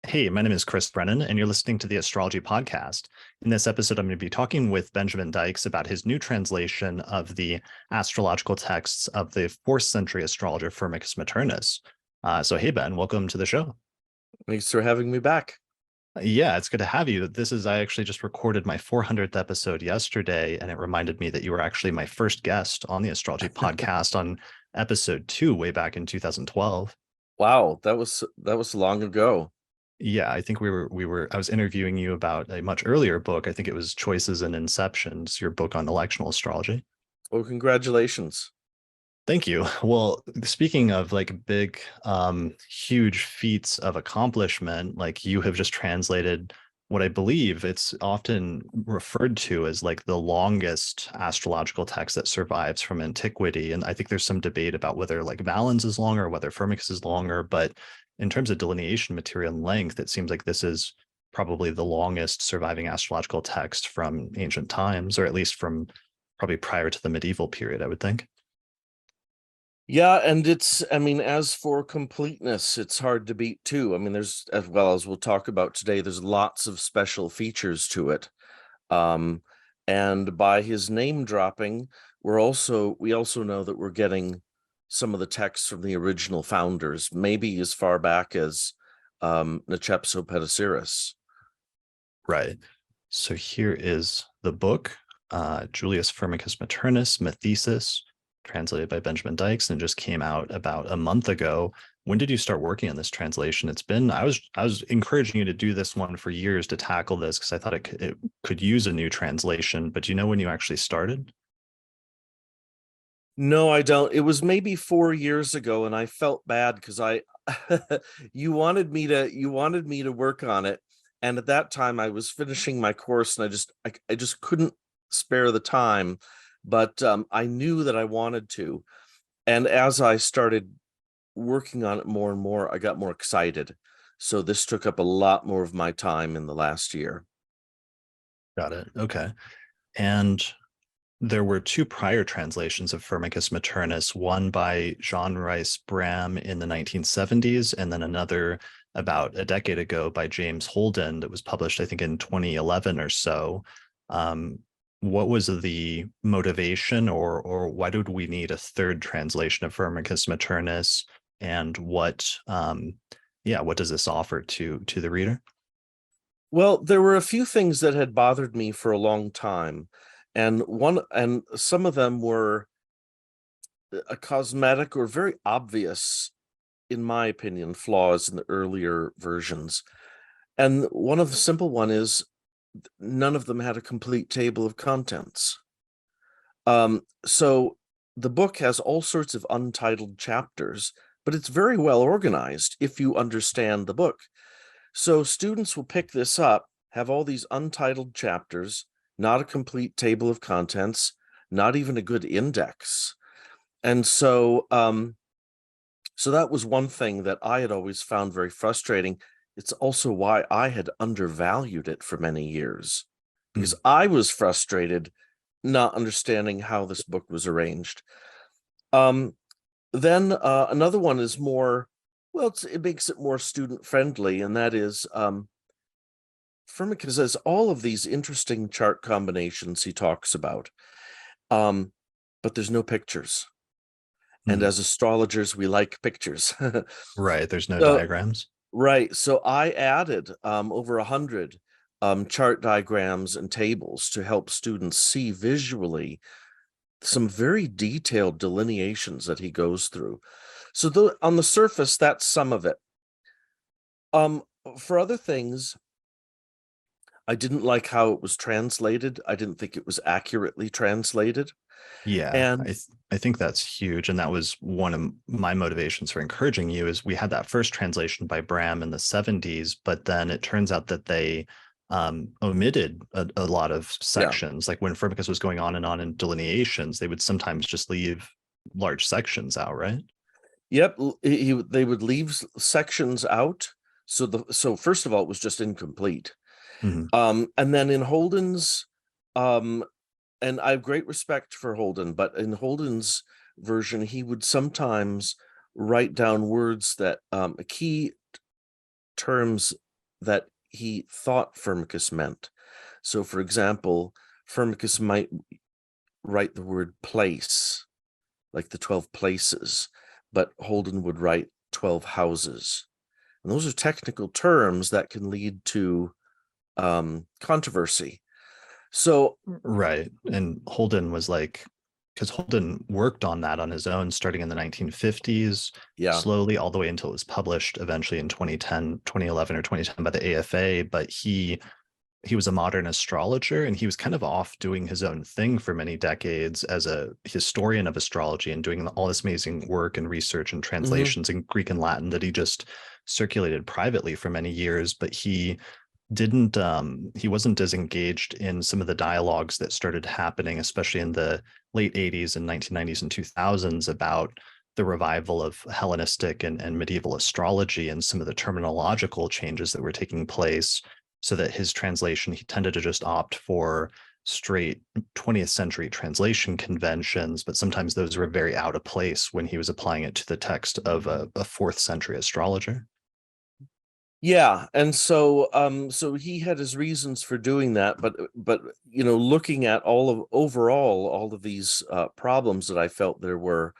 Hey, my name is Chris Brennan, and you're listening to the Astrology podcast. In this episode, I'm going to be talking with Benjamin Dykes about his new translation of the astrological texts of the 4th century astrologer Firmicus Maternus. Hey, Ben, welcome to the show. Thanks for having me back. Yeah, it's good to have you. I actually just recorded my 400th episode yesterday, and it reminded me that you were actually my first guest on the Astrology podcast on episode 2 way back in 2012. Wow, that was long ago. Yeah, I think I was interviewing you about a much earlier book. I think it was Choices and Inceptions, your book on electional astrology. Well, congratulations. Thank you. Well, speaking of big, huge feats of accomplishment, like you have just translated what I believe it's often referred to as like the longest astrological text that survives from antiquity. And I think there's some debate about whether like Valens is longer, whether Firmicus is longer, but in terms of delineation material and length, it seems like this is probably the longest surviving astrological text from ancient times, or at least from probably prior to the medieval period, I would think. Yeah, and as for completeness, it's hard to beat too. There's, as well as we'll talk about today, there's lots of special features to it. And by his name dropping, we also know that we're getting some of the texts from the original founders, maybe as far back as Nechepso Petosiris. Right. So here is the book, Julius Firmicus Maternus, Mathesis, translated by Benjamin Dykes, and just came out about a month ago. When did you start working on this translation? I was encouraging you to do this one for years to tackle this because I thought it could use a new translation, but do you know when you actually started? No, I don't. It was maybe 4 years ago, and I felt bad because you wanted me to work on it. And at that time I was finishing my course and I just couldn't spare the time, but I knew that I wanted to. And as I started working on it more and more, I got more excited. So this took up a lot more of my time in the last year. Got it. Okay. And there were 2 prior translations of Firmicus Maternus, one by Jean Rice Bram in the 1970s, and then another about a decade ago by James Holden that was published, I think, in 2011 or so. What was the motivation, or why did we need a third translation of Firmicus Maternus? And what does this offer to the reader? Well, there were a few things that had bothered me for a long time. And some of them were a cosmetic or very obvious, in my opinion, flaws in the earlier versions. And one of the simple one is none of them had a complete table of contents. So the book has all sorts of untitled chapters, but it's very well organized if you understand the book. So students will pick this up, have all these untitled chapters, not a complete table of contents, not even a good index. And so that was one thing that I had always found very frustrating. It's also why I had undervalued it for many years, because I was frustrated not understanding how this book was arranged. Then another one is more, well, it makes it more student friendly, and that is Firmicus has all of these interesting chart combinations he talks about, but there's no pictures. And as astrologers, we like pictures. Right. There's no diagrams. Right. So I added over 100 chart diagrams and tables to help students see visually some very detailed delineations that he goes through. So on the surface, that's some of it. For other things, I didn't like how it was translated. I didn't think it was accurately translated. Yeah, And I think that's huge. And that was one of my motivations for encouraging you is we had that first translation by Bram in the 70s, but then it turns out that they omitted a lot of sections. Like when Firmicus was going on and on in delineations, they would sometimes just leave large sections out, right? Yep, they would leave sections out. So first of all, it was just incomplete. And then in Holden's, and I have great respect for Holden, but in Holden's version, he would sometimes write down words that key terms that he thought Firmicus meant. So, for example, Firmicus might write the word place, like the 12 places, but Holden would write 12 houses. And those are technical terms that can lead to controversy. So, Right. And Holden was like, because Holden worked on that on his own starting in the 1950s, yeah. slowly all the way until it was published eventually in 2010, 2011 or 2010 by the AFA. But he was a modern astrologer, and he was kind of off doing his own thing for many decades as a historian of astrology and doing all this amazing work and research and Mm-hmm. translations in Greek and Latin that he just circulated privately for many years. But he wasn't as engaged in some of the dialogues that started happening, especially in the late 80s and 1990s and 2000s, about the revival of Hellenistic and medieval astrology and some of the terminological changes that were taking place. So that his translation, he tended to just opt for straight 20th century translation conventions, but sometimes those were very out of place when he was applying it to the text of a fourth century astrologer. Yeah, and so he had his reasons for doing that, but looking at all of these problems that I felt there were,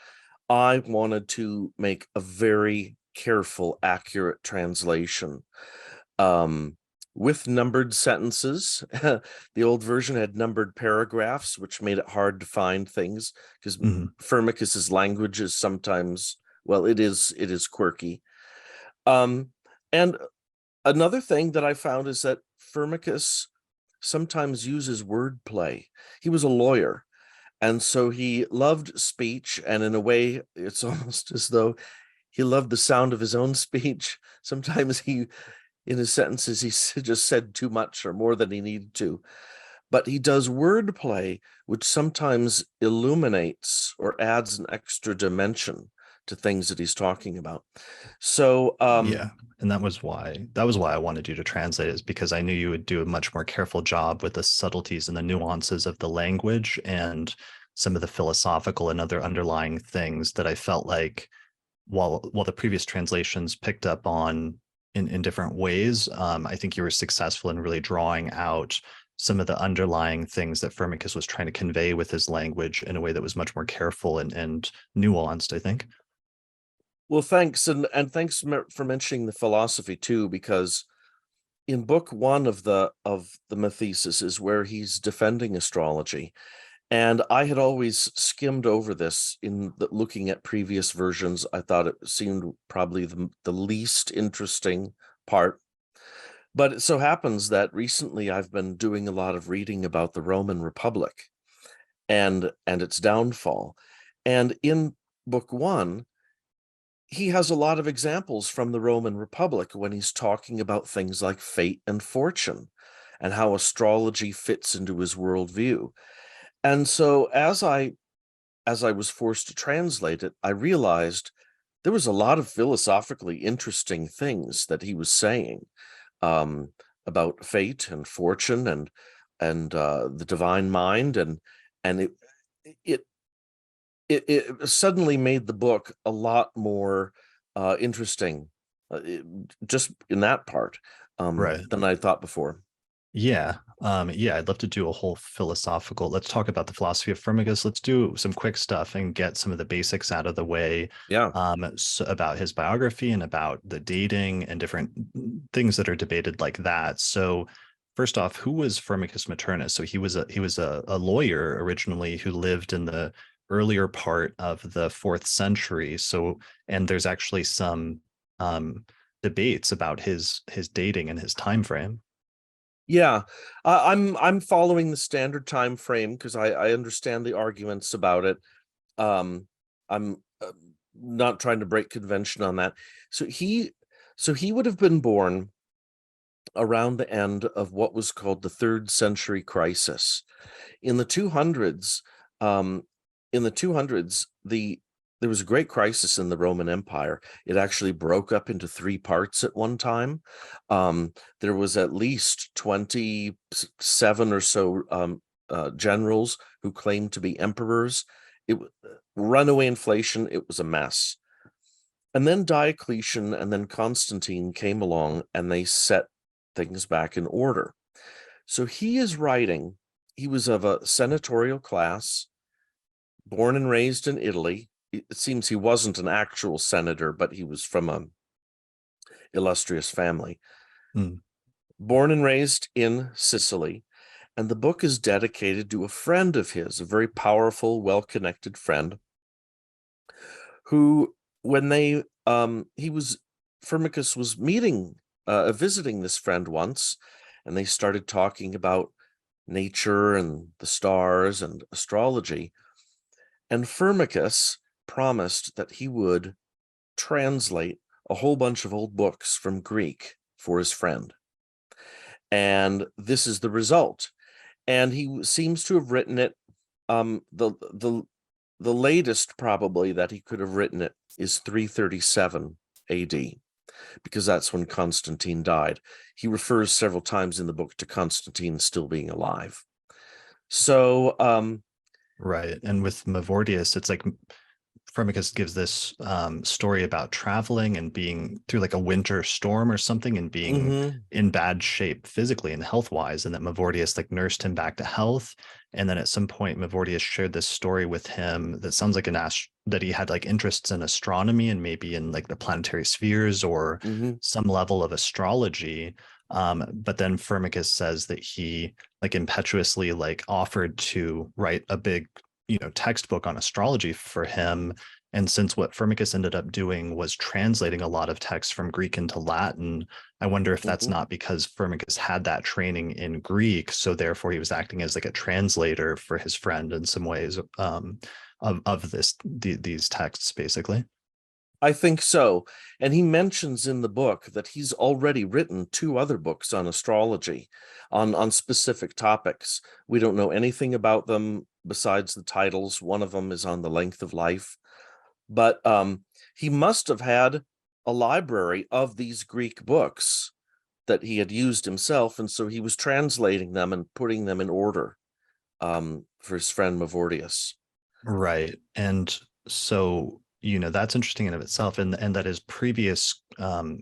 I wanted to make a very careful, accurate translation. Um, with numbered sentences. The old version had numbered paragraphs, which made it hard to find things because Mhm. Firmicus's language is sometimes, well, it is quirky. Um, and another thing that I found is that Firmicus sometimes uses wordplay. He was a lawyer, and so he loved speech, and in a way, it's almost as though he loved the sound of his own speech. Sometimes in his sentences, he just said too much or more than he needed to. But he does wordplay, which sometimes illuminates or adds an extra dimension to things that he's talking about. So, Yeah. And that was why I wanted you to translate, is because I knew you would do a much more careful job with the subtleties and the nuances of the language and some of the philosophical and other underlying things that I felt like while the previous translations picked up on in different ways, I think you were successful in really drawing out some of the underlying things that Firmicus was trying to convey with his language in a way that was much more careful and nuanced, I think. well, thanks, and thanks for mentioning the philosophy too, because in book one of the Mathesis is where he's defending astrology. And I had always skimmed over this looking at previous versions. I thought it seemed probably the least interesting part. But it so happens that recently I've been doing a lot of reading about the Roman Republic and its downfall. And in book one, he has a lot of examples from the Roman Republic when he's talking about things like fate and fortune and how astrology fits into his worldview. And so as I was forced to translate it, I realized there was a lot of philosophically interesting things that he was saying um, about fate and fortune and the divine mind, and it it suddenly made the book a lot more interesting, just in that part, Right. than I thought before. Yeah. Yeah, I'd love to do a whole philosophical. Let's talk about the philosophy of Firmicus. Let's do some quick stuff and get some of the basics out of the way, Yeah. so about his biography and about the dating and different things that are debated like that. So, first off, who was Firmicus Maternus? So he was a lawyer originally who lived in the earlier part of the fourth century. So, and there's actually some debates about his dating and his time frame. Yeah, I'm following the standard time frame because I understand the arguments about it. Um, I'm not trying to break convention on that. So he would have been born around the end of what was called the third century crisis. In the 200s, um, there was a great crisis in the Roman Empire. It actually broke up into three parts at one time. There was at least 27 or so generals who claimed to be emperors. Runaway inflation. It was a mess. And then Diocletian and then Constantine came along and they set things back in order. So he is writing, he was of a senatorial class, born and raised in Italy. It seems he wasn't an actual senator, but he was from a illustrious family. Mm. Born and raised in Sicily. And the book is dedicated to a friend of his, a very powerful, well-connected friend, who, when Firmicus was visiting this friend once, and they started talking about nature and the stars and astrology. And Firmicus promised that he would translate a whole bunch of old books from Greek for his friend. And this is the result. And he seems to have written it. The latest probably that he could have written it is 337 AD, because that's when Constantine died. He refers several times in the book to Constantine still being alive. So, Right. And with Mavordius, it's like Firmicus gives this story about traveling and being through like a winter storm or something and being in bad shape physically and health wise, and that Mavordius like nursed him back to health. And then at some point, Mavordius shared this story with him that sounds like that he had like interests in astronomy and maybe in like the planetary spheres or some level of astrology. But then Firmicus says that he like impetuously like offered to write a big textbook on astrology for him. And since what Firmicus ended up doing was translating a lot of texts from Greek into Latin, I wonder if that's not because Firmicus had that training in Greek, so therefore he was acting as like a translator for his friend in some ways of these texts, basically. I think so. And he mentions in the book that he's already written 2 other books on astrology, on specific topics. We don't know anything about them besides the titles. One of them is on the length of life. But he must have had a library of these Greek books that he had used himself, and so he was translating them and putting them in order for his friend Mavordius. Right. And so, that's interesting in of itself. And that his previous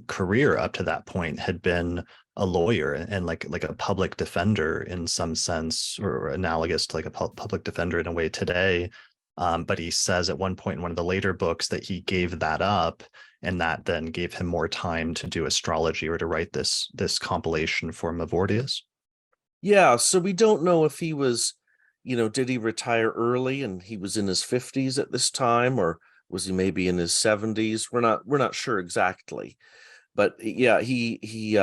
career up to that point had been a lawyer and like a public defender in some sense, or analogous to like a public defender in a way today. But he says at one point in one of the later books that he gave that up, and that then gave him more time to do astrology or to write this compilation for Mavordius. Yeah, so we don't know if he was, did he retire early and he was in his 50s at this time, or was he maybe in his 70s? We're not sure exactly. But yeah, he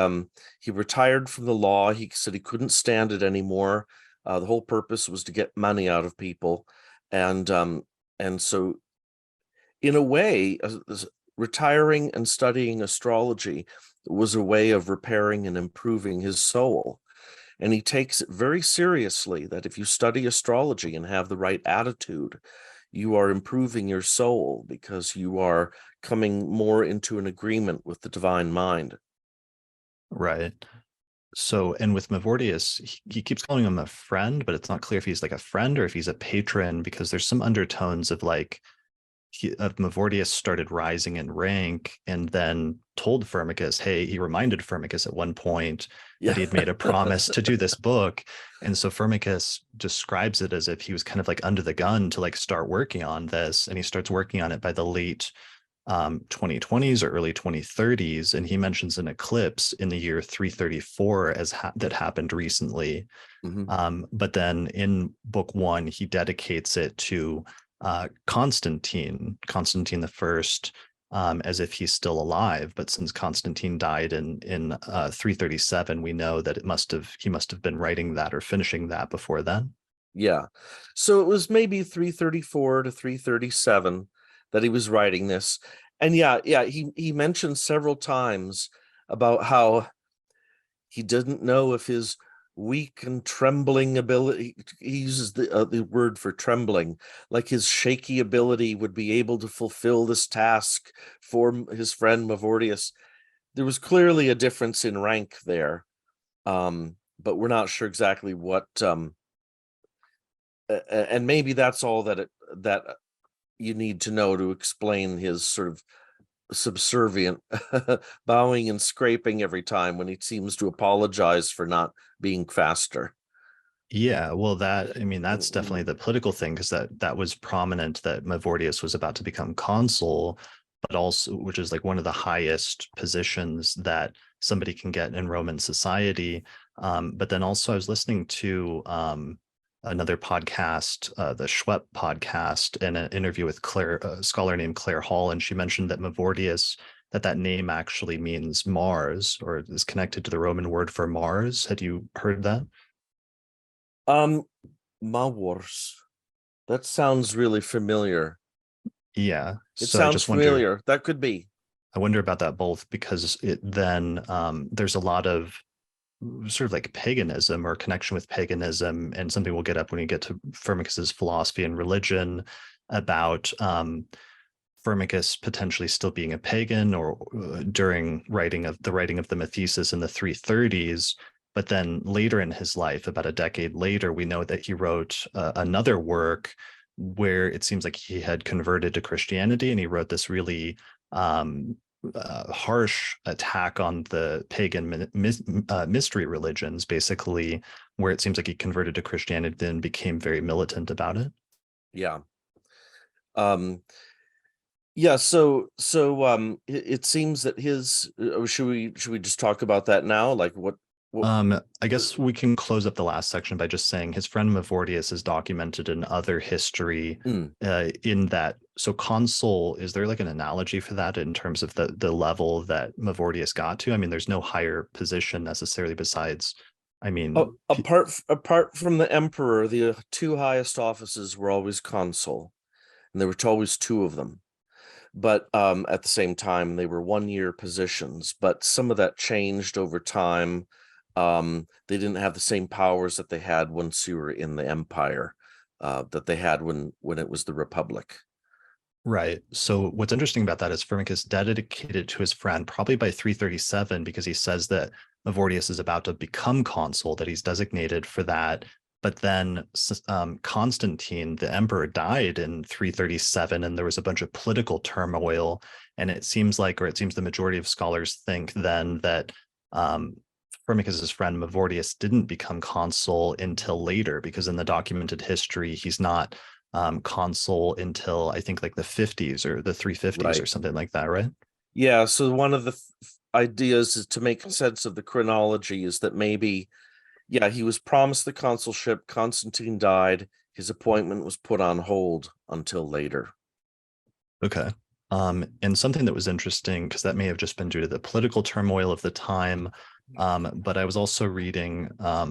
retired from the law. He said he couldn't stand it anymore. The whole purpose was to get money out of people. And so in a way, retiring and studying astrology was a way of repairing and improving his soul. And he takes it very seriously that if you study astrology and have the right attitude, you are improving your soul because you are coming more into an agreement with the divine mind. Right. So, and with Mavordius, he keeps calling him a friend, but it's not clear if he's like a friend or if he's a patron, because there's some undertones of like Mavordius started rising in rank and then told Firmicus, hey, he reminded Firmicus at one point that he had made a promise to do this book. And so Firmicus describes it as if he was kind of like under the gun to like start working on this. And he starts working on it by the late 2020s or early 2030s. And he mentions an eclipse in the year 334 that happened recently. But then in book 1, he dedicates it to Constantine the First, as if he's still alive. But since Constantine died in 337, we know that he must have been writing that or finishing that before then. Yeah. So it was maybe 334 to 337 that he was writing this. And he mentioned several times about how he didn't know if his weak and trembling ability, he uses the word for trembling, like his shaky ability would be able to fulfill this task for his friend Mavordius. There was clearly a difference in rank there, but we're not sure exactly what. And maybe that's all that you need to know to explain his sort of subservient, bowing and scraping every time when he seems to apologize for not being faster. Yeah, well, I mean, that's definitely the political thing because that was prominent that Mavortius was about to become consul, but also which is like one of the highest positions that somebody can get in Roman society. But then also I was listening to another podcast, the Schwepp podcast, in an interview with a scholar named Claire Hall, and she mentioned that Mavortius, that name actually means Mars or is connected to the Roman word for Mars. Had you heard that? Um, Mawars. That sounds really familiar. Yeah. It So I sounds just wonder, familiar. That could be. I wonder about that both because it then there's a lot of sort of like paganism or connection with paganism, and something we'll get up when we get to Firmicus's philosophy and religion about Firmicus potentially still being a pagan or during writing of the Mathesis in the 330s. But then later in his life, about a decade later, we know that he wrote another work where it seems like he had converted to Christianity, and he wrote this really harsh attack on the pagan mystery religions, basically, where it seems like he converted to Christianity and became very militant about it. Yeah. Um, yeah, it seems that his should we just talk about that now? Like what I guess we can close up the last section by just saying his friend Mavortius is documented in other history mm, in that. So consul, is there like an analogy for that in terms of the level that Mavortius got to? I mean, there's no higher position necessarily besides, I mean, apart from the emperor, the two highest offices were always consul, and there were always two of them. But at the same time, they were 1 year positions. But some of that changed over time. They didn't have the same powers that they had once you were in the empire, that they had when it was the Republic. right. So what's interesting about that is Firmicus dedicated to his friend probably by 337 because he says that Mavortius is about to become consul, that he's designated for that. But then Constantine, the emperor, died in 337, and there was a bunch of political turmoil. And it seems like, or it seems the majority of scholars think then that Firmicus's friend Mavortius didn't become consul until later, because in the documented history, he's not consul until I think like the 50s or the 350s or Right. something like that, right? Yeah. So one of the ideas is to make sense of the chronology is that maybe, yeah, he was promised the consulship. Constantine died. His appointment was put on hold until later. Okay. And something that was interesting, because that may have just been due to the political turmoil of the time, but I was also reading, I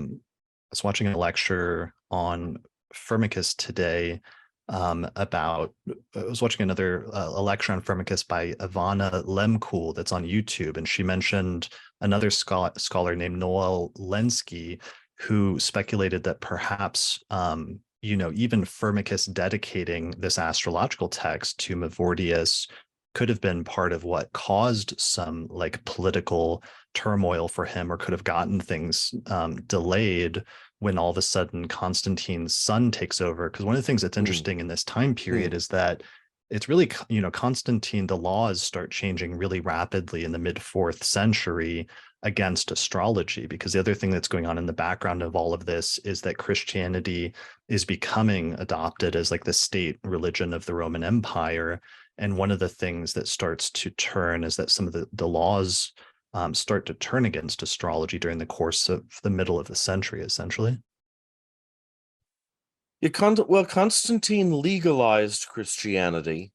was watching a lecture on Firmicus today about, I was watching another a lecture on Firmicus by Ivana Lemkul that's on YouTube, and she mentioned another scholar named Noel Lenski who speculated that perhaps even Firmicus dedicating this astrological text to Mavortius could have been part of what caused some like political turmoil for him, or could have gotten things delayed when all of a sudden Constantine's son takes over. Because one of the things that's Mm, interesting in this time period mm, is that it's really, Constantine, the laws start changing really rapidly in the mid fourth century against astrology, because the other thing that's going on in the background of all of this is that Christianity is becoming adopted as like the state religion of the Roman Empire. And one of the things that starts to turn is that some of the laws start to turn against astrology during the course of the middle of the century, essentially. well, Constantine legalized Christianity.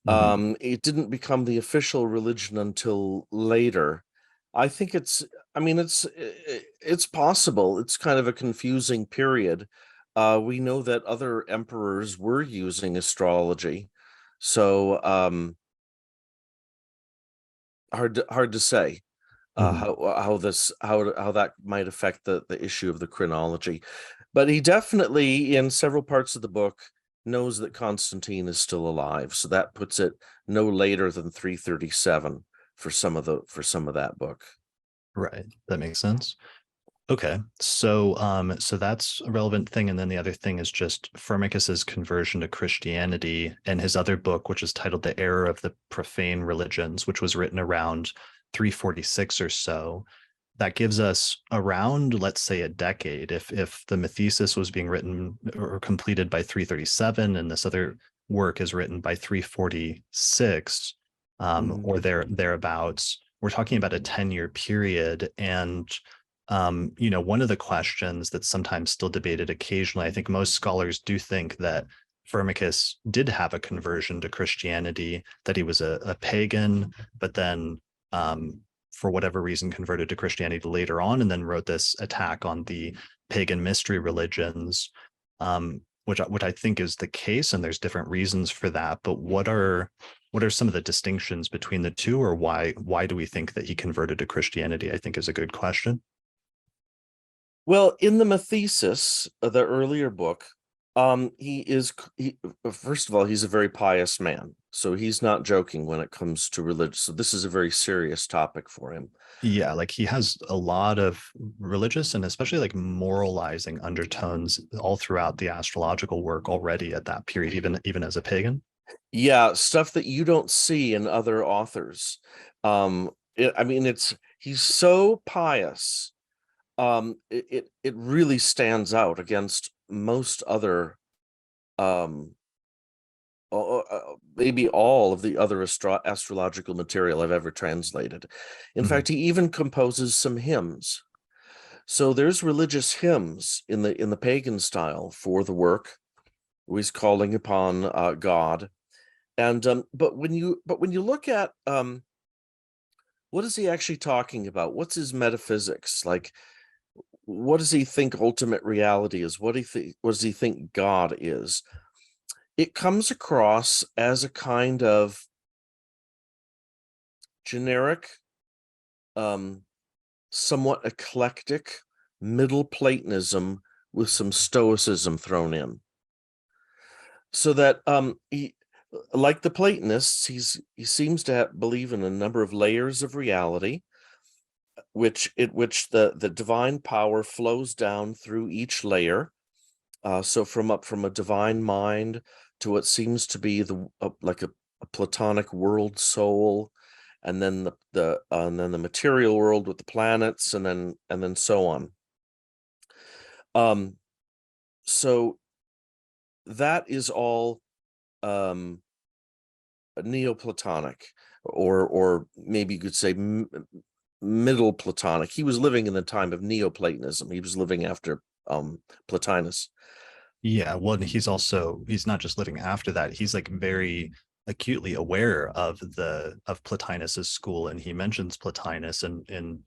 Mm-hmm. It didn't become the official religion until later. I think I mean, it's possible. It's kind of a confusing period. We know that other emperors were using astrology, so hard to say Mm-hmm. how that might affect the issue of the chronology. But he definitely, in several parts of the book, knows that Constantine is still alive, so that puts it no later than 337 for some of that book. Right. That makes sense. Okay, so that's a relevant thing, and then the other thing is just Firmicus's conversion to Christianity and his other book, which is titled "The Error of the Profane Religions," which was written around 346 or so. That gives us around, let's say, a decade. If the Mathesis was being written or completed by 337, and this other work is written by 346, or thereabouts, we're talking about a 10-year period, and one of the questions that's sometimes still debated occasionally, I think most scholars do think that Firmicus did have a conversion to Christianity, that he was a pagan, but then for whatever reason converted to Christianity later on, and then wrote this attack on the pagan mystery religions, which I think is the case, and there's different reasons for that. But what are some of the distinctions between the two, or why do we think that he converted to Christianity? I think is a good question. Well, in the Mathesis, the earlier book, first of all, he's a very pious man. So he's not joking when it comes to religion. So this is a very serious topic for him. Yeah, like he has a lot of religious and especially like moralizing undertones all throughout the astrological work already at that period, even as a pagan. Yeah, stuff that you don't see in other authors. He's so pious. It really stands out against most other maybe all of the other astrological material I've ever translated. In Mhm. fact, he even composes some hymns. So there's religious hymns in the pagan style for the work. He's calling upon God, and but when you look at what is he actually talking about? What's his metaphysics like? What does he think ultimate reality is? What does he think God is? It comes across as a kind of generic, somewhat eclectic middle Platonism with some Stoicism thrown in. So that he, like the Platonists, he seems to believe in a number of layers of reality, which the divine power flows down through each layer. So from a divine mind to what seems to be like a Platonic world soul, and then the material world with the planets, and then so on. So that is all Neoplatonic, or maybe you could say middle Platonic. He was living in the time of Neoplatonism. He was living after Plotinus. Yeah, well, and he's not just living after that. He's like very acutely aware of Plotinus's school, and he mentions Plotinus in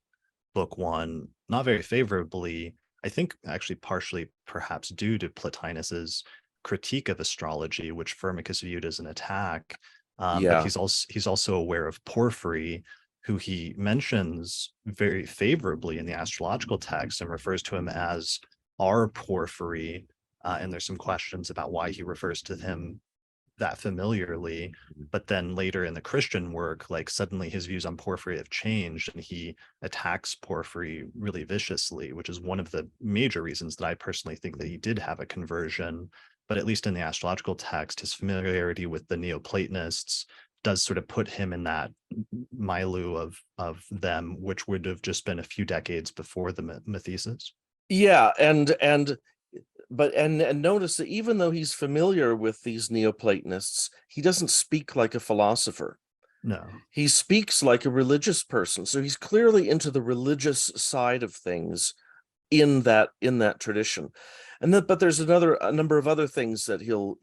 book one, not very favorably. I think actually partially perhaps due to Plotinus's critique of astrology, which Firmicus viewed as an attack. But Yeah. he's also aware of Porphyry, who he mentions very favorably in the astrological text and refers to him as our Porphyry. And there's some questions about why he refers to him that familiarly. But then later in the Christian work, like suddenly his views on Porphyry have changed and he attacks Porphyry really viciously, which is one of the major reasons that I personally think that he did have a conversion. But at least in the astrological text, his familiarity with the Neoplatonists does sort of put him in that milieu of them, which would have just been a few decades before the Mathesis. Yeah, and notice that even though he's familiar with these Neoplatonists, he doesn't speak like a philosopher. No. He speaks like a religious person. So he's clearly into the religious side of things in that tradition. But there's a number of other things that he'll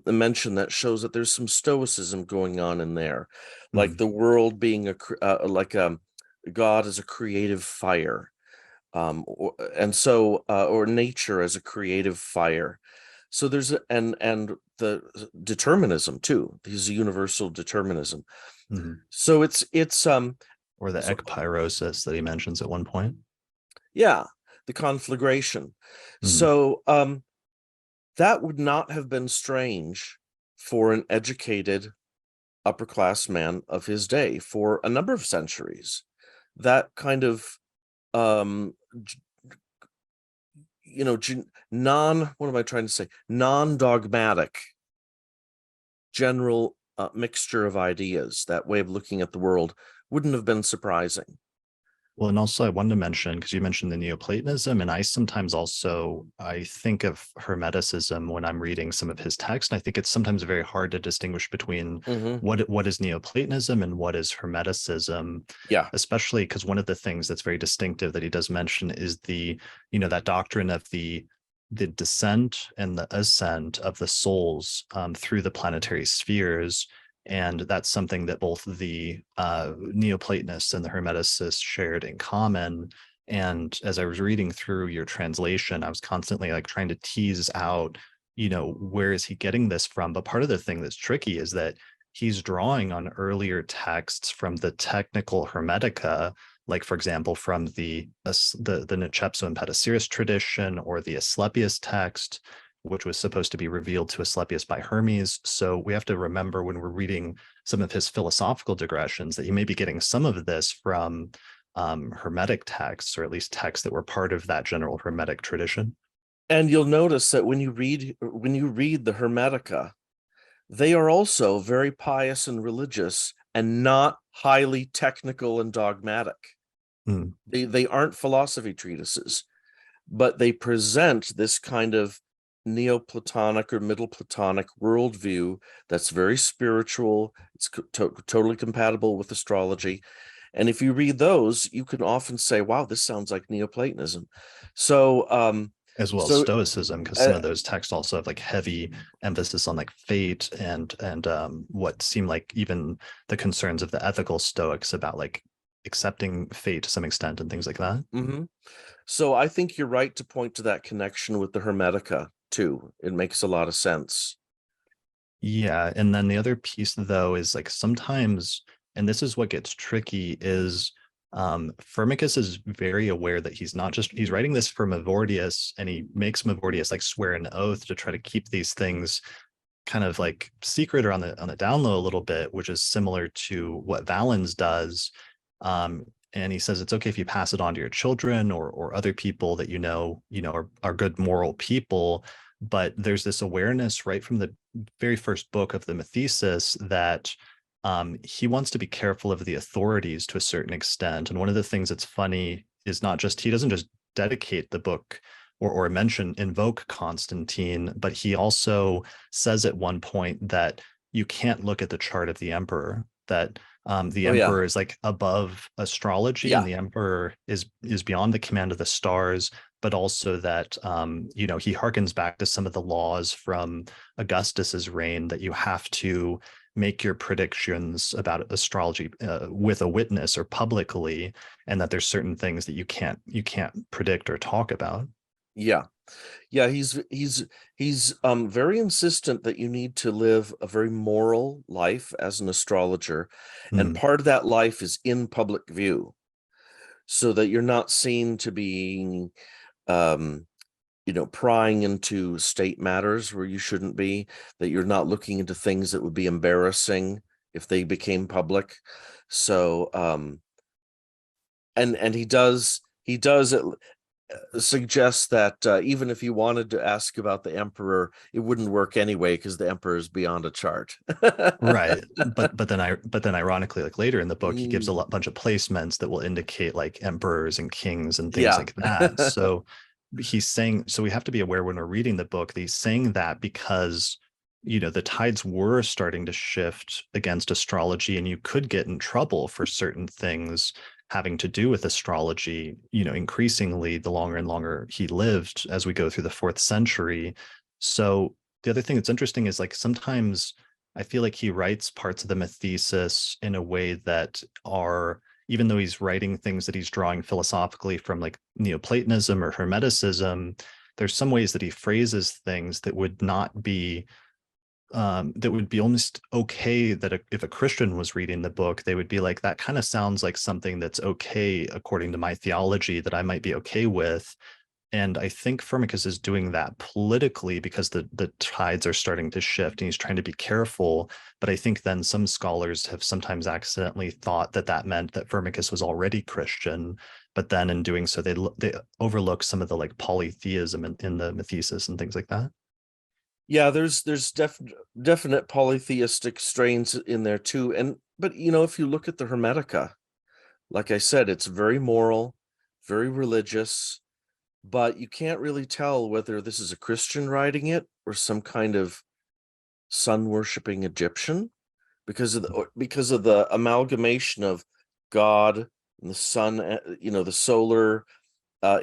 mention that shows that there's some stoicism going on in there, like Mhm. the world being God as a creative fire, or nature as a creative fire. So and the determinism too. There's a universal determinism. Mhm. So it's Or the so ekpyrosis that he mentions at one point. yeah, the conflagration. Mhm. So that would not have been strange for an educated upper class man of his day for a number of centuries. That kind of um what am I trying to say? Non-dogmatic, general mixture of ideas. That way of looking at the world wouldn't have been surprising. Well, and also I wanted to mention, because you mentioned the Neoplatonism, and I sometimes also I think of Hermeticism when I'm reading some of his text. And I think it's sometimes very hard to distinguish between Mm-hmm. what is Neoplatonism and what is Hermeticism, Yeah. especially because one of the things that's very distinctive that he does mention is that doctrine of the descent and the ascent of the souls through the planetary spheres. And that's something that both the Neoplatonists and the Hermeticists shared in common. And as I was reading through your translation, I was constantly like trying to tease out, where is he getting this from? But part of the thing that's tricky is that he's drawing on earlier texts from the technical Hermetica, like for example, from the Nechepso and Petosiris tradition or the Asclepius text, which was supposed to be revealed to Asclepius by Hermes. So we have to remember when we're reading some of his philosophical digressions that he may be getting some of this from Hermetic texts, or at least texts that were part of that general Hermetic tradition. And you'll notice that when you read the Hermetica, they are also very pious and religious and not highly technical and dogmatic. Mm. They aren't philosophy treatises, but they present this kind of Neoplatonic or Middle Platonic worldview that's very spiritual. It's totally compatible with astrology. And if you read those, you can often say, wow, this sounds like Neoplatonism. So, As well as so Stoicism, because some uh, of those texts also have like heavy emphasis on like fate and what seem like even the concerns of the ethical Stoics about like accepting fate to some extent and things like that. mm-hmm. So I think you're right to point to that connection with the Hermetica too. It makes a lot of sense. Yeah, and then the other piece though is like sometimes, and this is what gets tricky, is Firmicus is very aware that he's writing this for Mavordius, and he makes Mavordius like swear an oath to try to keep these things kind of like secret or on the down low a little bit, which is similar to what Valens does. And he says it's okay if you pass it on to your children or other people that are good moral people. But there's this awareness right from the very first book of the Mathesis that he wants to be careful of the authorities to a certain extent. And one of the things that's funny is not just he doesn't just dedicate the book or invoke Constantine, but he also says at one point that you can't look at the chart of the emperor, that the Oh yeah. emperor is like above astrology and Yeah. the emperor is beyond the command of the stars, but also that he harkens back to some of the laws from Augustus's reign that you have to make your predictions about astrology with a witness or publicly, and that there's certain things that you can't predict or talk about. Yeah. Yeah, he's very insistent that you need to live a very moral life as an astrologer, and Mm. part of that life is in public view, so that you're not seen to be um prying into state matters where you shouldn't be, that you're not looking into things that would be embarrassing if they became public. So and he does suggest that even if you wanted to ask about the emperor, it wouldn't work anyway because the emperor is beyond a chart. Right. But then ironically, like later in the book, he gives a Mm, bunch of placements that will indicate like emperors and kings and things yeah. like that. So he's saying, so we have to be aware when we're reading the book that he's saying that because the tides were starting to shift against astrology, and you could get in trouble for certain things having to do with astrology, increasingly the longer and longer he lived as we go through the fourth century. So the other thing that's interesting is like sometimes I feel like he writes parts of the Mathesis in a way that are, even though he's writing things that he's drawing philosophically from like Neoplatonism or Hermeticism, there's some ways that he phrases things that would not be that would be almost okay that if a Christian was reading the book, they would be like, that kind of sounds like something that's okay according to my theology that I might be okay with. And I think Firmicus is doing that politically because the tides are starting to shift and he's trying to be careful. But I think then some scholars have sometimes accidentally thought that that meant that Firmicus was already Christian. but then in doing so, they overlook some of the like polytheism in the Mathesis and things like that. Yeah, there's definite polytheistic strains in there too. But if you look at the Hermetica, like I said, it's very moral, very religious, but you can't really tell whether this is a Christian writing it or some kind of sun worshipping Egyptian because of the amalgamation of God and the sun, the solar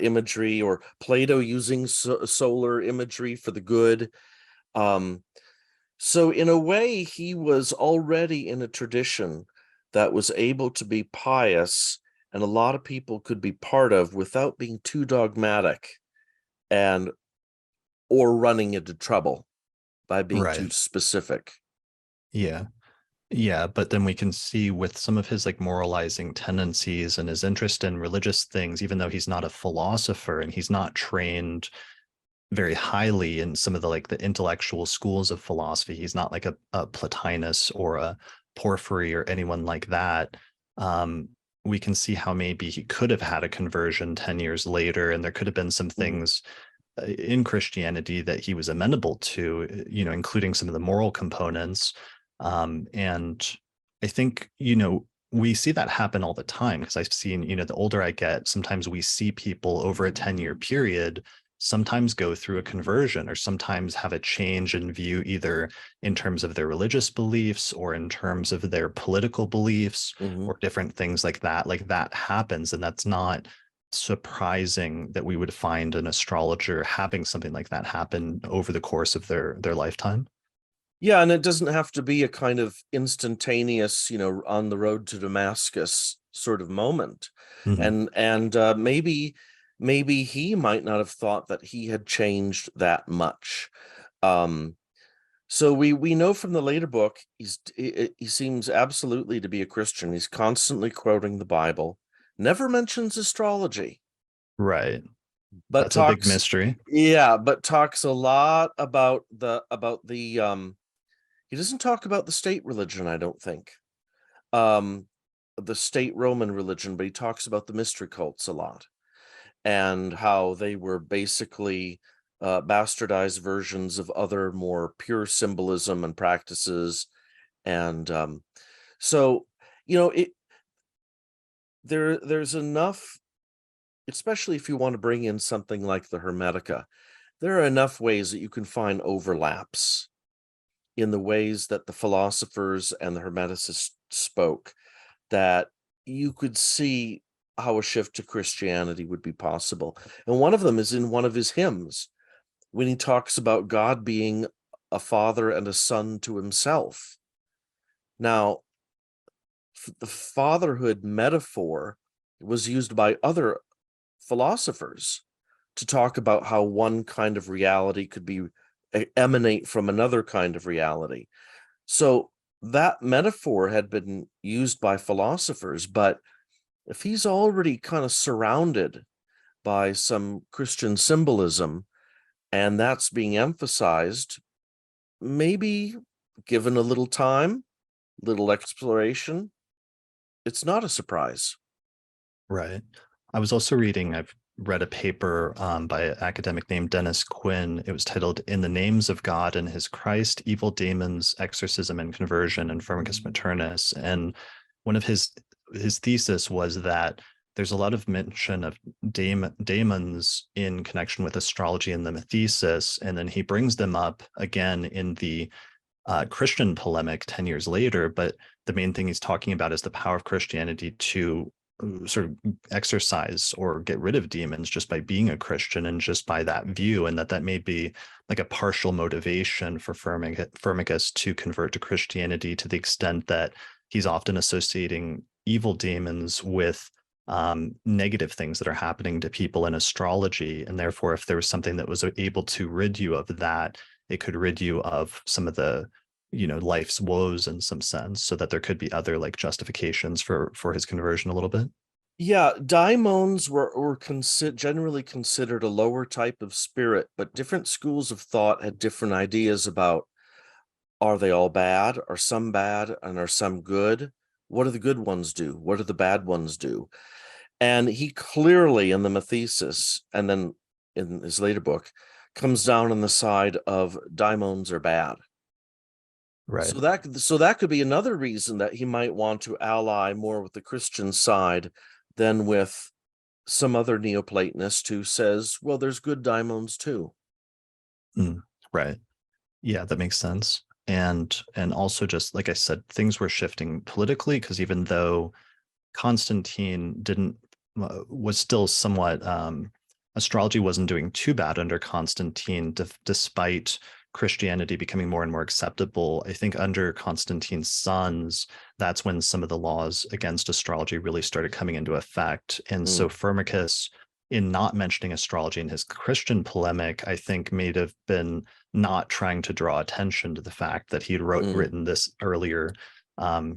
imagery, or Plato using solar imagery for the good. So in a way, he was already in a tradition that was able to be pious, and a lot of people could be part of without being too dogmatic and or running into trouble by being too Right. specific. Yeah. Yeah, but then we can see with some of his like moralizing tendencies and his interest in religious things, even though he's not a philosopher and he's not trained very highly in some of the like the intellectual schools of philosophy, he's not like a Plotinus or a Porphyry or anyone like that. Um, we can see how maybe he could have had a conversion 10 years later, and there could have been some Mhm. things in Christianity that he was amenable to, including some of the moral components. And I think, we see that happen all the time because I've seen, the older I get, sometimes we see people over a 10-year period sometimes go through a conversion or sometimes have a change in view, either in terms of their religious beliefs or in terms of their political beliefs Mhm. or different things like that. Like that happens, and that's not surprising that we would find an astrologer having something like that happen over the course of their lifetime. Yeah, and it doesn't have to be a kind of instantaneous, on the road to Damascus sort of moment. Mhm. And maybe he might not have thought that he had changed that much. Um, so we know from the later book he seems absolutely to be a Christian. He's constantly quoting the Bible, never mentions astrology, Right. but That's a big talks mystery. yeah, but talks a lot about the he doesn't talk about the state religion, I don't think. Um, the state Roman religion, but he talks about the mystery cults a lot and how they were basically bastardized versions of other more pure symbolism and practices. And so, it there's enough, especially if you want to bring in something like the Hermetica, there are enough ways that you can find overlaps in the ways that the philosophers and the Hermeticists spoke, that you could see how a shift to Christianity would be possible. And one of them is in one of his hymns when he talks about God being a father and a son to himself. Now, the fatherhood metaphor was used by other philosophers to talk about how one kind of reality could be emanate from another kind of reality. So that metaphor had been used by philosophers, but if he's already kind of surrounded by some Christian symbolism and that's being emphasized, maybe given a little time, little exploration, it's not a surprise. Right. I was also reading, I've read a paper by an academic named Dennis Quinn. It was titled In the Names of God and His Christ, Evil Demons, Exorcism and Conversion in Firmicus Maternus. And one of his thesis was that there's a lot of mention of daemons in connection with astrology and the Mathesis, and then he brings them up again in the Christian polemic 10 years later. But the main thing he's talking about is the power of Christianity to sort of exercise or get rid of demons just by being a Christian and just by that view, and that may be like a partial motivation for Firmicus to convert to Christianity, to the extent that he's often associating evil demons with negative things that are happening to people in astrology. And therefore, if there was something that was able to rid you of that, it could rid you of some of the life's woes in some sense, so that there could be other like justifications for his conversion a little bit. Yeah, daimons were generally considered a lower type of spirit, but different schools of thought had different ideas about, are they all bad? Are some bad and are some good? What do the good ones do? What do the bad ones do? And he clearly in the Mathesis, and then in his later book, comes down on the side of daimons are bad. Right. So that could be another reason that he might want to ally more with the Christian side than with some other Neoplatonist who says, well, there's good daimons too. Right. Yeah, that makes sense. And also, just like I said, things were shifting politically, because even though Constantine didn't was still somewhat astrology wasn't doing too bad under Constantine, despite Christianity becoming more and more acceptable. I think under Constantine's sons, that's when some of the laws against astrology really started coming into effect. And so Firmicus, in not mentioning astrology in his Christian polemic, I think may have been not trying to draw attention to the fact that he had written this earlier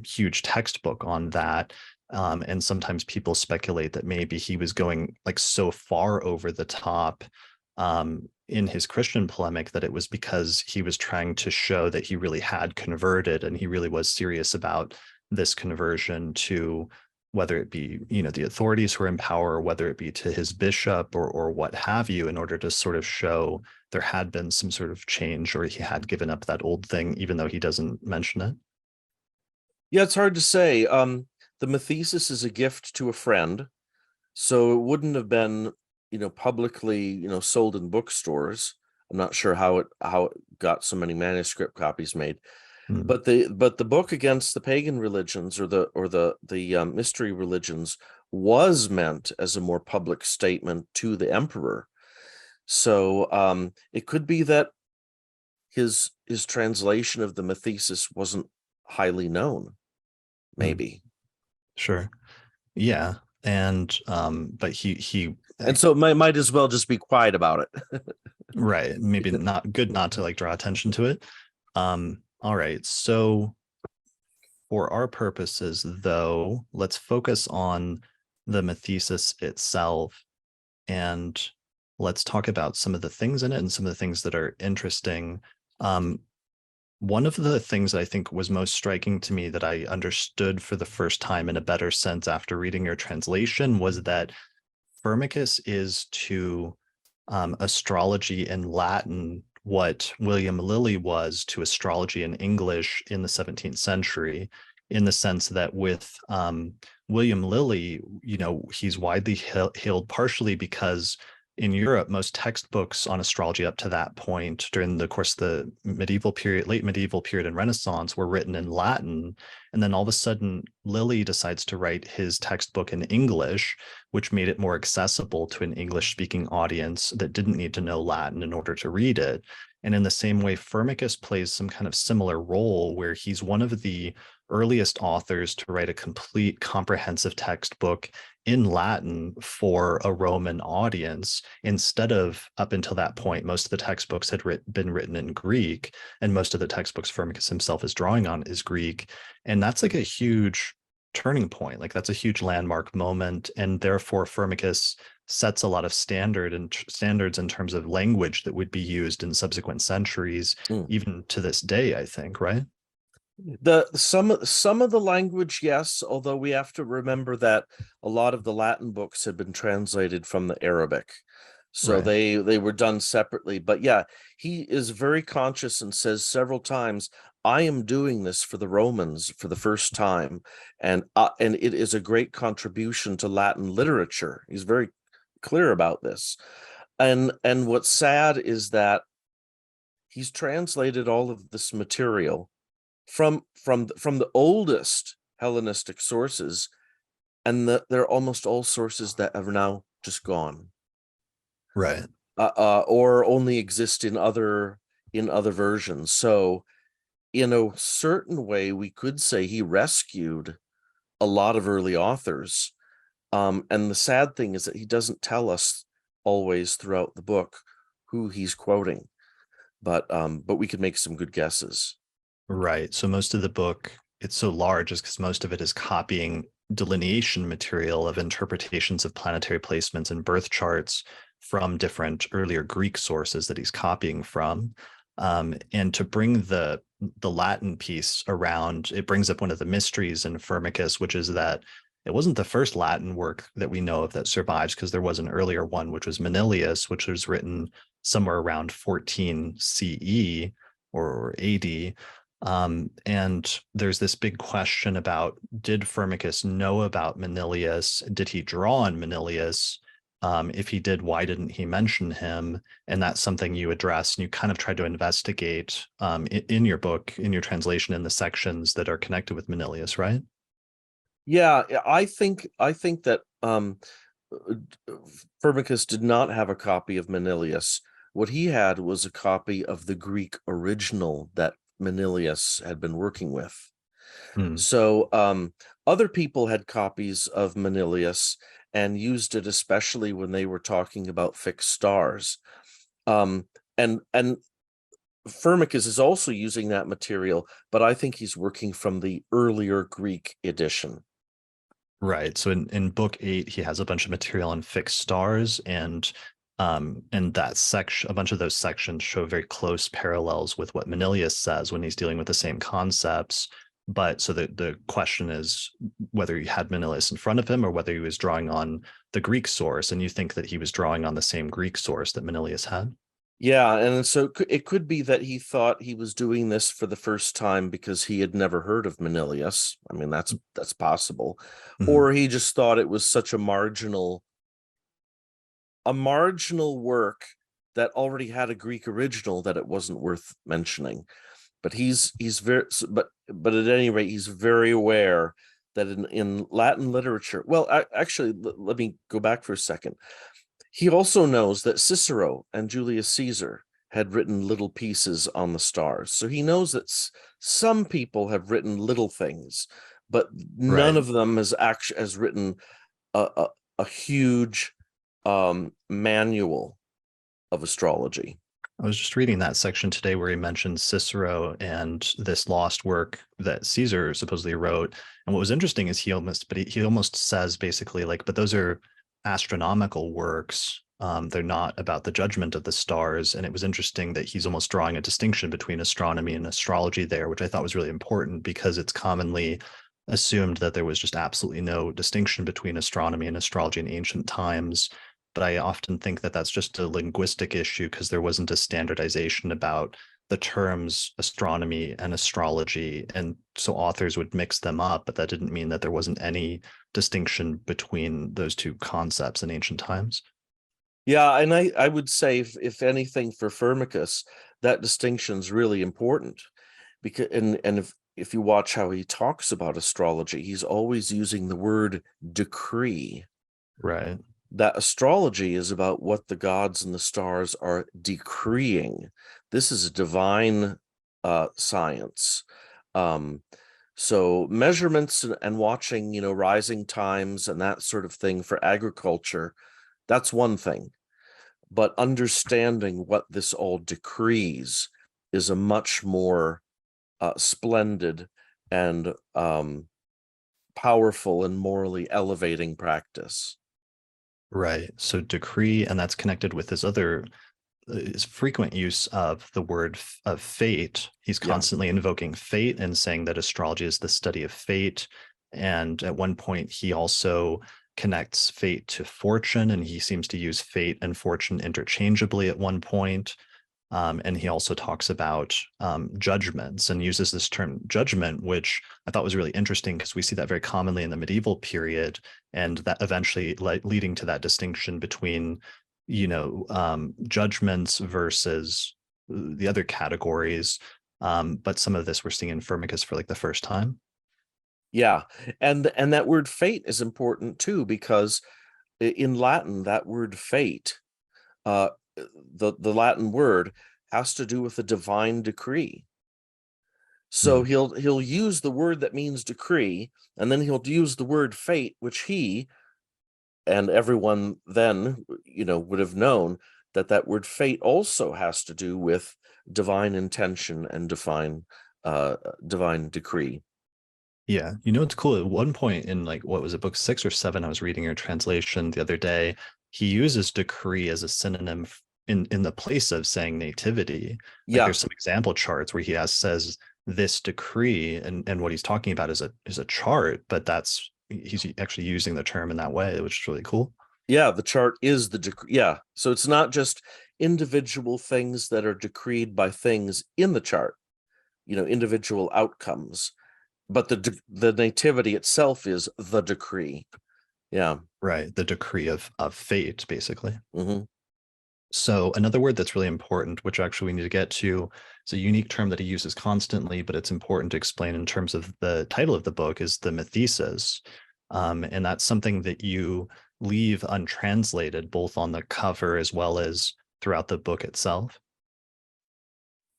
huge textbook on that. And sometimes people speculate that maybe he was going like so far over the top in his Christian polemic that it was because he was trying to show that he really had converted, and he really was serious about this conversion to, whether it be, the authorities who are in power, or whether it be to his bishop or what have you, in order to sort of show there had been some sort of change, or he had given up that old thing, even though he doesn't mention it. Yeah, it's hard to say. The Mathesis is a gift to a friend, so it wouldn't have been, publicly, sold in bookstores. I'm not sure how it got so many manuscript copies made. Mm. But the book against the pagan religions, or the mystery religions, was meant as a more public statement to the emperor. So it could be that his translation of the Mathesis wasn't highly known, maybe. Sure. Yeah. And but he And so it might as well just be quiet about it. right, maybe not good not to like draw attention to it. All right. So for our purposes, though, let's focus on the Mathesis itself, and let's talk about some of the things in it and some of the things that are interesting. One of the things that I think was most striking to me, that I understood for the first time in a better sense after reading your translation, was that Firmicus is to astrology in Latin what William Lilly was to astrology in English in the 17th century, in the sense that with William Lilly, he's widely hailed partially because in Europe, most textbooks on astrology up to that point, during the course of the medieval period, late medieval period and Renaissance, were written in Latin. And then all of a sudden, Lilly decides to write his textbook in English, which made it more accessible to an English-speaking audience that didn't need to know Latin in order to read it. And in the same way, Firmicus plays some kind of similar role, where he's one of the earliest authors to write a complete comprehensive textbook in Latin for a Roman audience, instead of, up until that point, most of the textbooks had been written in Greek, and most of the textbooks Firmicus himself is drawing on is Greek. And that's like a huge turning point. Like, that's a huge landmark moment, and therefore Firmicus sets a lot of standards in terms of language that would be used in subsequent centuries, even to this day, I think, right? Some of the language, yes, although we have to remember that a lot of the Latin books had been translated from the Arabic, so Right. they were done separately. But yeah, he is very conscious and says several times, I am doing this for the Romans for the first time, and it is a great contribution to Latin literature. He's very clear about this. And what's sad is that he's translated all of this material from the oldest Hellenistic sources, and they're almost all sources that are now just gone, Right. or only exist in other versions. So, in a certain way, we could say he rescued a lot of early authors. And the sad thing is that he doesn't tell us always throughout the book who he's quoting, but we could make some good guesses. Right. So most of the book, it's so large, is because most of it is copying delineation material of interpretations of planetary placements and birth charts from different earlier Greek sources that he's copying from. And to bring the Latin piece around, it brings up one of the mysteries in Firmicus, which is that it wasn't the first Latin work that we know of that survives, because there was an earlier one, which was Manilius, which was written somewhere around 14 CE or AD. And there's this big question about, did Firmicus know about Manilius? Did he draw on Manilius? If he did, why didn't he mention him? And that's something you address, and you kind of try to investigate in your book, in your translation, in the sections that are connected with Manilius, right? Yeah, I think that Firmicus did not have a copy of Manilius. What he had was a copy of the Greek original that Manilius had been working with. Hmm. So other people had copies of Manilius and used it, especially when they were talking about fixed stars. And Firmicus is also using that material, but I think he's working from the earlier Greek edition. Right. So in book 8, he has a bunch of material on fixed stars, and that section, a bunch of those sections show very close parallels with what Manilius says when he's dealing with the same concepts. But so the question is whether he had Manilius in front of him or whether he was drawing on the Greek source. And you think that he was drawing on the same Greek source that Manilius had? Yeah, and so it could be that he thought he was doing this for the first time because he had never heard of Manilius. I mean, that's possible. Mhm. Or he just thought it was such a marginal work that already had a Greek original that it wasn't worth mentioning. But he's very but at any rate, he's very aware that in Latin literature, well, actually, let me go back for a second. He also knows that Cicero and Julius Caesar had written little pieces on the stars. So he knows that some people have written little things, but none Right. of them has written a huge manual of astrology. I was just reading that section today where he mentioned Cicero and this lost work that Caesar supposedly wrote. And what was interesting is he almost says basically like, but those are astronomical works. They're not about the judgment of the stars. And it was interesting that he's almost drawing a distinction between astronomy and astrology there, which I thought was really important, because it's commonly assumed that there was just absolutely no distinction between astronomy and astrology in ancient times. But I often think that that's just a linguistic issue, because there wasn't a standardization about the terms astronomy and astrology. And so authors would mix them up, but that didn't mean that there wasn't any distinction between those two concepts in ancient times. Yeah, and I would say if anything for Firmicus, that distinction's really important because and if you watch how he talks about astrology, he's always using the word decree. Right. That astrology is about what the gods and the stars are decreeing. This is a divine science. Um, so measurements and watching, rising times and that sort of thing for agriculture, that's one thing. But understanding what this all decrees is a much more splendid and powerful and morally elevating practice. Right. So decree, and that's connected with his other his frequent use of the word of fate. He's Yeah. constantly invoking fate and saying that astrology is the study of fate. And at one point, he also connects fate to fortune, and he seems to use fate and fortune interchangeably at one point. And he also talks about judgments and uses this term judgment, which I thought was really interesting, because we see that very commonly in the medieval period, and that eventually leading to that distinction between, judgments versus the other categories. But some of this we're seeing in Firmicus for like the first time. Yeah. And that word fate is important too, because in Latin, that word fate, uh, the Latin word has to do with a divine decree. So Hmm. he'll use the word that means decree, and then he'll use the word fate, which he and everyone then, would have known that that word fate also has to do with divine intention and divine decree. Yeah, it's cool. At one point in like what was it, book 6 or 7, I was reading your translation the other day. He uses decree as a synonym in the place of saying nativity. Like Yeah. there's some example charts where says this decree, and what he's talking about is a chart, but that's he's actually using the term in that way, which is really cool. Yeah, the chart is the decree. Yeah, so it's not just individual things that are decreed by things in the chart, individual outcomes, but the nativity itself is the decree. Yeah. Right. The decree of fate, basically. Hmm. So another word that's really important, which actually we need to get to, is a unique term that he uses constantly, but it's important to explain in terms of the title of the book, is the Mathesis. And that's something that you leave untranslated both on the cover as well as throughout the book itself.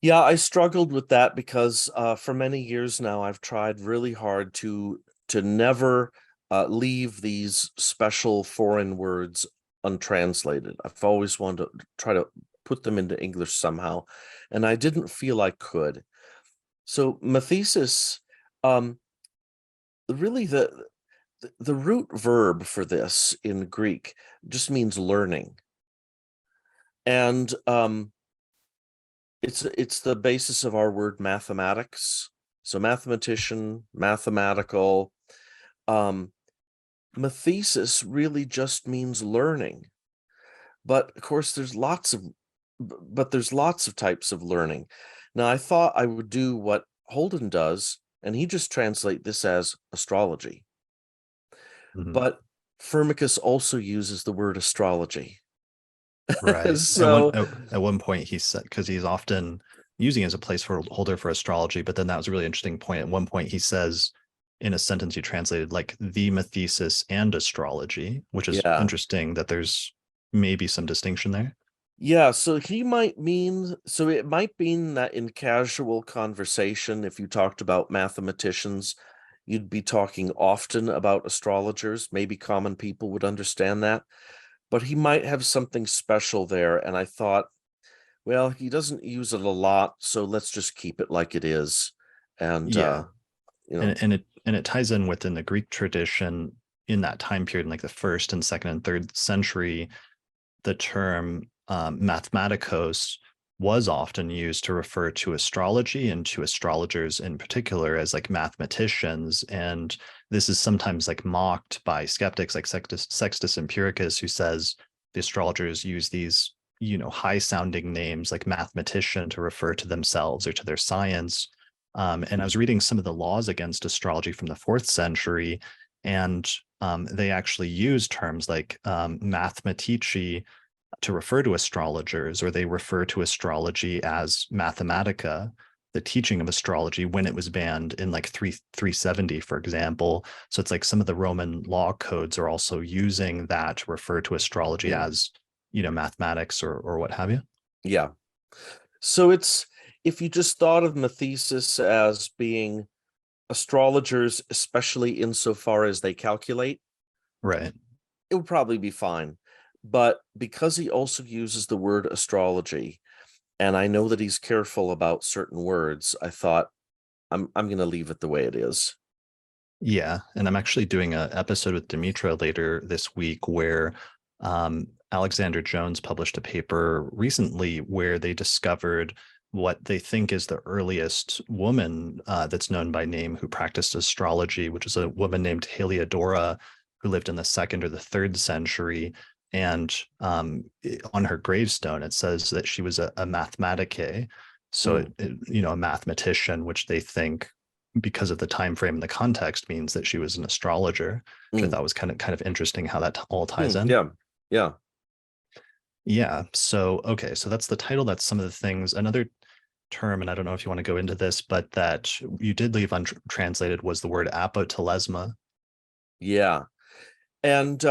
Yeah, I struggled with that because for many years now I've tried really hard to never leave these special foreign words untranslated. I've always wanted to try to put them into English somehow, and I didn't feel I could. So Mathesis, um, really the root verb for this in Greek just means learning, and it's the basis of our word mathematics. So mathematician, mathematical. Mathesis really just means learning. But of course, there's lots of types of learning. Now, I thought I would do what Holden does, and he just translate this as astrology. Mhm. But Firmicus also uses the word astrology. Right. So At one point he said, because he's often using it as a placeholder for astrology, but then that was a really interesting point. At one point he says in a sentence he translated like the Mathesis and astrology, which is yeah. interesting that there's maybe some distinction there. Yeah, so it might mean that in casual conversation, if you talked about mathematicians, you'd be talking often about astrologers. Maybe common people would understand that, but he might have something special there. And I thought, well, he doesn't use it a lot, so let's just keep it like it is. And Yeah. you know, And it ties in within the Greek tradition in that time period, in like the first and second and third century. The term mathematicos was often used to refer to astrology and to astrologers in particular as like mathematicians. And this is sometimes like mocked by skeptics like Sextus Empiricus, who says the astrologers use these, high sounding names like mathematician to refer to themselves or to their science. And I was reading some of the laws against astrology from the fourth century, and they actually use terms like mathematici to refer to astrologers, or they refer to astrology as mathematica, the teaching of astrology, when it was banned in like 370, for example. So it's like some of the Roman law codes are also using that to refer to astrology mm, as, mathematics or what have you. yeah. So it's if you just thought of Mathesis as being astrologers, especially insofar as they calculate, Right. it would probably be fine. But because he also uses the word astrology, and I know that he's careful about certain words, I thought I'm going to leave it the way it is. Yeah, and I'm actually doing an episode with Dimitra later this week where Alexander Jones published a paper recently where they discovered what they think is the earliest woman that's known by name who practiced astrology, which is a woman named Heliodora who lived in the second or the third century. And on her gravestone, it says that she was a mathematike, so Mm, a mathematician, which they think because of the time frame and the context means that she was an astrologer, which I mm, thought was kind of interesting how that all ties in. yeah, yeah, Yeah. So okay, so that's the title. That's some of the things. Another term, and I don't know if you want to go into this, but that you did leave untranslated was the word apotelesma. yeah. And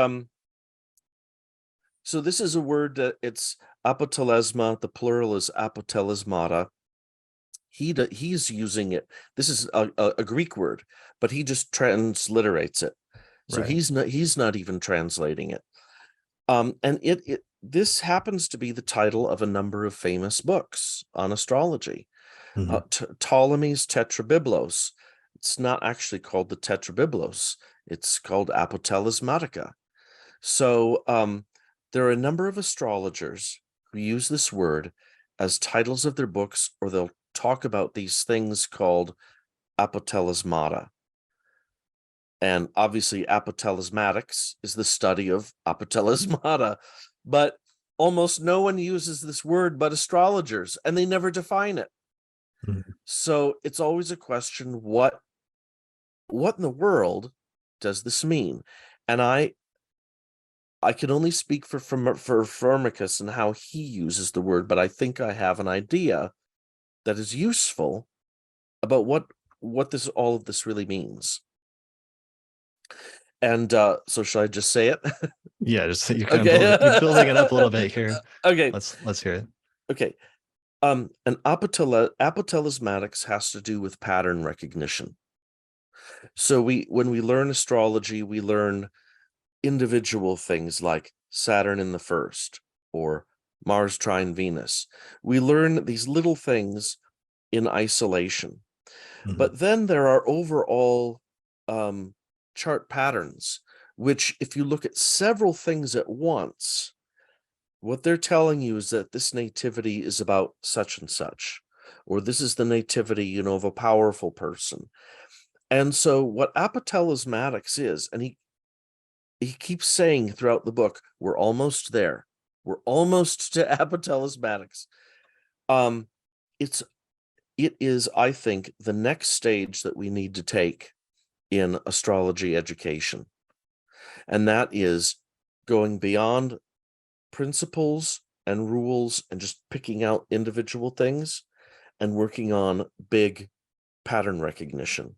so this is a word that it's apotelesma. The plural is apotelesmata. He's using it. This is a Greek word, but he just transliterates it. So Right. he's not even translating it. And this happens to be the title of a number of famous books on astrology. Mhm. Ptolemy's Tetrabiblos. It's not actually called the Tetrabiblos. It's called Apotelesmatica. So there are a number of astrologers who use this word as titles of their books, or they'll talk about these things called apotelesmata. And obviously, apotelesmatics is the study of Apotelesmata, but almost no one uses this word but astrologers, and they never define it. Mhm. So it's always a question, what in the world does this mean? And I can only speak for Firmicus and how he uses the word, but I think I have an idea that is useful about what this all of this really means. And so should I just say it? Yeah, just you're kind of Okay. you're building it up a little bit here. Okay. Let's hear it. Okay. An apotelesmatics has to do with pattern recognition. So when we learn astrology, we learn individual things like Saturn in the first or Mars trine Venus. We learn these little things in isolation. Mhm. But then there are overall chart patterns, which if you look at several things at once, what they're telling you is that this nativity is about such and such, or this is the nativity, of a powerful person. And so what apotelesmatics is, and he keeps saying throughout the book, we're almost there. We're almost to apotelesmatics. It is, I think, the next stage that we need to take in astrology education. And that is going beyond principles and rules and just picking out individual things and working on big pattern recognition.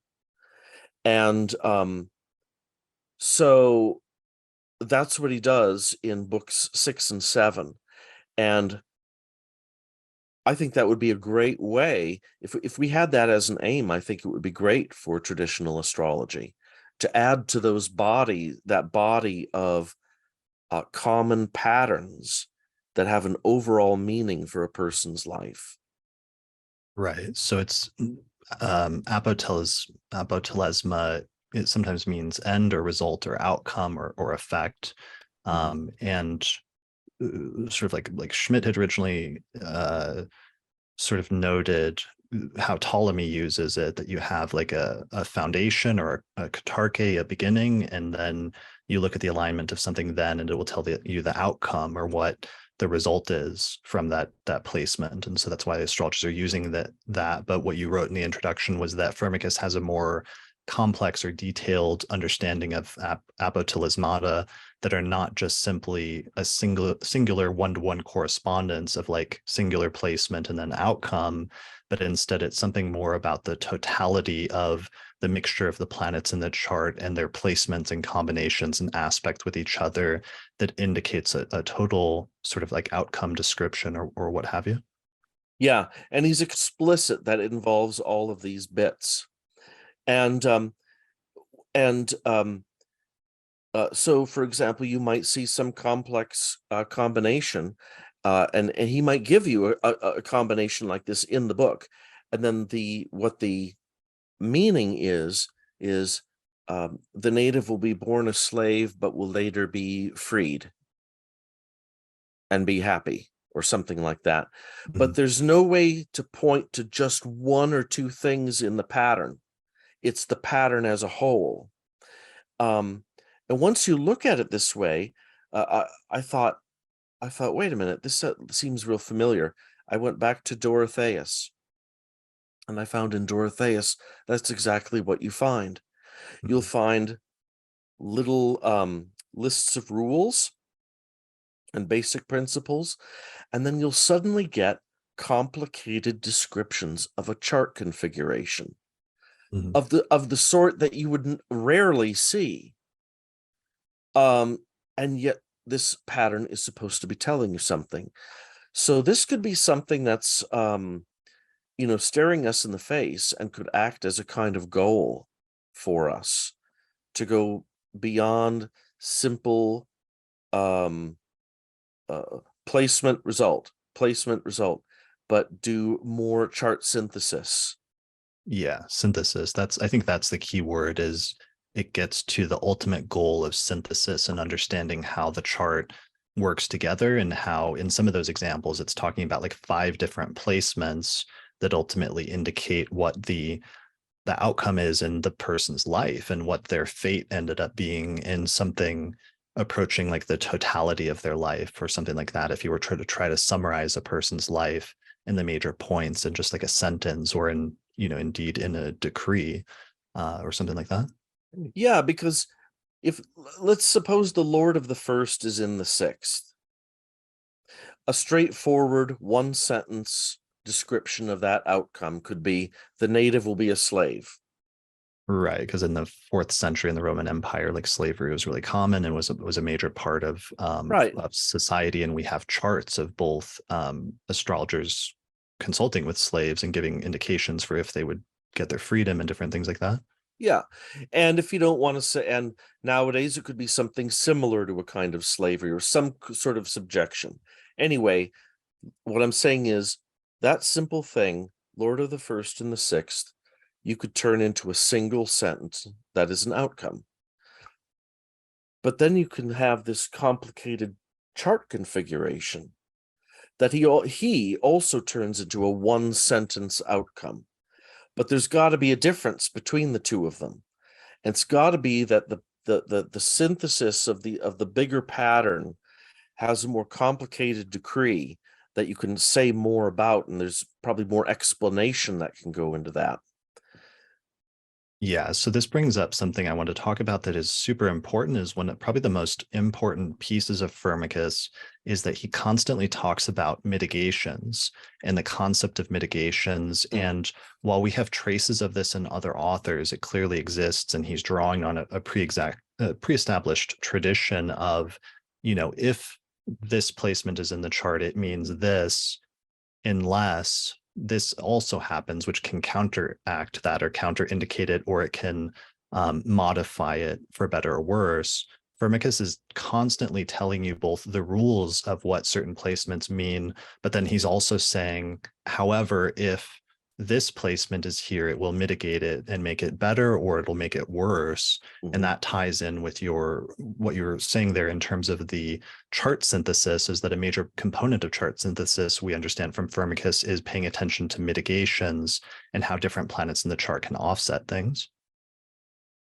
And so that's what he does in books 6 and 7. And I think that would be a great way. If we had that as an aim, I think it would be great for traditional astrology to add to that body of common patterns that have an overall meaning for a person's life. Right. So it's apotelesma, it sometimes means end or result or outcome or effect. And sort of like Schmidt had originally sort of noted how Ptolemy uses it, that you have like a foundation or a katarche, a beginning, and then you look at the alignment of something then, and it will tell you the outcome or what the result is from that placement. And so that's why the astrologers are using that. But what you wrote in the introduction was that Firmicus has a more complex or detailed understanding of apotelesmata that are not just simply a singular one-to-one correspondence of like singular placement and then outcome, but instead it's something more about the totality of the mixture of the planets in the chart and their placements and combinations and aspect with each other that indicates a total sort of like outcome description or what have you. Yeah, and he's explicit that it involves all of these bits. And so, for example, you might see some complex combination, and he might give you a combination like this in the book, and then what the meaning is the native will be born a slave, but will later be freed and be happy, or something like that. But there's no way to point to just one or two things in the pattern. It's the pattern as a whole. And once you look at it this way, I thought, wait a minute, this seems real familiar. I went back to Dorotheus, and I found in Dorotheus, that's exactly what you find. You'll find little lists of rules and basic principles, and then you'll suddenly get complicated descriptions of a chart configuration of the sort that you would rarely see. And yet this pattern is supposed to be telling you something. So this could be something that's staring us in the face and could act as a kind of goal for us to go beyond simple placement result, but do more chart synthesis. Yeah, synthesis. I think that's the key word, is it gets to the ultimate goal of synthesis and understanding how the chart works together, and how in some of those examples it's talking about like 5 different placements that ultimately indicate what the the outcome is in the person's life and what their fate ended up being in something approaching like the totality of their life or something like that. If you were to try to summarize a person's life in the major points in just like a sentence or in, indeed in a decree or something like that. Yeah, because if let's suppose the Lord of the first is in the sixth, a straightforward one sentence description of that outcome could be the native will be a slave. Right, because in the 4th century in the Roman Empire, like slavery was really common and was a major part Right. of society. And we have charts of both astrologers consulting with slaves and giving indications for if they would get their freedom and different things like that. Yeah. And if you don't want to say, and nowadays it could be something similar to a kind of slavery or some sort of subjection. Anyway, what I'm saying is that simple thing, Lord of the first and the sixth, you could turn into a single sentence that is an outcome. But then you can have this complicated chart configuration that he also turns into a one sentence outcome. But there's got to be a difference between the two of them. And it's got to be that the synthesis of the bigger pattern has a more complicated decree that you can say more about, and there's probably more explanation that can go into that. Yeah, so this brings up something I want to talk about that is super important, is one of probably the most important pieces of Firmicus is that he constantly talks about mitigations and the concept of mitigations. And while we have traces of this in other authors, it clearly exists, and he's drawing on a pre-established tradition of, if this placement is in the chart, it means this, unless this also happens, which can counteract that or counterindicate it, or it can modify it for better or worse. Firmicus is constantly telling you both the rules of what certain placements mean, but then he's also saying, however, if this placement is here, it will mitigate it and make it better, or it'll make it worse. Mm-hmm. And that ties in with what you're saying there in terms of the chart synthesis, is that a major component of chart synthesis we understand from Firmicus is paying attention to mitigations and how different planets in the chart can offset things.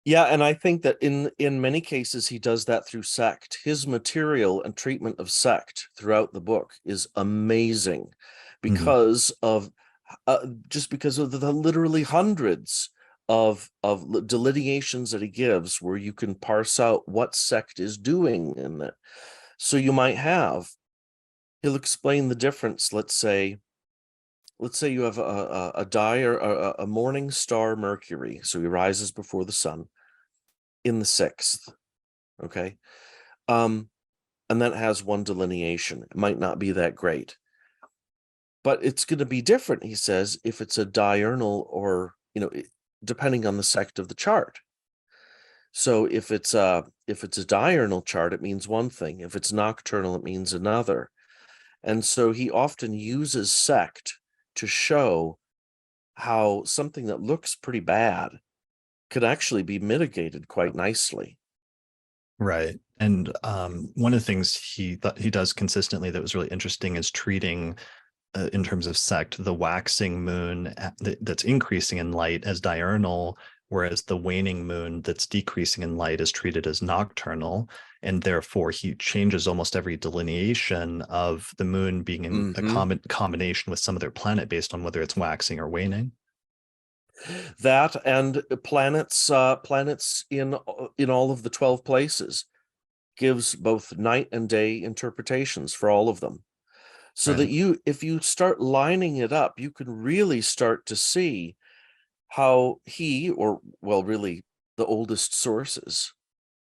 Yeah, and I think that in many cases he does that through sect. His material and treatment of sect throughout the book is amazing because of just because of the literally hundreds of delineations that he gives, where you can parse out what sect is doing in it. So you might have, he'll explain the difference. Let's say you have a morning star Mercury, so he rises before the sun in the sixth, okay, and that has one delineation. It might not be that great, but it's going to be different, he says, if it's a diurnal or, depending on the sect of the chart. So if it's a diurnal chart, it means one thing. If it's nocturnal, it means another. And so he often uses sect to show how something that looks pretty bad could actually be mitigated quite nicely. Right. And one of the things he does consistently that was really interesting is treating, in terms of sect, the waxing moon that's increasing in light as diurnal, whereas the waning moon that's decreasing in light is treated as nocturnal. And therefore, he changes almost every delineation of the moon being in a combination with some other planet based on whether it's waxing or waning. That and planets in all of the 12 places gives both night and day interpretations for all of them, so that if you start lining it up, you can really start to see how really the oldest sources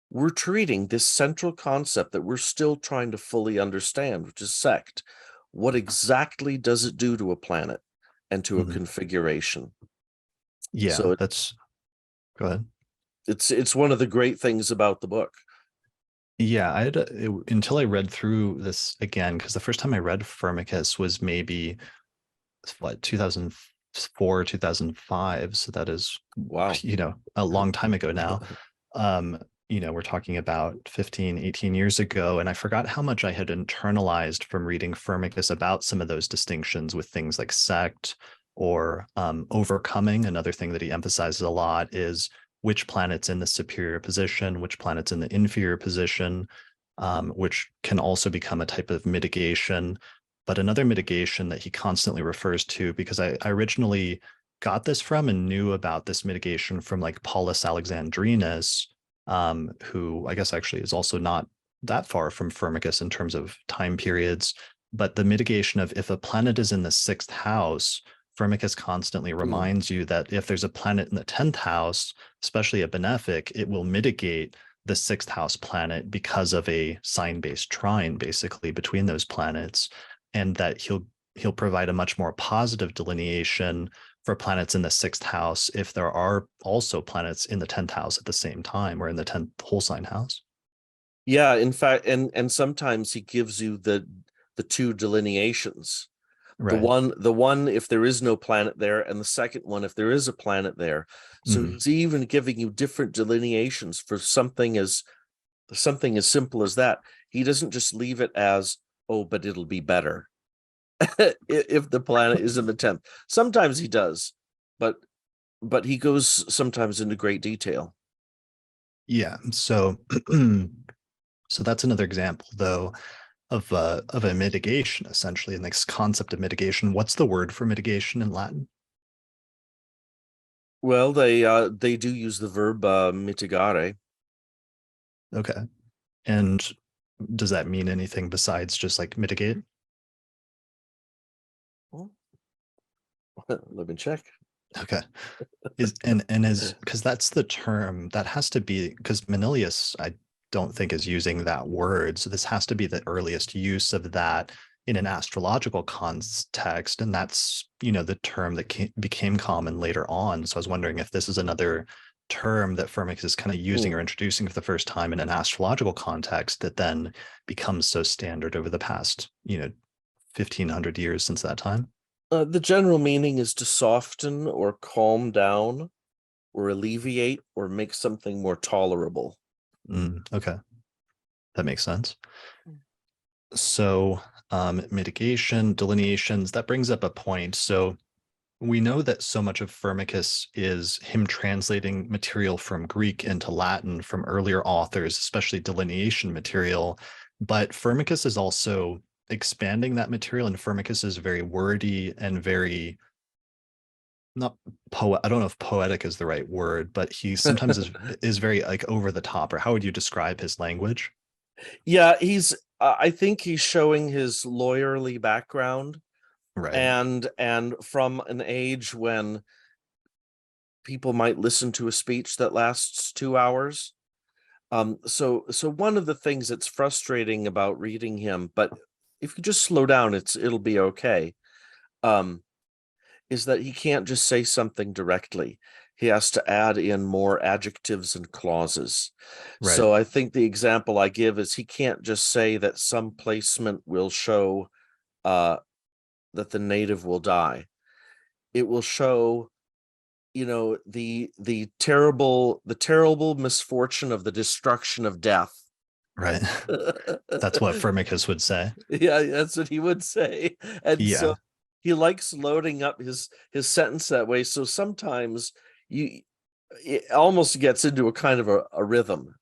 were treating this central concept that we're still trying to fully understand, which is sect. What exactly does it do to a planet and to a configuration? Yeah, So go ahead. It's one of the great things about the book. Yeah, until I read through this again, because the first time I read Firmicus was maybe 2004, 2005. So that is, Wow, a long time ago now. We're talking about 15, 18 years ago. And I forgot how much I had internalized from reading Firmicus about some of those distinctions with things like sect, or overcoming. Another thing that he emphasizes a lot is which planet's in the superior position, which planet's in the inferior position, which can also become a type of mitigation. But another mitigation that he constantly refers to, because I originally got this from and knew about this mitigation from like Paulus Alexandrinus, who I guess actually is also not that far from Firmicus in terms of time periods. But the mitigation of if a planet is in the sixth house, Firmicus constantly reminds you that if there's a planet in the 10th house, especially a benefic, it will mitigate the sixth house planet because of a sign-based trine, basically, between those planets, and that he'll provide a much more positive delineation for planets in the sixth house if there are also planets in the 10th house at the same time, or in the 10th whole sign house. Yeah, in fact, and sometimes he gives you the two delineations. Right. The one if there is no planet there, and the second one if there is a planet there. So he's even giving you different delineations for something as simple as that. He doesn't just leave it as, oh, but it'll be better if the planet is in the 10th. Sometimes he does, but he goes sometimes into great detail. Yeah. So so that's another example, though, of a mitigation, essentially, in this concept of mitigation. What's the word for mitigation in Latin? Well, they do use the verb mitigare. Okay. And does that mean anything besides just like mitigate? Well, let me check. Okay. Is because that's the term that has to be, because Manilius, I don't think, is using that word. So this has to be the earliest use of that in an astrological context. And that's, the term that became common later on. So I was wondering if this is another term that Firmicus is kind of using or introducing for the first time in an astrological context that then becomes so standard over the past, 1500 years since that time. The general meaning is to soften or calm down or alleviate or make something more tolerable. Okay, that makes sense. So mitigation, delineations, that brings up a point. So we know that so much of Firmicus is him translating material from Greek into Latin from earlier authors, especially delineation material. But Firmicus is also expanding that material, and Firmicus is very wordy and very, not poet. I don't know if poetic is the right word, but he sometimes is very like over the top. Or how would you describe his language? Yeah, I think he's showing his lawyerly background, Right. and from an age when people might listen to a speech that lasts 2 hours. So one of the things that's frustrating about reading him, but if you just slow down, it'll be okay, is that he can't just say something directly. He has to add in more adjectives and clauses. Right. So I think the example I give is he can't just say that some placement will show that the native will die. It will show, the terrible misfortune of the destruction of death. Right. That's what Firmicus would say. Yeah, that's what he would say. And so Yeah. he likes loading up his sentence that way. So sometimes it almost gets into a kind of a rhythm.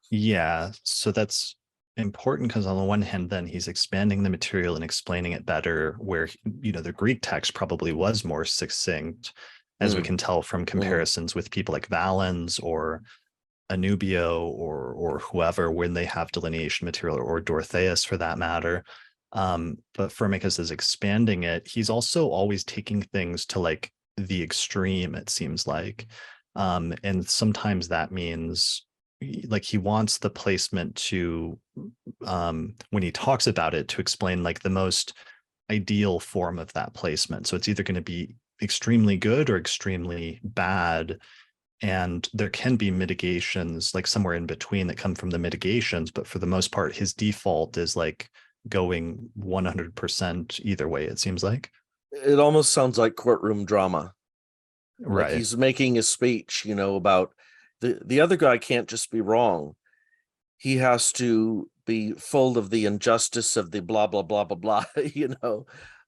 Yeah. So that's important because on the one hand, then he's expanding the material and explaining it better, where, the Greek text probably was more succinct, as we can tell from comparisons with people like Valens or Anubio or whoever, when they have delineation material, or Dorotheus for that matter. But Firmicus is expanding it. He's also always taking things to like the extreme, it seems like. And sometimes that means like he wants the placement to, when he talks about it, to explain like the most ideal form of that placement. So it's either going to be extremely good or extremely bad, and there can be mitigations like somewhere in between that come from the mitigations, but for the most part his default is like going 100% either way, it seems like. It almost sounds like courtroom drama. Like Right. he's making a speech, about the other guy can't just be wrong. He has to be full of the injustice of the blah blah blah blah blah.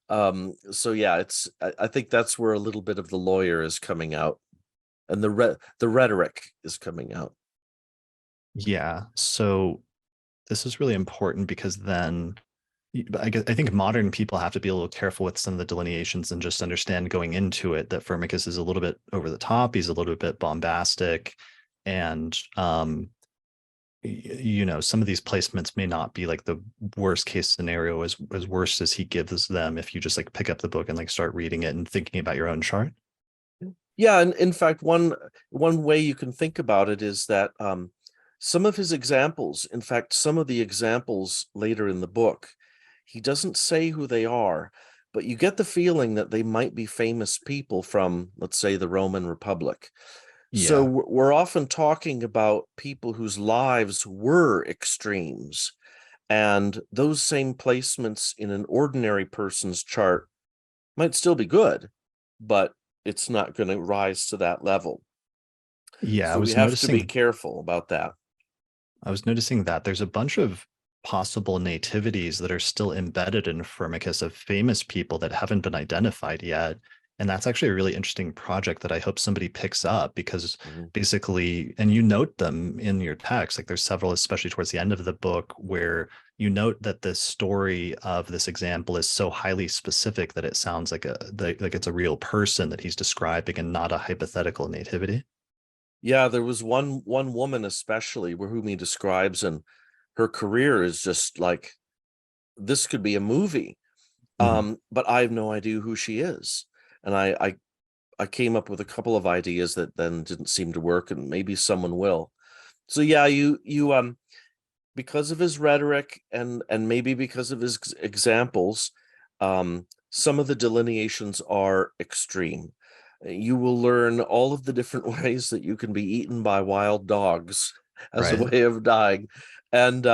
So yeah, I think that's where a little bit of the lawyer is coming out, and the rhetoric is coming out. Yeah. So this is really important because then I think modern people have to be a little careful with some of the delineations and just understand going into it that Firmicus is a little bit over the top. He's a little bit bombastic, and some of these placements may not be like the worst case scenario as worse as he gives them if you just like pick up the book and like start reading it and thinking about your own chart. Yeah, and in fact, one way you can think about it is that some of his examples, in fact, some of the examples later in the book, he doesn't say who they are, but you get the feeling that they might be famous people from, let's say, the Roman Republic. So Yeah. we're often talking about people whose lives were extremes, and those same placements in an ordinary person's chart might still be good, but it's not going to rise to that level. Yeah, So we have to be careful about that. I was noticing that there's a bunch of possible nativities that are still embedded in Firmicus of famous people that haven't been identified yet. And that's actually a really interesting project that I hope somebody picks up because Mhm. basically, and you note them in your text, like there's several, especially towards the end of the book, where you note that the story of this example is so highly specific that it sounds like like it's a real person that he's describing and not a hypothetical nativity. Yeah, there was one woman especially where whom he describes, and her career is just like this could be a movie. Mhm. But I have no idea who she is. And I came up with a couple of ideas that then didn't seem to work, and maybe someone will. So yeah, you because of his rhetoric and maybe because of his examples, some of the delineations are extreme. You will learn all of the different ways that you can be eaten by wild dogs as a Right. way of dying. And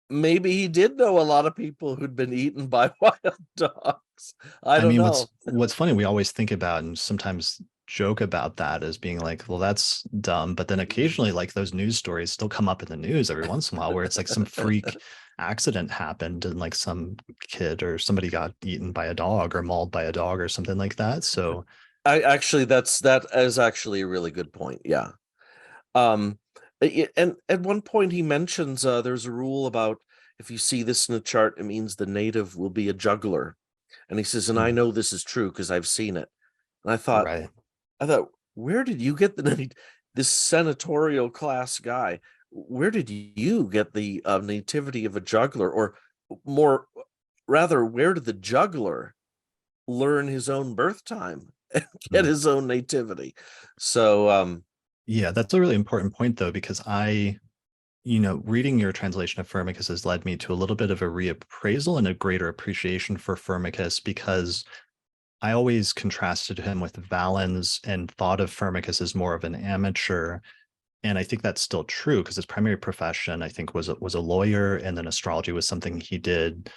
maybe he did know a lot of people who'd been eaten by wild dogs. I I don't mean, know. what's funny, we always think about and sometimes joke about that as being like, well, that's dumb. But then occasionally, like those news stories still come up in the news every once in a while where it's like some freak accident happened and like some kid or somebody got eaten by a dog or mauled by a dog or something like that. So I actually that is actually a really good point. Yeah. Um, and at one point he mentions there's a rule about if you see this in a chart, it means the native will be a juggler. And he says, and I mm, know this is true because I've seen it. And right. I thought, where did you get this senatorial class guy? Where did you get the nativity of a juggler, or more rather, where did the juggler learn his own birth time and get Mm. his own nativity? So, Yeah, that's a really important point though, because reading your translation of Firmicus has led me to a little bit of a reappraisal and a greater appreciation for Firmicus because I always contrasted him with Valens and thought of Firmicus as more of an amateur. And I think that's still true because his primary profession, I think, was a lawyer, and then astrology was something he did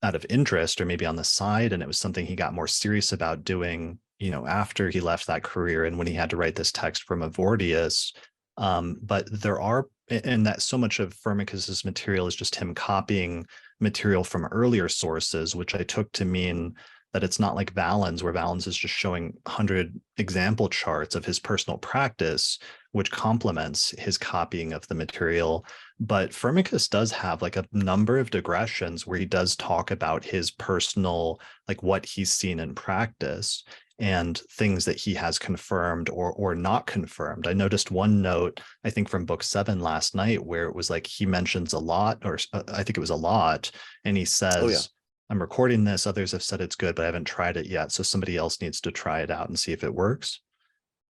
out of interest or maybe on the side, and it was something he got more serious about doing, after he left that career and when he had to write this text from Avordius. But there are, and that so much of Firmicus's material is just him copying material from earlier sources, which I took to mean that it's not like Valens, where Valens is just showing 100 example charts of his personal practice, which complements his copying of the material. But Firmicus does have like a number of digressions where he does talk about his personal, like what he's seen in practice and things that he has confirmed or not confirmed. I noticed one note, I think from book 7 last night, where it was like he mentions a lot, or I think it was a lot, and he oh yeah. says, I'm recording this. Others have said it's good, but I haven't tried it yet. So somebody else needs to try it out and see if it works.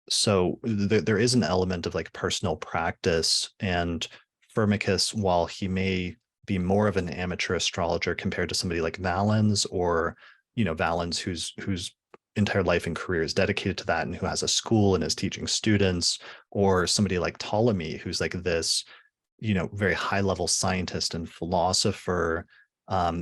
So there is an element of like personal practice, and Firmicus, while he may be more of an amateur astrologer compared to somebody like Valens, or Valens whose entire life and career is dedicated to that and who has a school and is teaching students, or somebody like Ptolemy who's like this very high level scientist and philosopher,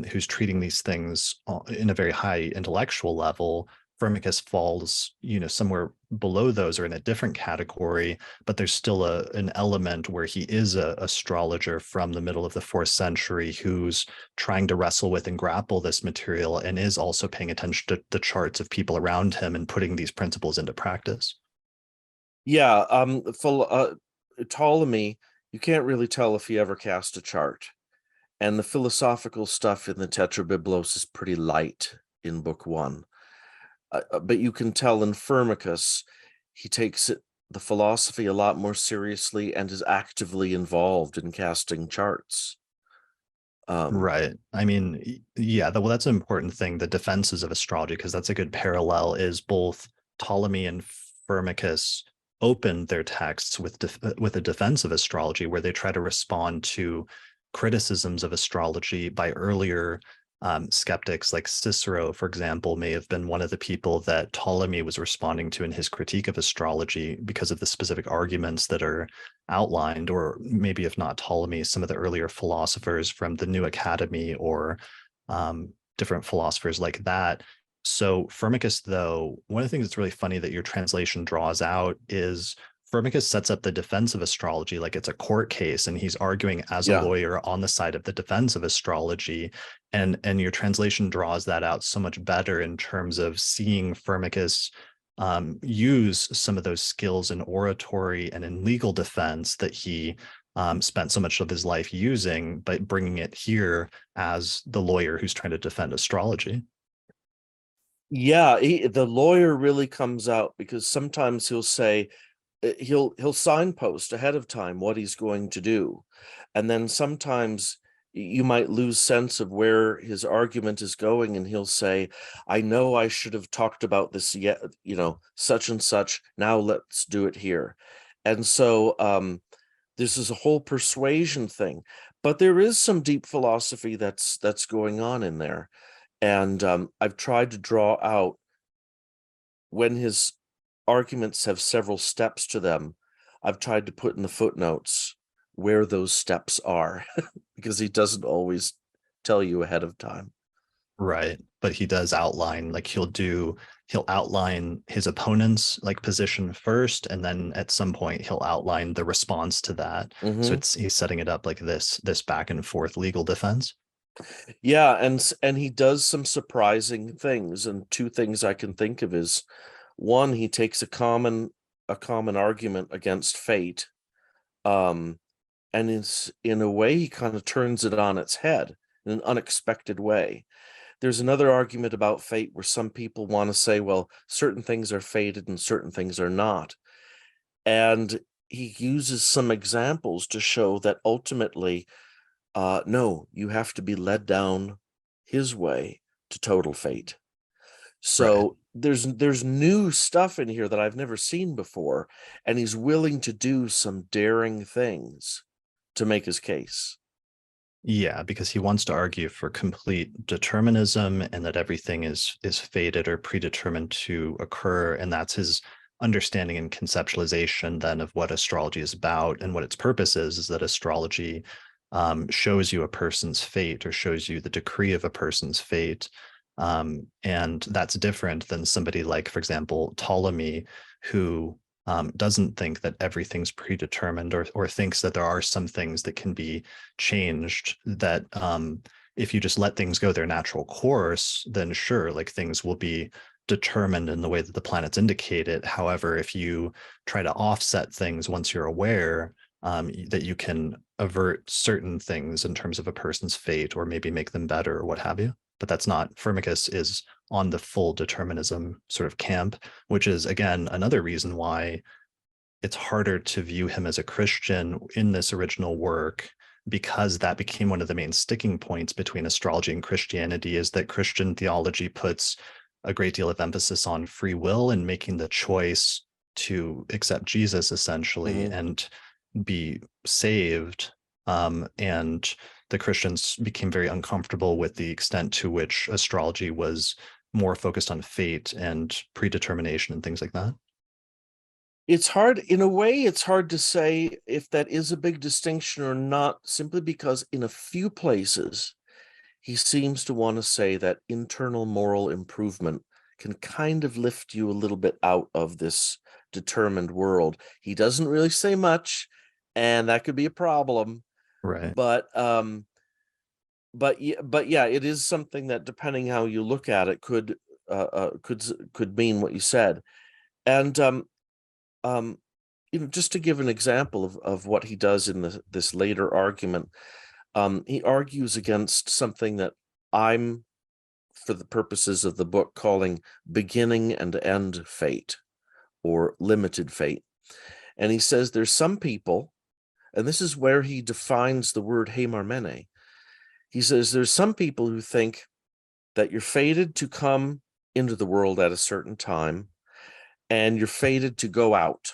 who's treating these things in a very high intellectual level. Firmicus falls, somewhere below those or in a different category, but there's still an element where he is a astrologer from the middle of the 4th century who's trying to wrestle with and grapple this material and is also paying attention to the charts of people around him and putting these principles into practice. Yeah, Ptolemy, you can't really tell if he ever cast a chart. And the philosophical stuff in the Tetrabiblos is pretty light in book 1. But you can tell in Firmicus, he takes the philosophy a lot more seriously and is actively involved in casting charts. Right. I mean, yeah, well, that's an important thing, the defenses of astrology, because that's a good parallel, is both Ptolemy and Firmicus opened their texts with a defense of astrology, where they try to respond to criticisms of astrology by earlier skeptics. Like Cicero, for example, may have been one of the people that Ptolemy was responding to in his critique of astrology because of the specific arguments that are outlined, or maybe if not Ptolemy, some of the earlier philosophers from the New Academy or different philosophers like that. So Firmicus, though, one of the things that's really funny that your translation draws out is Firmicus sets up the defense of astrology like it's a court case, and he's arguing as a Yeah. lawyer on the side of the defense of astrology. And your translation draws that out so much better in terms of seeing Firmicus use some of those skills in oratory and in legal defense that he spent so much of his life using, but bringing it here as the lawyer who's trying to defend astrology. Yeah, the lawyer really comes out, because sometimes he'll say, he'll signpost ahead of time what he's going to do, and then sometimes you might lose sense of where his argument is going, and he'll say, I know I should have talked about this yet, such and such, now let's do it here. And so this is a whole persuasion thing, but there is some deep philosophy that's going on in there. And I've tried to draw out, when his arguments have several steps to them, I've tried to put in the footnotes where those steps are, because he doesn't always tell you ahead of time. Right. But he does outline, like he'll outline his opponent's like position first, and then at some point he'll outline the response to that. So Mm-hmm. he's setting it up like this back and forth legal defense. Yeah, and he does some surprising things, and two things I can think of is, one, he takes a common argument against fate, and is, in a way, he kind of turns it on its head in an unexpected way. There's another argument about fate where some people want to say, well, certain things are fated and certain things are not. And he uses some examples to show that ultimately, no, you have to be led down his way to total fate. Right. So there's new stuff in here that I've never seen before, and he's willing to do some daring things to make his case. Yeah, because he wants to argue for complete determinism and that everything is fated or predetermined to occur. And that's his understanding and conceptualization then of what astrology is about, and what its purpose is that astrology shows you a person's fate, or shows you the decree of a person's fate. And that's different than somebody like, for example, Ptolemy, who doesn't think that everything's predetermined, or thinks that there are some things that can be changed, that if you just let things go their natural course, then sure, like things will be determined in the way that the planets indicate it. However, if you try to offset things once you're aware, that you can avert certain things in terms of a person's fate, or maybe make them better, or what have you. But that's not, Firmicus is on the full determinism sort of camp, which is, again, another reason why it's harder to view him as a Christian in this original work, because that became one of the main sticking points between astrology and Christianity, is that Christian theology puts a great deal of emphasis on free will and making the choice to accept Jesus, essentially, Mm-hmm. and be saved. And the Christians became very uncomfortable with the extent to which astrology was more focused on fate and predetermination and things like that. It's hard, in a way, it's hard to say if that is a big distinction or not, simply because in a few places he seems to want to say that internal moral improvement can kind of lift you a little bit out of this determined world. He doesn't really say much, and that could be a problem. Right. But yeah, it is something that, depending how you look at it, could mean what you said. And just to give an example of what he does in this later argument, he argues against something that I'm, for the purposes of the book, calling beginning and end fate, or limited fate. And he says there's some people, and this is where he defines the word hemarmene. He says there's some people who think that you're fated to come into the world at a certain time, and you're fated to go out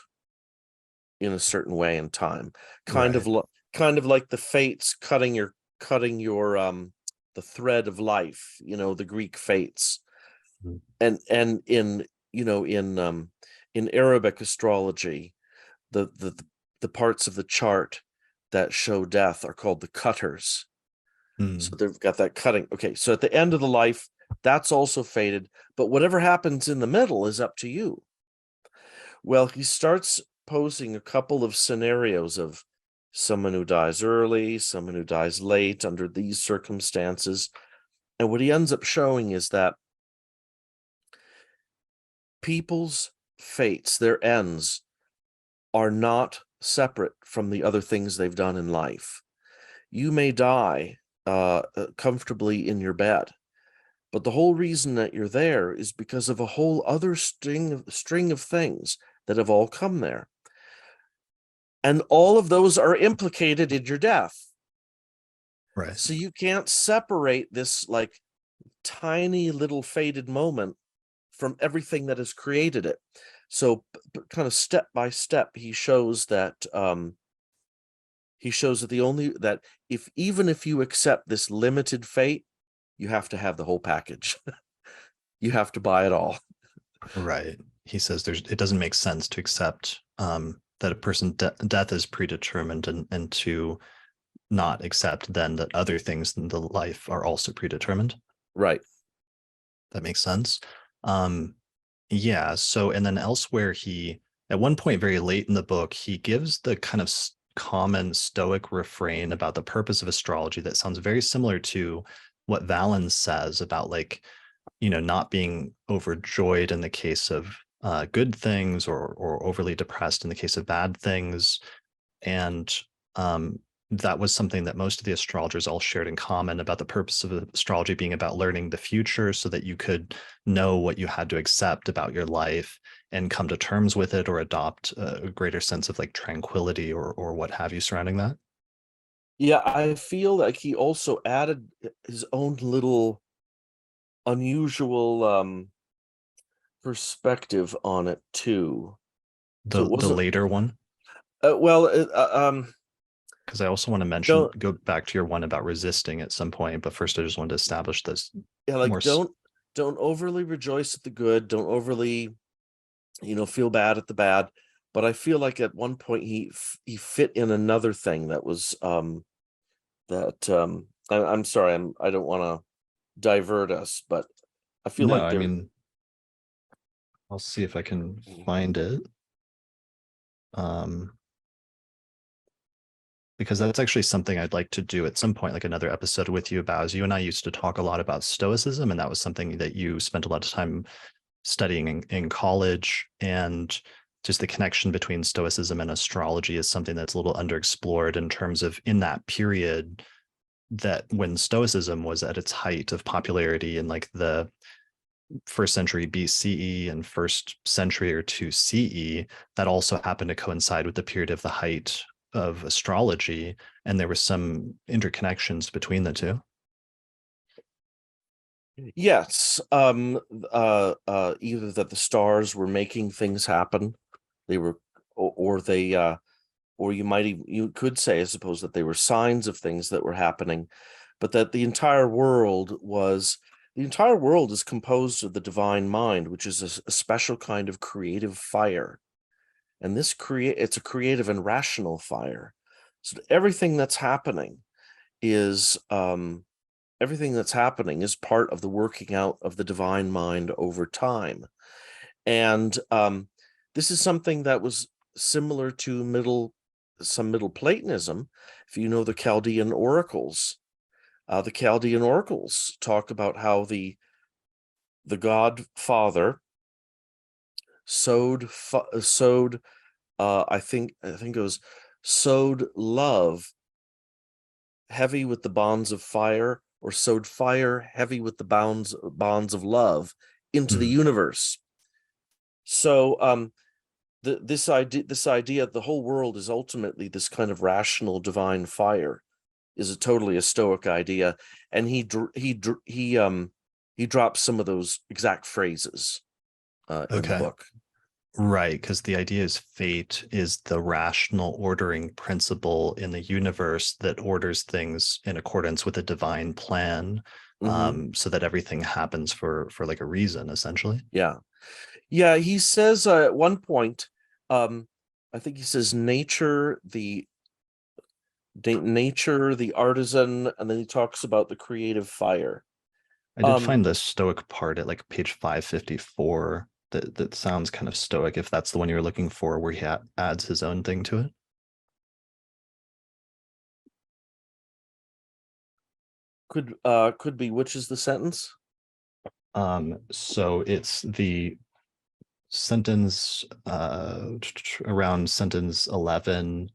in a certain way in time, kind Right. of like the fates cutting your the thread of life, the Greek fates. Mhm. And in Arabic astrology, the parts of the chart that show death are called the cutters. So Mm. they've got that cutting. Okay, so at the end of the life, that's also fated, but whatever happens in the middle is up to you. Well, he starts posing a couple of scenarios of someone who dies early, someone who dies late under these circumstances. And what he ends up showing is that people's fates, their ends, are not separate from the other things they've done in life. You may die comfortably in your bed, but the whole reason that you're there is because of a whole other string of things that have all come there. And all of those are implicated in your death. Right. So you can't separate this like tiny little fated moment from everything that has created it. So kind of step by step, he shows that even if you accept this limited fate, you have to have the whole package. You have to buy it all. Right. He says it doesn't make sense to accept that a person's death is predetermined, and to not accept then that other things in the life are also predetermined. Right. That makes sense. Um, yeah. So, and then elsewhere, at one point very late in the book, he gives the kind of common Stoic refrain about the purpose of astrology that sounds very similar to what Valens says about, like, not being overjoyed in the case of good things, or overly depressed in the case of bad things. And that was something that most of the astrologers all shared in common, about the purpose of astrology being about learning the future so that you could know what you had to accept about your life and come to terms with it, or adopt a greater sense of like tranquility or what have you surrounding that. Yeah, I feel like he also added his own little unusual perspective on it too. So it The wasn't later one, well. because I also want to mention, Don't go back to your one about resisting at some point, but first I just wanted to establish this Yeah, more. like don't overly rejoice at the good. Don't overly, feel bad at the bad. But I feel like at one point he fit in another thing that was I'm sorry, I don't want to divert us, but I feel No, like I there. mean, I'll see if I can find it. Um, because that's actually something I'd like to do at some point, like another episode with you about, as you and I used to talk a lot about Stoicism, and that was something that you spent a lot of time studying in college. And just the connection between Stoicism and astrology is something that's a little underexplored, in terms of, in that period, that when Stoicism was at its height of popularity in like the first century BCE and first century or two CE, that also happened to coincide with the period of the height of astrology, and there were some interconnections between the two. Yes, either that the stars were making things happen, they were, or they, or you could say, I suppose, that they were signs of things that were happening, but that the entire world is composed of the divine mind, which is a special kind of creative fire, and it's a creative and rational fire. So everything that's happening is everything that's happening is part of the working out of the divine mind over time. And this is something that was similar to some Middle Platonism. If you know the Chaldean oracles talk about how the God Father sowed I think it was sowed love heavy with the bonds of fire, or sowed fire heavy with the bonds of love into the universe. So this idea the whole world is ultimately this kind of rational divine fire is totally a Stoic idea, and he drops some of those exact phrases in the book. Right, because the idea is fate is the rational ordering principle in the universe that orders things in accordance with a divine plan, so that everything happens for like a reason, essentially. Yeah. He says at one point, I think he says nature the artisan, and then he talks about the creative fire. I did find the Stoic part at like page 554. That sounds kind of Stoic, if that's the one you're looking for, where he adds his own thing to it. Could be, which is the sentence? So it's the sentence around sentence 11.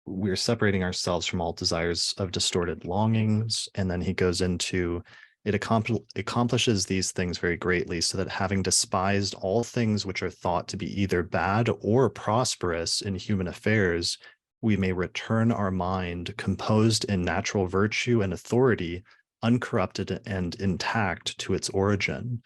We're separating ourselves from all desires of distorted longings. And then he goes into it accomplishes these things very greatly, so that having despised all things which are thought to be either bad or prosperous in human affairs, we may return our mind composed in natural virtue and authority, uncorrupted and intact to its origin.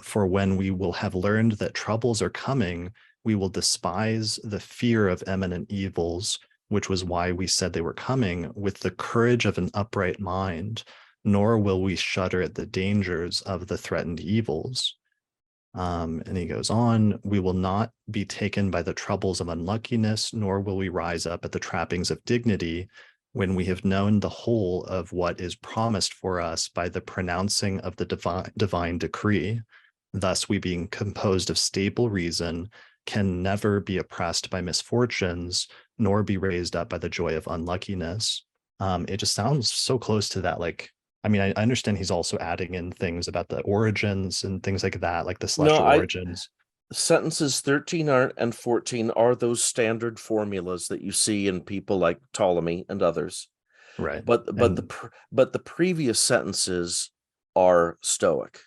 For when we will have learned that troubles are coming, we will despise the fear of eminent evils, which was why we said they were coming, with the courage of an upright mind, nor will we shudder at the dangers of the threatened evils. And he goes on, we will not be taken by the troubles of unluckiness, nor will we rise up at the trappings of dignity, when we have known the whole of what is promised for us by the pronouncing of the divine decree. Thus, we being composed of stable reason, can never be oppressed by misfortunes, nor be raised up by the joy of unluckiness. It just sounds so close to that. Like, I mean, I understand he's also adding in things about the origins and things like that, like the celestial origins. Sentences 13 and 14 are those standard formulas that you see in people like Ptolemy and others. Right. But the previous sentences are Stoic.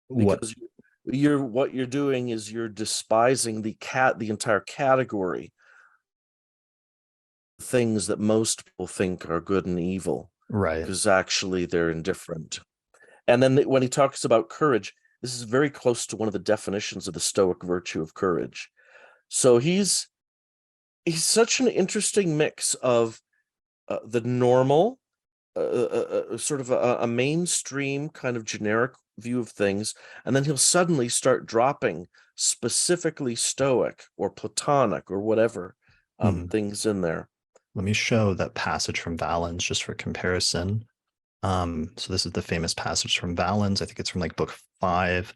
Because what you're doing is you're despising the entire category, things that most people think are good and evil, right? Because actually they're indifferent. And then when he talks about courage, this is very close to one of the definitions of the Stoic virtue of courage. So he's such an interesting mix of the normal, sort of a mainstream kind of generic view of things, and then he'll suddenly start dropping specifically Stoic or Platonic or whatever things in there. Let me show that passage from Valens just for comparison. So this is the famous passage from Valens. I think it's from like book 5.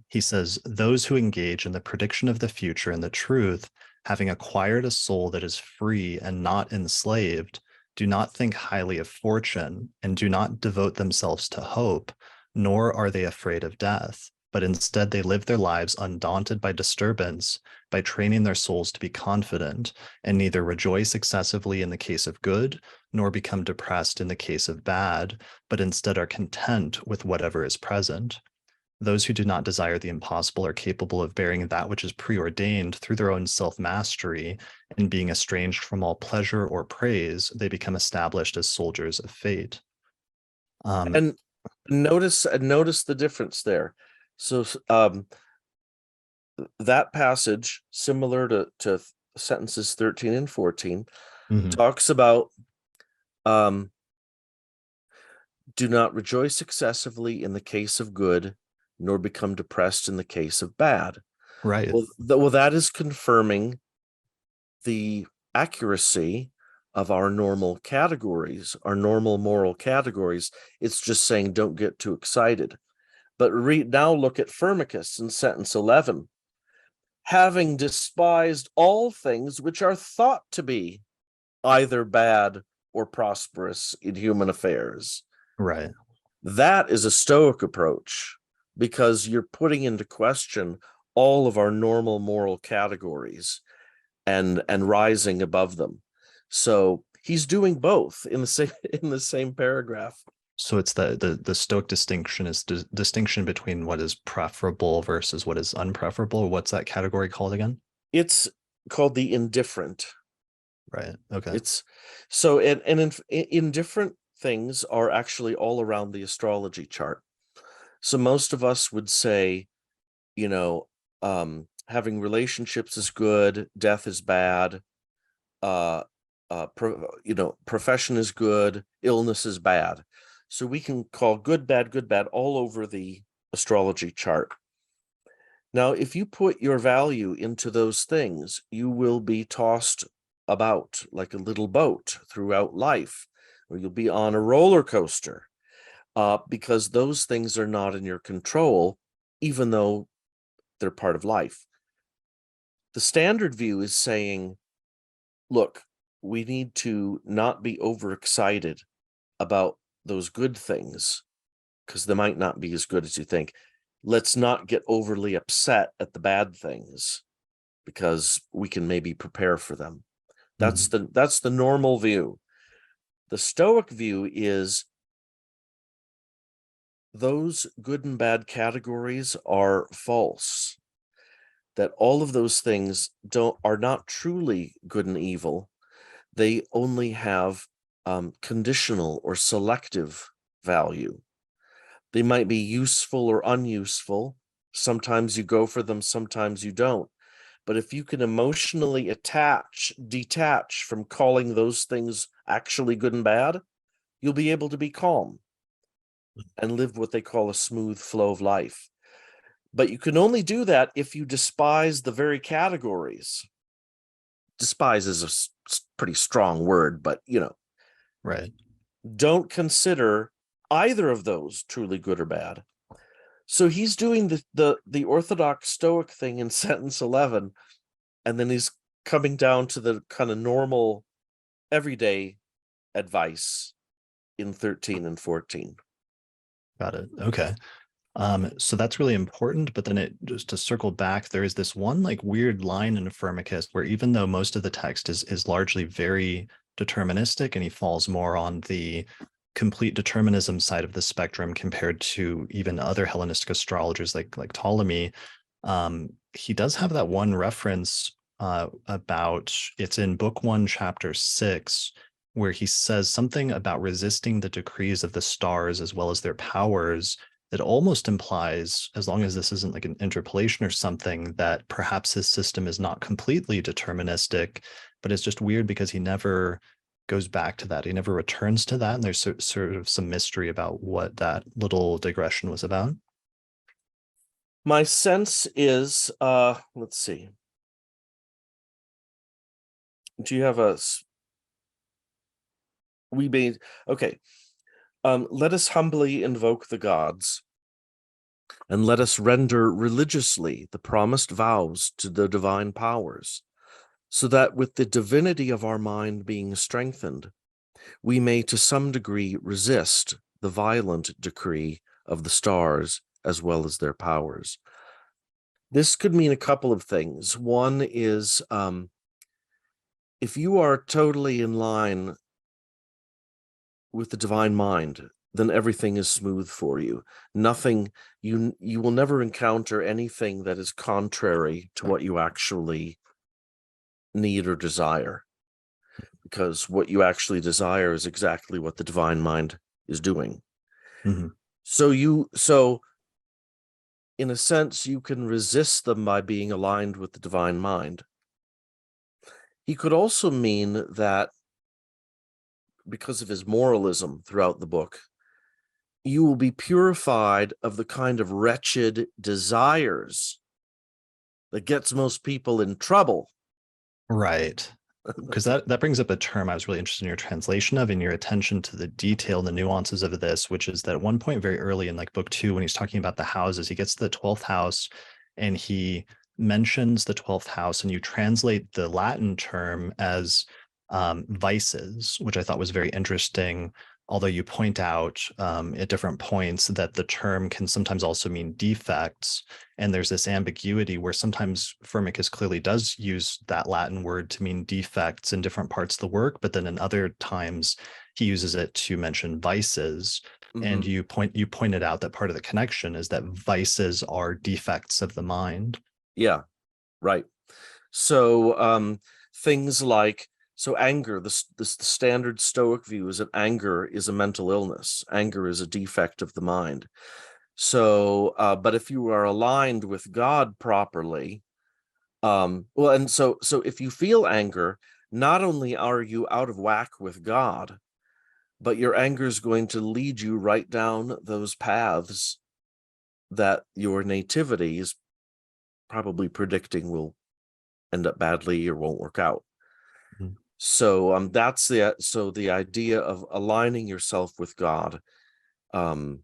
He says, those who engage in the prediction of the future and the truth, having acquired a soul that is free and not enslaved, do not think highly of fortune and do not devote themselves to hope, nor are they afraid of death, but instead they live their lives undaunted by disturbance, by training their souls to be confident, and neither rejoice excessively in the case of good, nor become depressed in the case of bad, but instead are content with whatever is present. Those who do not desire the impossible are capable of bearing that which is preordained through their own self-mastery, and being estranged from all pleasure or praise, they become established as soldiers of fate. And notice the difference there. So that passage, similar to sentences 13 and 14, talks about do not rejoice excessively in the case of good, nor become depressed in the case of bad. Right. Well, that is confirming the accuracy of our normal categories, our normal moral categories. It's just saying don't get too excited. But now look at Firmicus in sentence 11. Having despised all things which are thought to be either bad or prosperous in human affairs. Right. That is a Stoic approach, because you're putting into question all of our normal moral categories and rising above them. So he's doing both in the same paragraph. So it's the Stoic distinction is distinction between what is preferable versus what is unpreferable. What's that category called again? It's called the indifferent. Right. Okay. It's so indifferent things are actually all around the astrology chart. So most of us would say, having relationships is good, death is bad, profession is good, illness is bad. So we can call good, bad all over the astrology chart. Now, if you put your value into those things, you will be tossed about like a little boat throughout life, or you'll be on a roller coaster, because those things are not in your control, even though they're part of life. The standard view is saying, look, we need to not be overexcited about those good things, because they might not be as good as you think. Let's not get overly upset at the bad things, because we can maybe prepare for them. That's the normal view. The Stoic view is those good and bad categories are false, that all of those things are not truly good and evil. They only have conditional or selective value. They might be useful or unuseful. Sometimes you go for them, sometimes you don't. But if you can emotionally detach from calling those things actually good and bad, you'll be able to be calm and live what they call a smooth flow of life. But you can only do that if you despise the very categories. Despise is a pretty strong word, but Right. don't consider either of those truly good or bad. So he's doing the orthodox Stoic thing in sentence 11, and then he's coming down to the kind of normal everyday advice in 13 and 14. Got it. Okay. So that's really important, but then just to circle back, there is this one like weird line in Firmicus where even though most of the text is largely very deterministic and he falls more on the complete determinism side of the spectrum compared to even other Hellenistic astrologers like Ptolemy, he does have that one reference about, it's in book 1, chapter 6, where he says something about resisting the decrees of the stars as well as their powers. That almost implies, as long as this isn't like an interpolation or something, that perhaps his system is not completely deterministic, but it's just weird because he never goes back to that. He never returns to that. And there's sort of some mystery about what that little digression was about. My sense is, let's see. Do you have okay. Let us humbly invoke the gods, and let us render religiously the promised vows to the divine powers, so that with the divinity of our mind being strengthened, we may to some degree resist the violent decree of the stars as well as their powers. This could mean a couple of things. One is, if you are totally in line with the divine mind, then everything is smooth for you. Nothing, you will never encounter anything that is contrary to what you actually need or desire, because what you actually desire is exactly what the divine mind is doing. So in a sense, you can resist them by being aligned with the divine mind. He could also mean that because of his moralism throughout the book, you will be purified of the kind of wretched desires that gets most people in trouble. Right. because that brings up a term I was really interested in your translation of, and your attention to the detail and the nuances of this, which is that at one point very early in like book 2, when he's talking about the houses, he gets to the 12th house and he mentions the 12th house, and you translate the Latin term as vices, which I thought was very interesting. Although you point out at different points that the term can sometimes also mean defects. And there's this ambiguity where sometimes Firmicus clearly does use that Latin word to mean defects in different parts of the work, but then in other times he uses it to mention vices. And Mhm. you pointed out that part of the connection is that vices are defects of the mind. Yeah, right. So things like, so anger, the standard Stoic view is that anger is a mental illness. Anger is a defect of the mind. So, but if you are aligned with God properly, well, and so if you feel anger, not only are you out of whack with God, but your anger is going to lead you right down those paths that your nativity is probably predicting will end up badly or won't work out. Mhm. So that's the idea of aligning yourself with God, or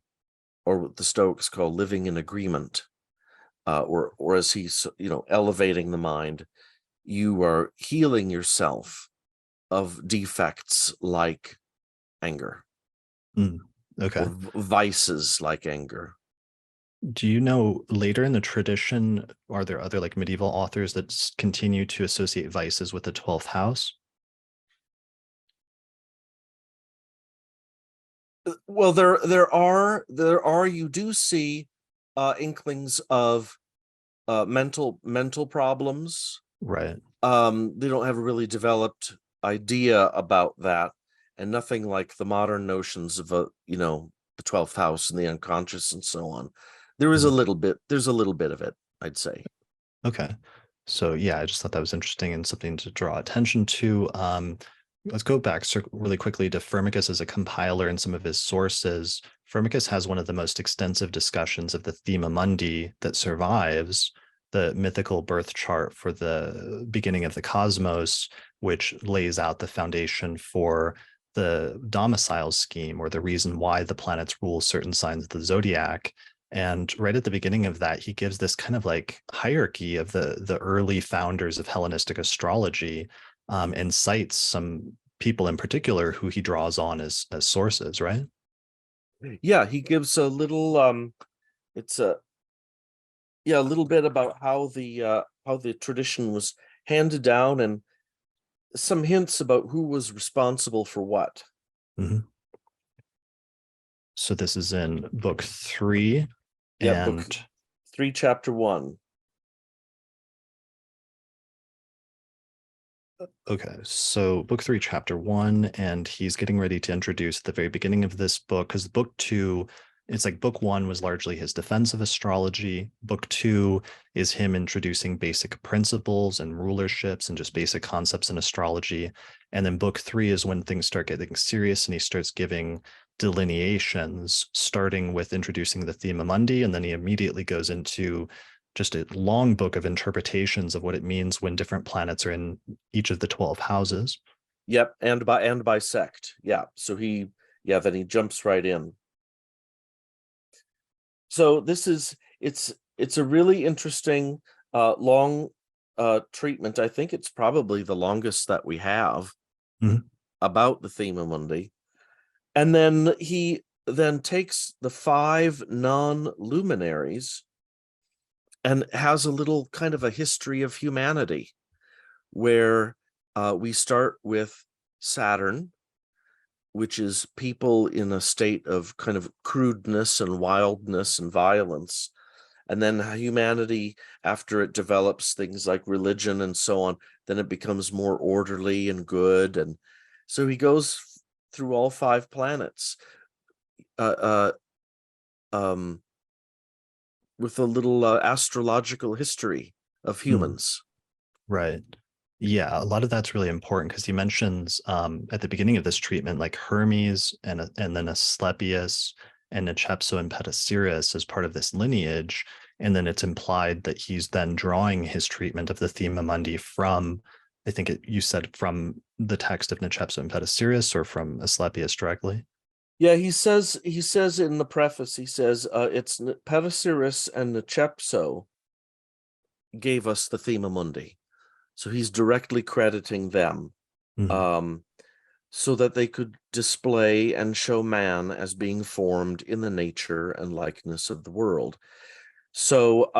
what the Stoics call living in agreement, or as he's elevating the mind. You are healing yourself of defects like anger, Okay. or vices like anger. Do you know later in the tradition, are there other like medieval authors that continue to associate vices with the 12th house? Well, there are you do see inklings of mental problems. Right. They don't have a really developed idea about that, and nothing like the modern notions of the 12th house and the unconscious and so on. There's Mhm. a little bit of it, I'd say. Okay. So yeah, I just thought that was interesting and something to draw attention to. Let's go back really quickly to Firmicus as a compiler and some of his sources. Firmicus has one of the most extensive discussions of the Thema Mundi that survives, the mythical birth chart for the beginning of the cosmos, which lays out the foundation for the domicile scheme, or the reason why the planets rule certain signs of the zodiac. And right at the beginning of that, he gives this kind of like hierarchy of the early founders of Hellenistic astrology, and cites some people in particular who he draws on as sources, right? Yeah, he gives a little it's a little bit about how the tradition was handed down, and some hints about who was responsible for what. Mhm. So this is in book 3, Yeah, book and 3, chapter 1. okay, so book 3, chapter 1, and he's getting ready to introduce at the very beginning of this book, because book 2, it's like book 1 was largely his defense of astrology. Book 2 is him introducing basic principles and rulerships and just basic concepts in astrology. And then book 3 is when things start getting serious and he starts giving delineations, starting with introducing the Thema Mundi, and then he immediately goes into just a long book of interpretations of what it means when different planets are in each of the 12 houses. Yep, and by sect. Yeah, so then he jumps right in. So it's a really interesting long treatment. I think it's probably the longest that we have Mhm. about the Thema Mundi. And then he then takes the 5 non-luminaries and has a little kind of a history of humanity, where we start with Saturn, which is people in a state of kind of crudeness and wildness and violence. And then humanity, after it develops things like religion and so on, then it becomes more orderly and good. And so he goes through all 5 planets uh, um, with a little astrological history of Mm, humans. right. Yeah, a lot of that's really important because he mentions at the beginning of this treatment, like Hermes and then Asclepius and Nechepso and Petosiris as part of this lineage. And then it's implied that he's then drawing his treatment of the Thema Mundi from I think you said from the text of Nechepso and Petosiris or from Asclepius directly. Yeah, he says in the preface, he says it's Petosiris and Nechepso gave us the Thema Mundi. So he's directly crediting them, Mhm. so that they could display and show man as being formed in the nature and likeness of the world. So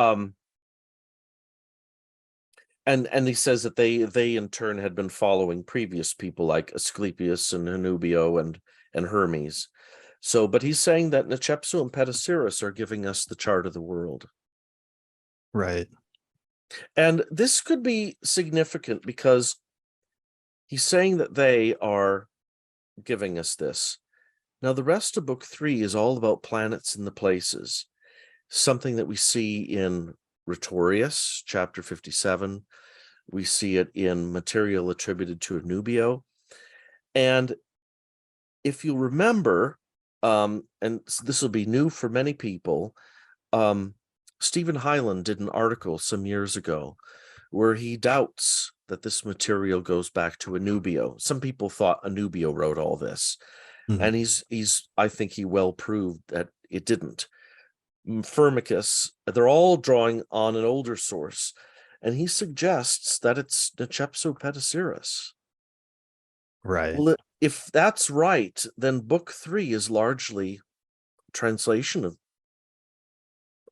and he says that they in turn had been following previous people like Asclepius and Hanubio and Hermes. So, but he's saying that Nechepso and Petosiris are giving us the chart of the world. Right. And this could be significant because he's saying that they are giving us this. Now, the rest of book 3 is all about planets and the places, something that we see in Rhetorius, chapter 57. We see it in material attributed to Anubio. And if you remember, and this will be new for many people, Stephen Hyland did an article some years ago where he doubts that this material goes back to Anubio. Some people thought Anubio wrote all this, and Mhm. I think he well proved that it didn't. Firmicus, they're all drawing on an older source, and he suggests that it's Nechepso Petosiris. Right. Well, if that's right, then book 3 is largely translation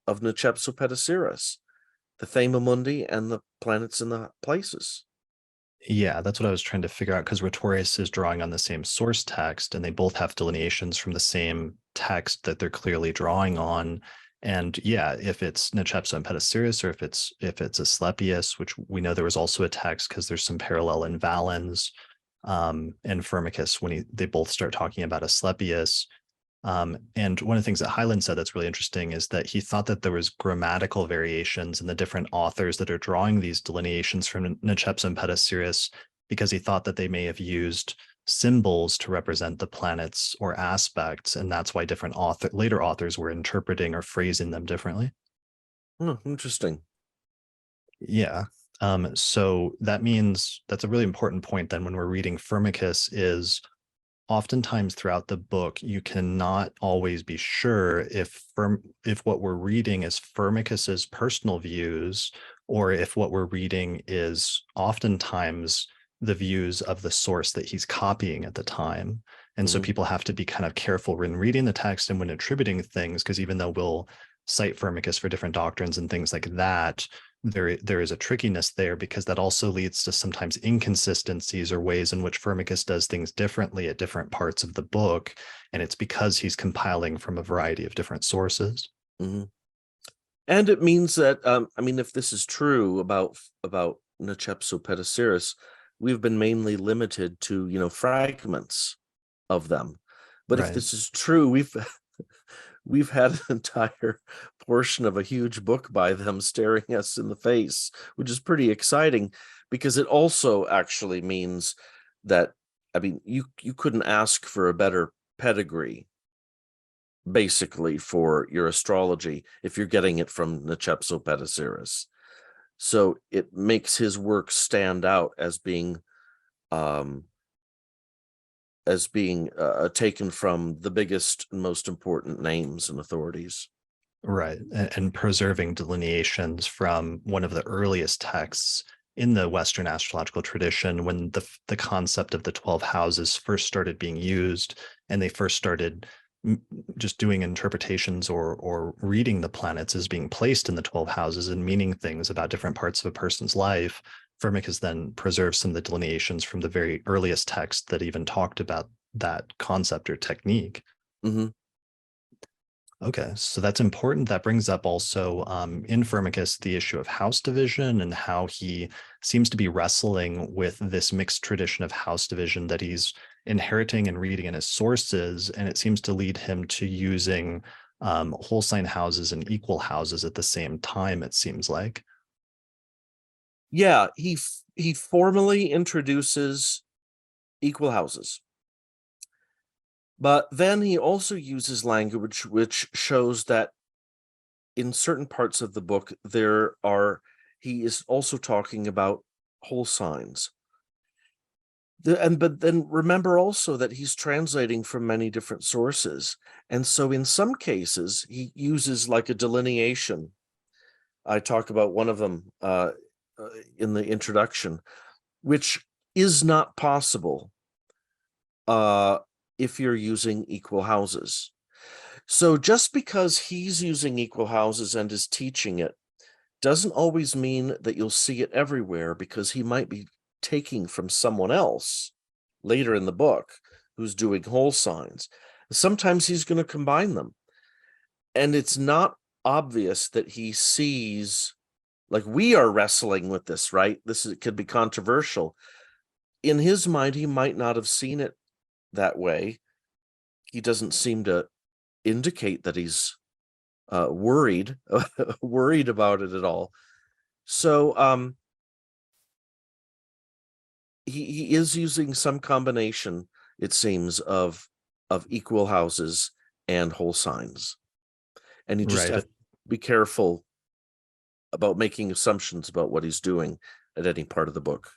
of Nechepso Petosiris, the Thema Mundi and the planets and the places. Yeah, that's what I was trying to figure out because Rhetorius is drawing on the same source text and they both have delineations from the same text that they're clearly drawing on. And yeah, if it's Nechepso and Petosiris or if it's Asclepius, which we know there was also a text because there's some parallel in Valens and Firmicus when they both start talking about Asclepius. And one of the things that Hyland said that's really interesting is that he thought that there was grammatical variations in the different authors that are drawing these delineations from Nechepso and Petosiris because he thought that they may have used symbols to represent the planets or aspects, and that's why different later authors were interpreting or phrasing them differently. Oh, interesting. Yeah. So that means that's a really important point then when we're reading Firmicus is oftentimes throughout the book, you cannot always be sure if what we're reading is Firmicus's personal views or if what we're reading is oftentimes the views of the source that he's copying at the time. And so Mm-hmm. people have to be kind of careful when reading the text and when attributing things, because even though we'll cite Firmicus for different doctrines and things like that, there is a trickiness there because that also leads to sometimes inconsistencies or ways in which Firmicus does things differently at different parts of the book. And it's because he's compiling from a variety of different sources. Mm-hmm. And it means that, I mean, if this is true about Nechepso Petosiris, we've been mainly limited to, fragments of them. But if Right. this is true, we've had an entire portion of a huge book by them staring us in the face, which is pretty exciting because it also actually means that, I mean, you couldn't ask for a better pedigree basically for your astrology if you're getting it from Nechepso Petosiris. So it makes his work stand out um, as being taken from the biggest and most important names and authorities. Right. And preserving delineations from one of the earliest texts in the Western astrological tradition when the concept of the 12 houses first started being used and they first started just doing interpretations or reading the planets as being placed in the 12 houses and meaning things about different parts of a person's life. Firmicus then preserves some of the delineations from the very earliest text that even talked about that concept or technique. Mm-hmm. Okay, so that's important. That brings up also in Firmicus the issue of house division and how he seems to be wrestling with this mixed tradition of house division that he's inheriting and reading in his sources. And it seems to lead him to using whole sign houses and equal houses at the same time, it seems like. Yeah, he formally introduces equal houses. But then he also uses language which shows that in certain parts of the book he is also talking about whole signs. But then remember also that he's translating from many different sources. And so in some cases, he uses like a delineation. I talk about one of them in the introduction, which is not possible if you're using equal houses. So just because he's using equal houses and is teaching it doesn't always mean that you'll see it everywhere, because he might be taking from someone else later in the book who's doing whole signs. Sometimes he's going to combine them. And it's not obvious that he sees, like we are wrestling with this, right? Could be controversial. In his mind, he might not have seen it that way. He doesn't seem to indicate that he's worried about it at all. So he is using some combination, it seems, of equal houses and whole signs, and you just Right. have to be careful about making assumptions about what he's doing at any part of the book.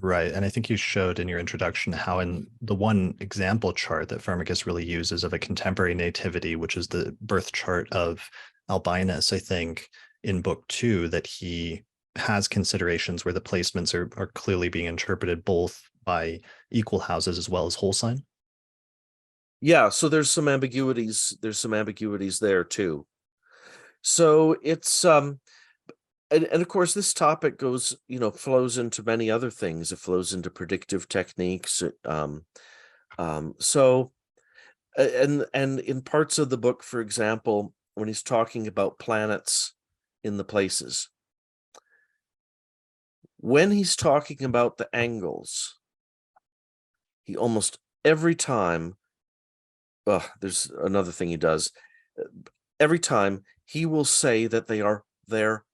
Right. And I think you showed in your introduction how in the one example chart that Firmicus really uses of a contemporary nativity, which is the birth chart of Albinus, I think in book 2, that he has considerations where the placements are clearly being interpreted both by equal houses as well as whole sign. Yeah, so there's some ambiguities. There's some ambiguities there too. So it's and of course this topic goes, flows into many other things. It flows into predictive techniques. So and in parts of the book, for example, when he's talking about planets in the places, when he's talking about the angles, he almost every time, there's another thing he does. Every time he will say that they are there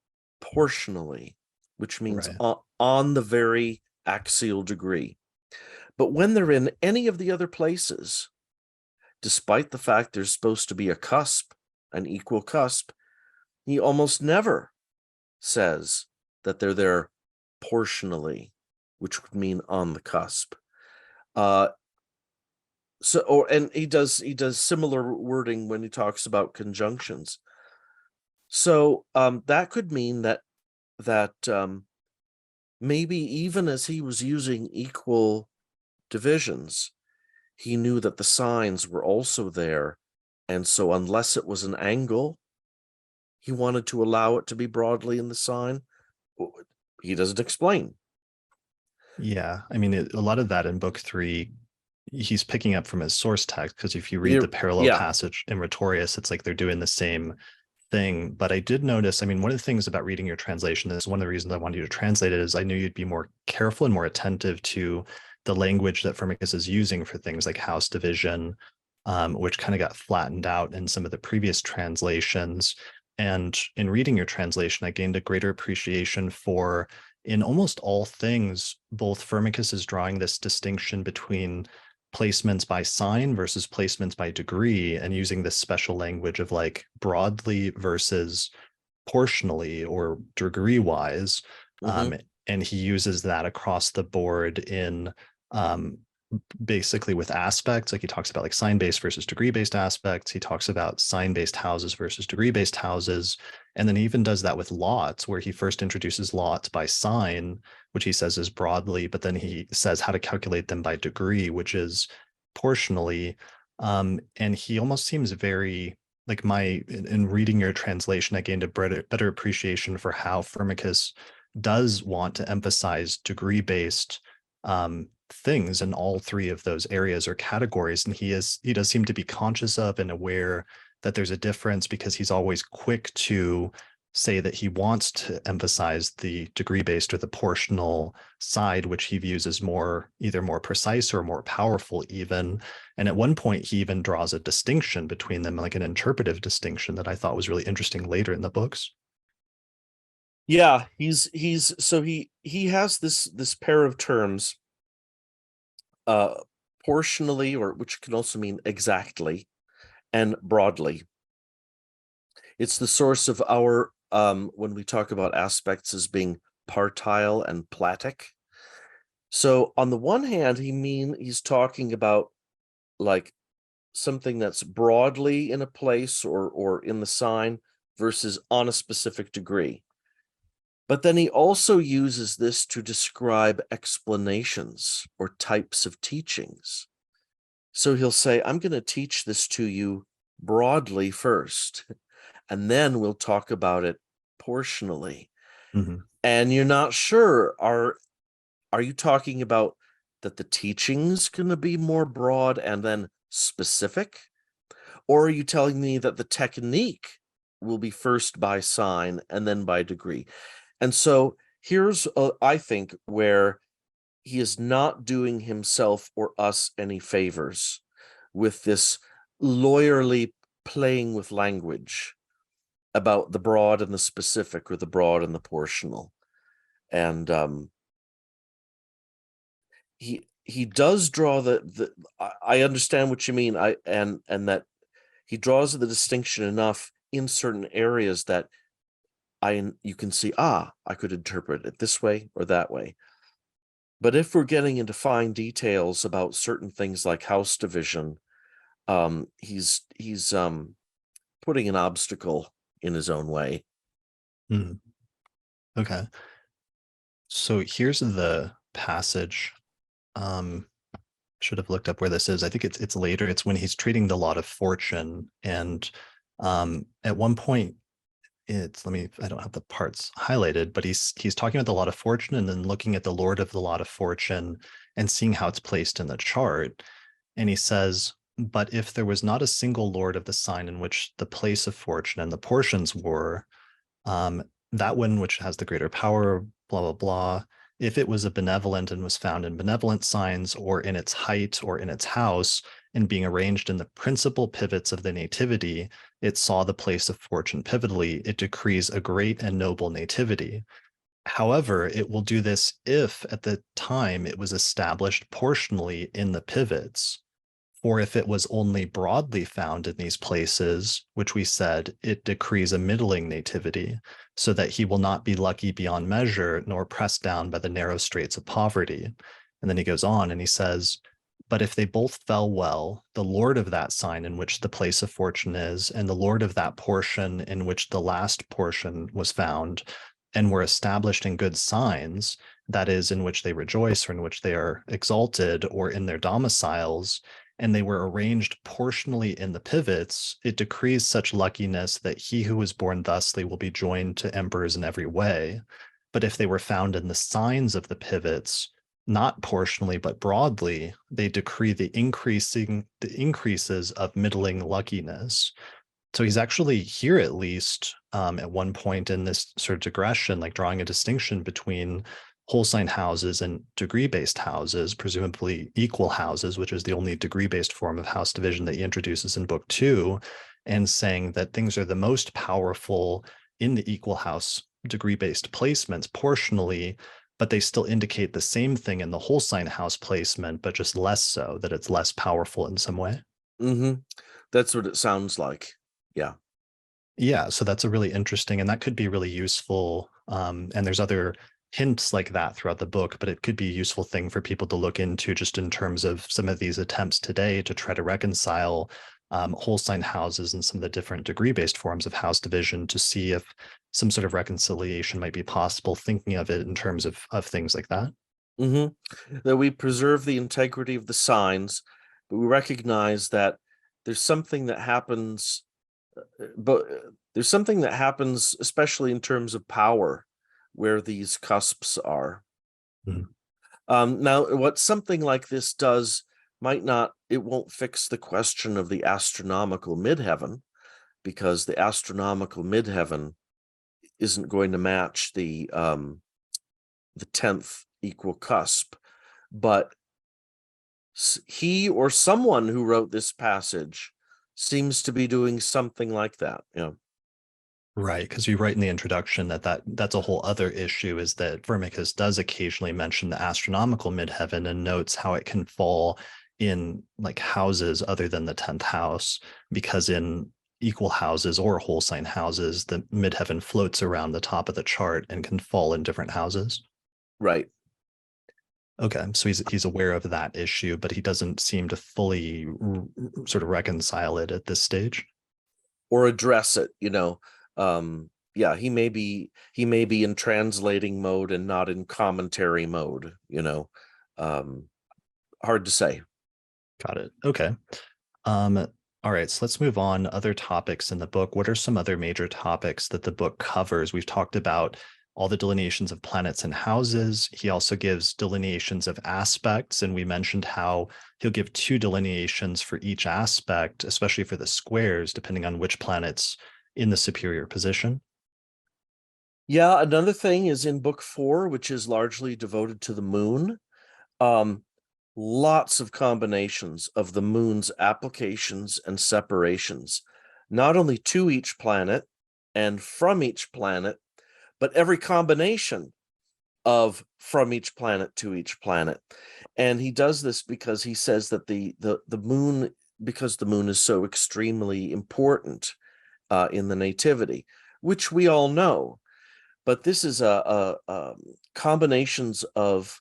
portionally, which means Right. on the very axial degree. But when they're in any of the other places, despite the fact there's supposed to be a cusp, an equal cusp, he almost never says that they're there portionally, which would mean on the cusp. And he does similar wording when he talks about conjunctions. So that could mean that maybe even as he was using equal divisions, he knew that the signs were also there, and so unless it was an angle, he wanted to allow it to be broadly in the sign. He doesn't explain. Yeah. I mean, a lot of that in book 3, he's picking up from his source text, because if you read the parallel Yeah. passage in Rhetorius, it's like they're doing the same thing. But I did notice, I mean, one of the things about reading your translation is one of the reasons I wanted you to translate it is I knew you'd be more careful and more attentive to the language that Firmicus is using for things like house division, which kind of got flattened out in some of the previous translations. And in reading your translation, I gained a greater appreciation for, in almost all things, both Firmicus is drawing this distinction between placements by sign versus placements by degree, and using this special language of like broadly versus portionally or degree wise. Mm-hmm. And he uses that across the board in basically with aspects. Like he talks about like sign-based versus degree-based aspects. He talks about sign-based houses versus degree-based houses. And then he even does that with lots, where he first introduces lots by sign, which he says is broadly, but then he says how to calculate them by degree, which is portionally. And he almost seems very like in reading your translation, I gained a better appreciation for how Firmicus does want to emphasize degree-based things in all 3 of those areas or categories. And he does seem to be conscious of and aware that there's a difference, because he's always quick to say that he wants to emphasize the degree-based or the portional side, which he views as either more precise or more powerful even. And at one point, he even draws a distinction between them, like an interpretive distinction that I thought was really interesting later in the books. Yeah, he has this pair of terms, portionally, or which can also mean exactly, and broadly. It's the source of our when we talk about aspects as being partile and platic. So on the one hand, he's talking about like something that's broadly in a place or in the sign versus on a specific degree. But then he also uses this to describe explanations or types of teachings. So he'll say, I'm going to teach this to you broadly first, and then we'll talk about it portionally. Mm-hmm. And you're not sure, are you talking about that the teaching's going to be more broad and then specific? Or are you telling me that the technique will be first by sign and then by degree? And so here's, I think, where he is not doing himself or us any favors with this lawyerly playing with language about the broad and the specific, or the broad and the portional. And he does draw the I understand what you mean. And that he draws the distinction enough in certain areas that you can see, I could interpret it this way or that way. But if we're getting into fine details about certain things like house division, he's putting an obstacle in his own way. Mm-hmm. Okay. So here's the passage. Should have looked up where this is. I think it's later. It's when he's treating the lot of fortune, and at one point, I don't have the parts highlighted, but he's talking about the lot of fortune and then looking at the lord of the lot of fortune and seeing how it's placed in the chart. And he says, but if there was not a single lord of the sign in which the place of fortune and the portions were, um, that one which has the greater power, blah, blah, blah, if it was a benevolent and was found in benevolent signs or in its height or in its house and being arranged in the principal pivots of the nativity, it saw the place of fortune pivotally, it decrees a great and noble nativity. However, it will do this if at the time it was established portionally in the pivots. Or if it was only broadly found in these places, which we said, it decrees a middling nativity, so that he will not be lucky beyond measure, nor pressed down by the narrow straits of poverty. And then he goes on and he says, but if they both fell well, the lord of that sign in which the place of fortune is, and the lord of that portion in which the last portion was found, and were established in good signs, that is, in which they rejoice, or in which they are exalted, or in their domiciles, and they were arranged portionally in the pivots, it decrees such luckiness that he who was born thusly will be joined to emperors in every way. But if they were found in the signs of the pivots, not portionally but broadly, they decree the increases of middling luckiness. So he's actually here, at least at one point in this sort of digression, like drawing a distinction between whole sign houses and degree-based houses, presumably equal houses, which is the only degree-based form of house division that he introduces in book 2, and saying that things are the most powerful in the equal house degree-based placements portionally, but they still indicate the same thing in the whole sign house placement, but just less so, that it's less powerful in some way. Mm-hmm. That's what it sounds like. Yeah. Yeah, so that's a really interesting, and that could be really useful. And there's other hints like that throughout the book, but it could be a useful thing for people to look into just in terms of some of these attempts today to try to reconcile whole sign houses and some of the different degree-based forms of house division to see if some sort of reconciliation might be possible, thinking of it in terms of things like that. Mm-hmm. That we preserve the integrity of the signs, but we recognize that there's something that happens, especially in terms of power, where these cusps are. Mhm. Now, what something like this does it won't fix the question of the astronomical midheaven, because the astronomical midheaven isn't going to match the 10th equal cusp. But he or someone who wrote this passage seems to be doing something like that. Yeah. Right, because you write in the introduction that's a whole other issue, is that Firmicus does occasionally mention the astronomical midheaven and notes how it can fall in like houses other than the 10th house, because in equal houses or whole sign houses, the midheaven floats around the top of the chart and can fall in different houses. Right. Okay, so he's aware of that issue, but he doesn't seem to fully sort of reconcile it at this stage. or address it, yeah, he may be in translating mode and not in commentary mode, hard to say. Got it. Okay. Um, all right, so let's move on. Other topics in the book. What are some other major topics that the book covers? We've talked about all the delineations of planets and houses. He also gives delineations of aspects, and we mentioned how he'll give two delineations for each aspect, especially for the squares, depending on which planet's in the superior position. Yeah, another thing is in book 4, which is largely devoted to the moon. Um, Lots of combinations of the moon's applications and separations, not only to each planet and from each planet, but every combination of from each planet to each planet. And he does this because he says that the moon, because the moon is so extremely important in the nativity, which we all know. But this is a combinations of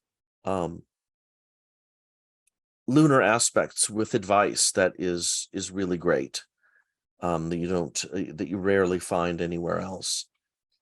lunar aspects with advice that is really great, that you rarely find anywhere else.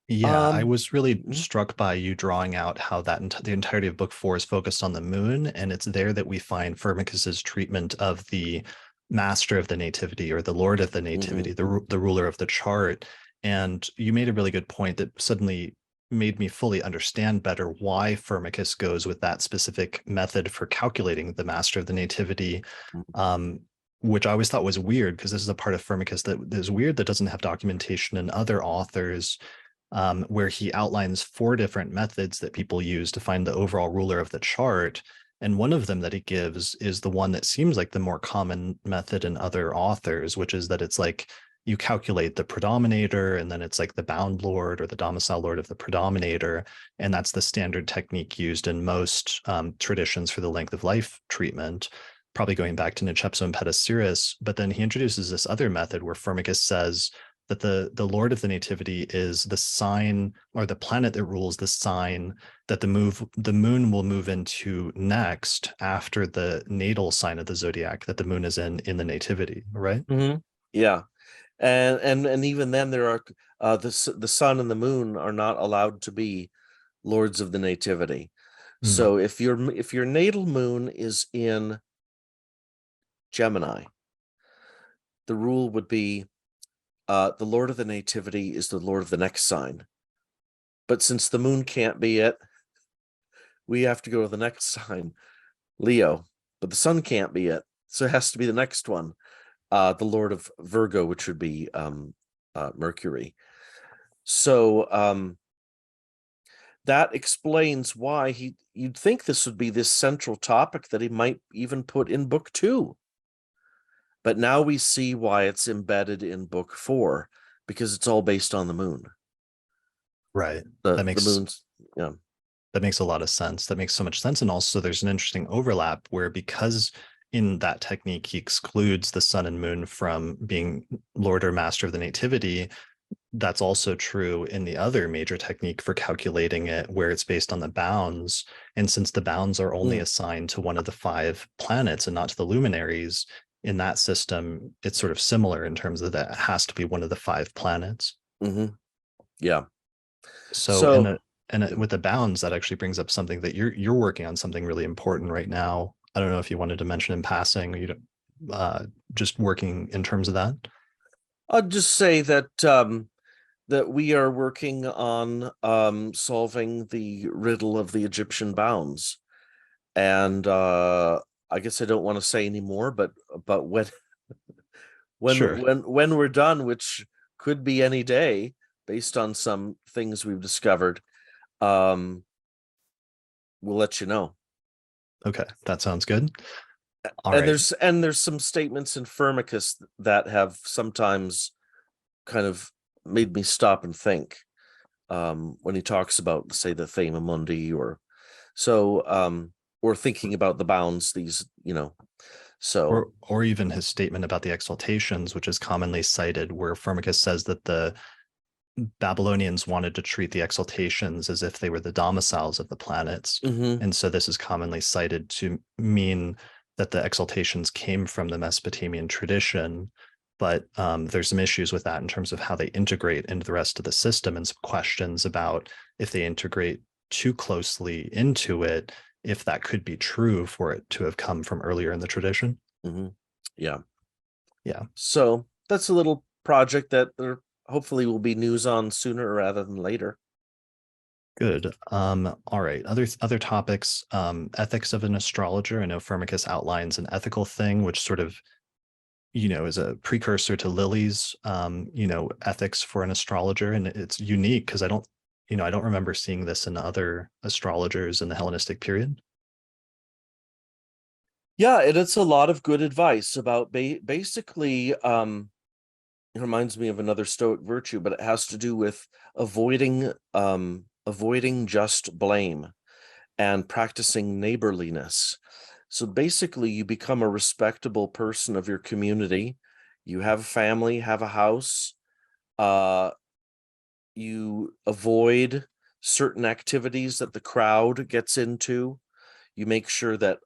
Yeah, I Um, was really mhm, struck by you drawing out how that the entirety of book 4 is focused on the moon, and it's there that we find Firmicus's treatment of the master of the nativity or the lord of the nativity, mhm, the ruler of the chart. And you made a really good point that suddenly made me fully understand better why Firmicus goes with that specific method for calculating the master of the nativity. mhm, Um, which I always thought was weird because this is a part of Firmicus that is weird that doesn't have documentation in other authors, where he outlines 4 different methods that people use to find the overall ruler of the chart. And one of them that he gives is the one that seems like the more common method in other authors, which is that it's like you calculate the predominator and then it's like the bound lord or the domicile lord of the predominator. And that's the standard technique used in most traditions for the length of life treatment, probably going back to Nechepso and Petosiris. But then he introduces this other method where Firmicus says that the lord of the nativity is the sign or the planet that rules the sign that the moon will move into next after the natal sign of the zodiac that the moon is in the nativity, right? mhm. Yeah, and even then there are the sun and the moon are not allowed to be lords of the nativity. Mm, So if your natal moon is in Gemini, the rule would be the lord of the nativity is the lord of the next sign. But since the moon can't be it, we have to go to the next sign, Leo. But the sun can't be it, so it has to be the next one, the lord of Virgo, which would be Mercury. So that explains why you'd think this would be this central topic that he might even put in book 2. But now we see why it's embedded in book 4, because it's all based on the moon. right. The That the makes moon's, yeah. that makes a lot of sense. That makes so much sense. And also there's an interesting overlap where because in that technique he excludes the sun and moon from being lord or master of the nativity, that's also true in the other major technique for calculating it, where it's based on the bounds. And since the bounds are only Mm, assigned to one of the 5 planets and not to the luminaries, in that system, it's sort of similar in terms of that it has to be one of the 5 planets. mhm, yeah. So in So the and with the bounds, that actually brings up something that you're working on something really important right now. I don't know if you wanted to mention in passing, or you don't, just working in terms of that. I'll just say that we are working on solving the riddle of the Egyptian bounds. And I guess I don't want to say anymore, but when Sure. when when we're done, which could be any day based on some things we've discovered, um, we'll let you know. Okay, that sounds good. All And right. there's some statements in Firmicus that have sometimes kind of made me stop and think, when he talks about, say, the Thema Mundi, or thinking about the bounds, so Or even his statement about the exaltations, which is commonly cited, where Firmicus says that Babylonians wanted to treat the exaltations as if they were the domiciles of the planets. Mm-hmm. And so this is commonly cited to mean that the exaltations came from the Mesopotamian tradition. But there's some issues with that in terms of how they integrate into the rest of the system, and some questions about if they integrate too closely into it, if that could be true for it to have come from earlier in the tradition. Mm-hmm. Yeah. Yeah. So that's a little project that there hopefully will be news on sooner rather than later. Good. All right. Other topics. Ethics of an astrologer. I know Firmicus outlines an ethical thing, which sort of, is a precursor to Lily's, ethics for an astrologer, and it's unique because I don't remember seeing this in other astrologers in the Hellenistic period. Yeah, and it's a lot of good advice about basically. It reminds me of another Stoic virtue, but it has to do with avoiding just blame and practicing neighborliness. So basically, you become a respectable person of your community. You have a family, have a house. You avoid certain activities that the crowd gets into. You make sure that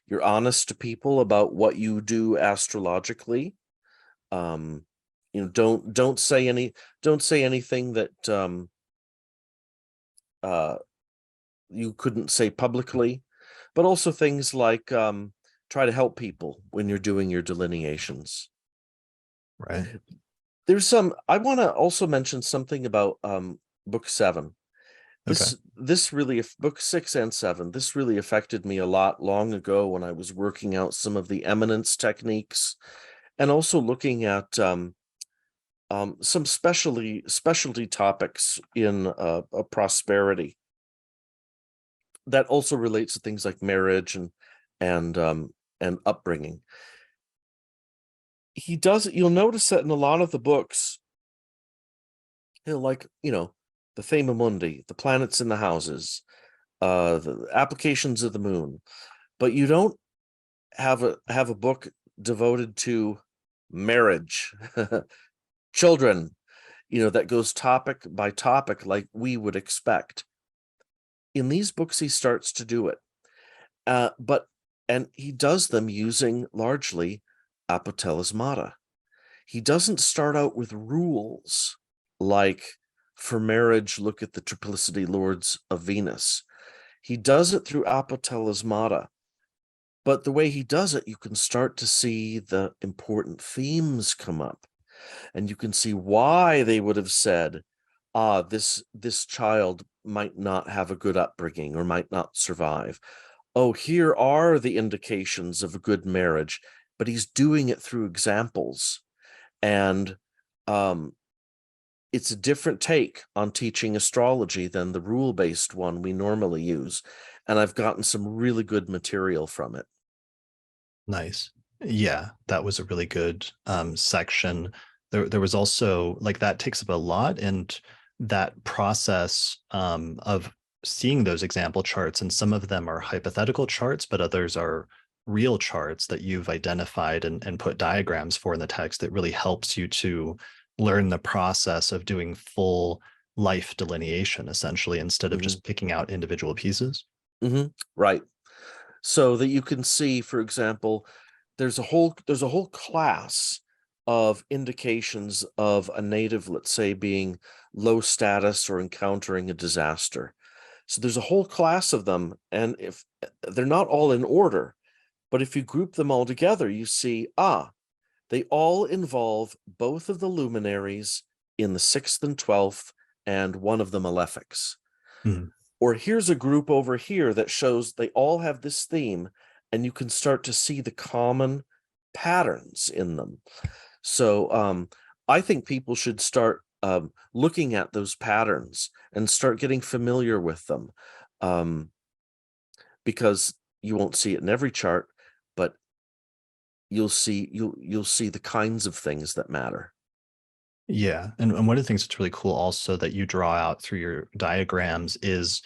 you're honest to people about what you do astrologically. Don't say anything that you couldn't say publicly, but also things like try to help people when you're doing your delineations. Right. I want to also mention something about book 7. Okay. This really, book 6 and 7, this really affected me a lot long ago when I was working out some of the eminence techniques, and also looking at some specialty topics in prosperity that also relates to things like marriage and upbringing. You'll notice that in a lot of the books, like the Thema Mundi, the planets in the houses, the applications of the moon, but you don't have a book devoted to marriage, children, that goes topic by topic like we would expect. In these books, he starts to do it, and he does them using largely Apotelesmata. He doesn't start out with rules like for marriage, look at the triplicity lords of Venus. He does it through Apotelesmata, but the way he does it, you can start to see the important themes come up, and you can see why they would have said, this child might not have a good upbringing or might not survive. Oh, here are the indications of a good marriage, but he's doing it through examples. And it's a different take on teaching astrology than the rule-based one we normally use. And I've gotten some really good material from it. Nice. Yeah, that was a really good section. There was also, like, that takes up a lot, and that process of seeing those example charts, and some of them are hypothetical charts, but others are real charts that you've identified and put diagrams for in the text, that really helps you to learn the process of doing full life delineation, essentially, instead of just picking out individual pieces. Right. So that you can see, for example, there's a whole class of indications of a native, let's say, being low status or encountering a disaster. So there's a whole class of them, and if they're not all in order, but if you group them all together, you see, they all involve both of the luminaries in the 6th and 12th, and one of the malefics. Mm. Or here's a group over here that shows they all have this theme, and you can start to see the common patterns in them. So I think people should start looking at those patterns and start getting familiar with them, because you won't see it in every chart, but you'll see the kinds of things that matter. Yeah. And one of the things that's really cool also that you draw out through your diagrams is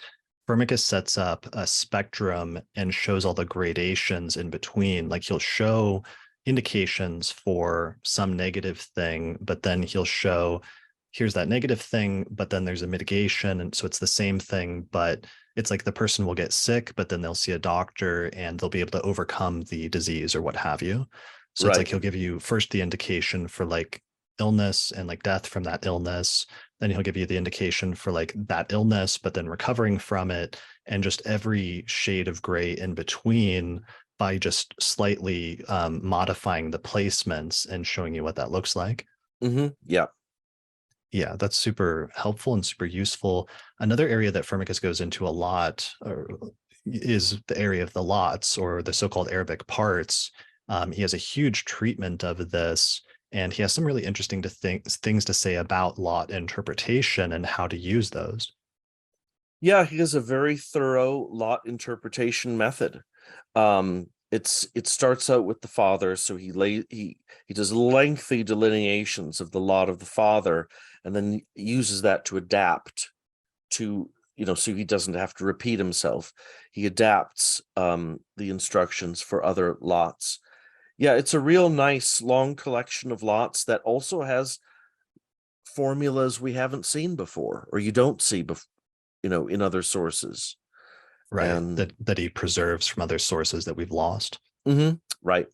Firmicus sets up a spectrum and shows all the gradations in between. Like, he'll show indications for some negative thing, but then he'll show here's that negative thing, but then there's a mitigation. And so it's the same thing, but it's like the person will get sick, but then they'll see a doctor and they'll be able to overcome the disease or what have you. So it's like Right. he'll give you first the indication for like illness and like death from that illness. Then he'll give you the indication for like that illness, but then recovering from it, and just every shade of gray in between by just slightly modifying the placements and showing you what that looks like. Yeah. Yeah, that's super helpful and super useful. Another area that Firmicus goes into a lot is the area of the lots, or the so-called Arabic parts. He has a huge treatment of this, and he has some really interesting things to say about lot interpretation and how to use those. Yeah, he has a very thorough lot interpretation method. It starts out with the father, so he does lengthy delineations of the lot of the father, and then uses that to adapt to, so he doesn't have to repeat himself. He adapts the instructions for other lots. Yeah, it's a real nice long collection of lots that also has formulas we haven't seen before, or you don't see before, in other sources. Right, And that he preserves from other sources that we've lost. right.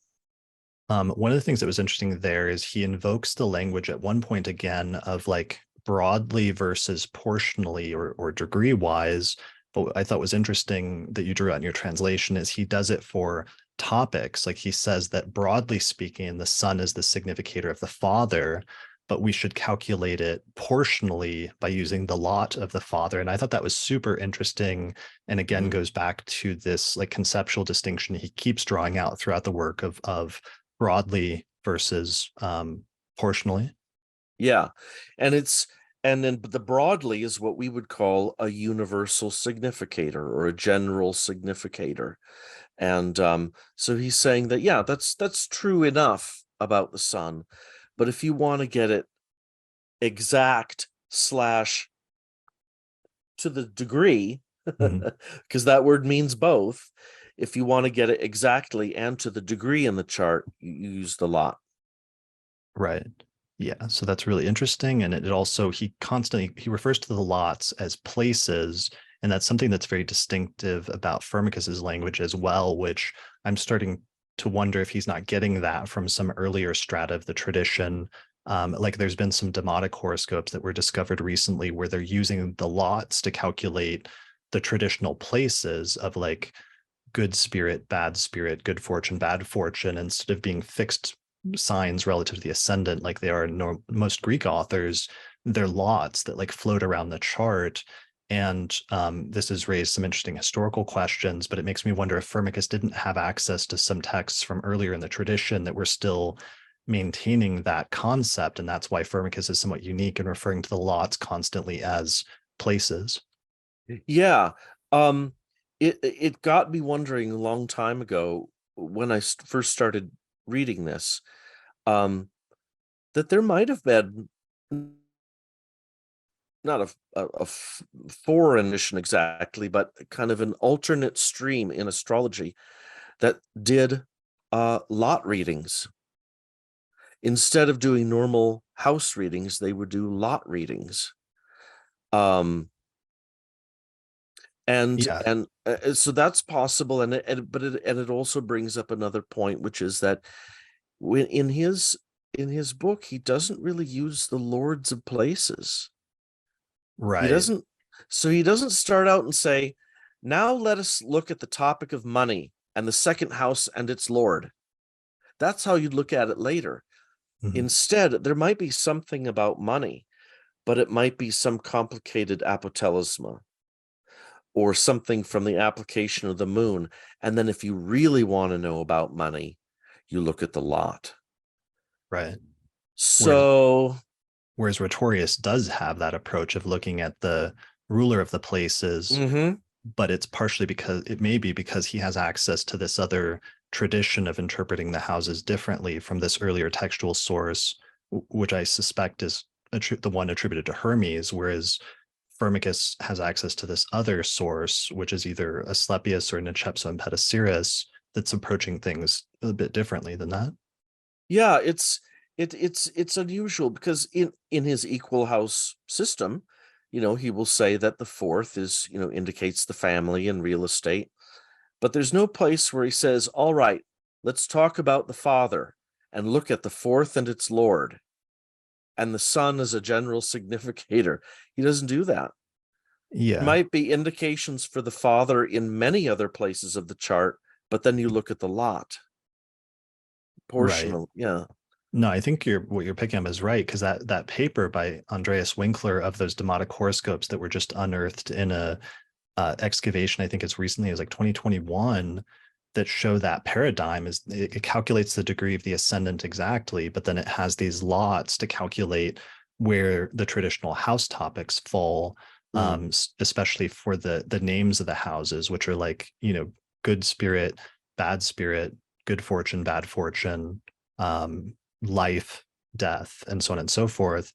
One of the things that was interesting there is he invokes the language at one point again of like broadly versus portionally or degree wise. But what I thought was interesting that you drew out in your translation is he does it for topics. Like he says that broadly speaking, the son is the significator of the father, but we should calculate it portionally by using the lot of the father. And I thought that was super interesting. And again, goes back to this like conceptual distinction he keeps drawing out throughout the work of broadly versus portionally. Yeah. And then the broadly is what we would call a universal significator or a general significator. And so he's saying that, yeah, that's true enough about the sun. But if you want to get it exact slash to the degree, Mhm. because that word means both, if you want to get it exactly and to the degree in the chart, you use the lot. Right. Yeah. So that's really interesting. And it also, he refers to the lots as places. And that's something that's very distinctive about Firmicus's language as well, which I'm starting to wonder if he's not getting that from some earlier strata of the tradition. Like there's been some demotic horoscopes that were discovered recently where they're using the lots to calculate the traditional places of like good spirit, good fortune, bad fortune, instead of being fixed signs relative to the ascendant like they are in most Greek authors. They're lots that like float around the chart. And this has raised some interesting historical questions, but it makes me wonder if Firmicus didn't have access to some texts from earlier in the tradition that were still maintaining that concept. And that's why Firmicus is somewhat unique in referring to the lots constantly as places. Yeah. Um, it got me wondering a long time ago when I first started reading this, that there might have been not a foreign mission exactly, but kind of an alternate stream in astrology that did lot readings. Instead of doing normal house readings, they would do lot readings. Um, and Yeah. and so that's possible, and it also brings up another point, which is that when in his book he doesn't really use the lords of places. He Right. doesn't So he doesn't start out and say, now let us look at the topic of money and the second house and its lord. That's how you'd look at it later. Mhm. Instead, there might be something about money, but it might be some complicated apotelesma or something from the application of the moon. And then if you really want to know about money, you look at the lot. Right. Whereas So, Whereas Rhetorius does have that approach of looking at the ruler of the places, mhm. but it's partially because it may be because he has access to this other tradition of interpreting the houses differently from this earlier textual source, which I suspect is the one attributed to Hermes, whereas Firmicus has access to this other source, which is either Asclepius or Nechepso and Petosiris, that's approaching things a bit differently than that. Yeah, It's unusual because in his equal house system, he will say that the fourth is, indicates the family and real estate. But there's no place where he says, all right, let's talk about the father and look at the fourth and its lord and the son as a general significator. He doesn't do that. There Yeah, might be indications for the father in many other places of the chart, but then you look at the lot portion right. of, yeah. No, I think what you're picking up is right, because that paper by Andreas Winkler of those demotic horoscopes that were just unearthed in a excavation, I think as recently as like 2021, that show that paradigm is it calculates the degree of the ascendant exactly, but then it has these lots to calculate where the traditional house topics fall, Mm, especially for the names of the houses, which are like, good spirit, good fortune, bad fortune, um, life, death, and so on and so forth.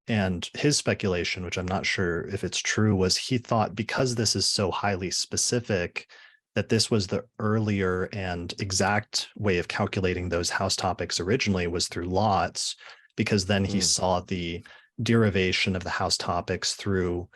And his speculation, which I'm not sure if it's true, was he thought because this is so highly specific, that this was the earlier and exact way of calculating those house topics originally was through lots, because then he mm, saw the derivation of the house topics through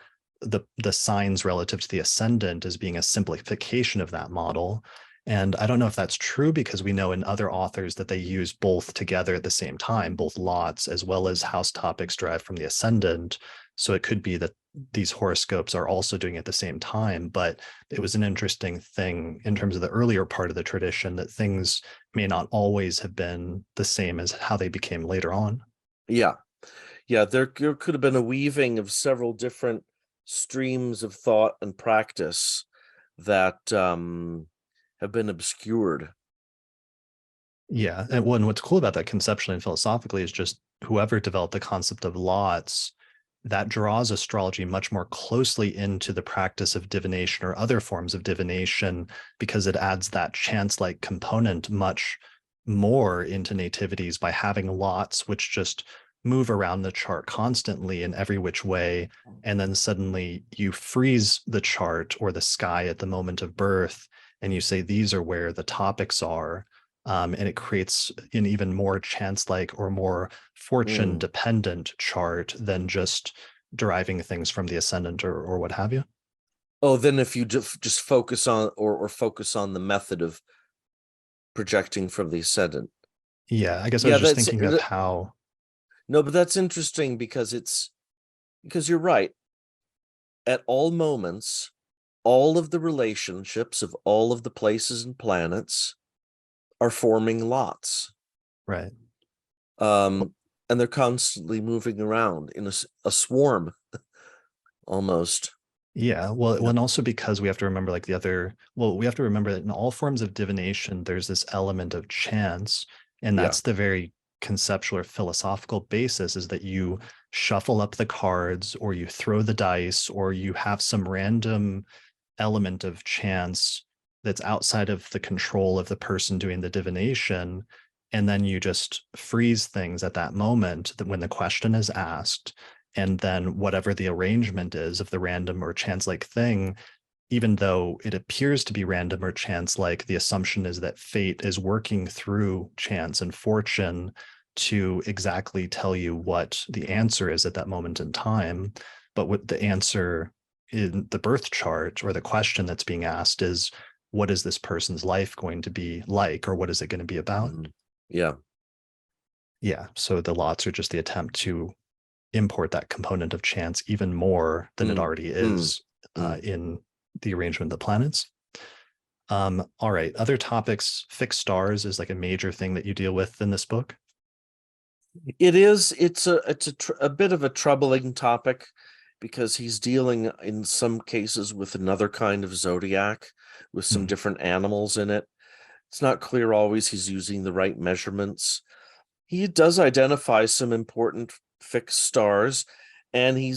the signs relative to the ascendant as being a simplification of that model. And I don't know if that's true, because we know in other authors that they use both together at the same time, both lots as well as house topics derived from the ascendant. So it could be that these horoscopes are also doing it at the same time. But it was an interesting thing in terms of the earlier part of the tradition that things may not always have been the same as how they became later on. yeah. Yeah, there could have been a weaving of several different streams of thought and practice that have been obscured. Yeah. And what's cool about that conceptually and philosophically is just whoever developed the concept of lots, that draws astrology much more closely into the practice of divination or other forms of divination, because it adds that chance-like component much more into nativities by having lots which just move around the chart constantly in every which way. And then suddenly you freeze the chart or the sky at the moment of birth, and you say, these are where the topics are. And it creates an even more chance-like or more Mm. fortune-dependent chart than just deriving things from the ascendant or what have you. Oh, then if you just focus on or focus on the method of projecting from the ascendant. Yeah, I guess I was Yeah, just that's thinking of how, no, but that's interesting because you're right. At all moments, all of the relationships of all of the places and planets are forming lots. right. Um, and they're constantly moving around in a swarm almost. Yeah, well, Yeah. and also because we have to remember, like we have to remember that in all forms of divination, there's this element of chance, and Yeah. that's the very conceptual or philosophical basis, is that you shuffle up the cards or you throw the dice or you have some random element of chance that's outside of the control of the person doing the divination. And then you just freeze things at that moment that when the question is asked, and then whatever the arrangement is of the random or chance like thing, even though it appears to be random or chance like, the assumption is that fate is working through chance and fortune to exactly tell you what the answer is at that moment in time. But what the answer in the birth chart or the question that's being asked is, what is this person's life going to be like, or what is it going to be about? Mhm. Yeah. Yeah. So the lots are just the attempt to import that component of chance even more than it Mm, already mm, is mm. in the arrangement of the planets. All right. Other topics, fixed stars is like a major thing that you deal with in this book. It is. It's a bit of a troubling topic because he's dealing in some cases with another kind of zodiac with some Mm. different animals in it. It's not clear always he's using the right measurements. He does identify some important fixed stars, and he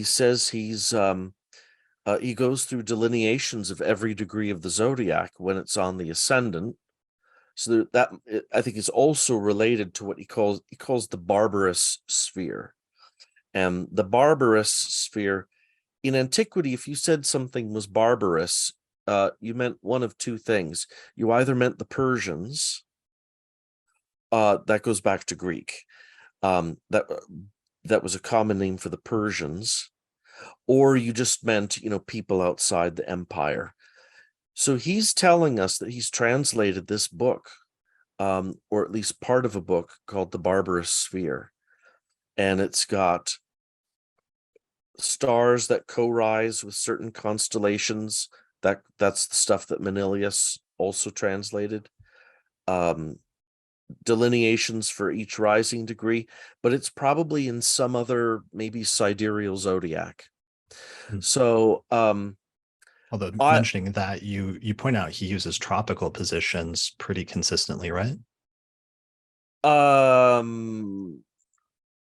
says he goes through delineations of every degree of the zodiac when it's on the ascendant. So that I think is also related to what he calls the barbarous sphere. And the barbarous sphere in antiquity, if you said something was barbarous, you meant one of two things. You either meant the Persians That goes back to Greek. That was a common name for the Persians, or you just meant, people outside the empire. So he's telling us that he's translated this book, or at least part of a book called The Barbarous Sphere. And it's got stars that co-rise with certain constellations. That's the stuff that Manilius also translated. Delineations for each rising degree, but it's probably in some other, maybe sidereal zodiac. So although I mentioning that, you point out he uses tropical positions pretty consistently, right?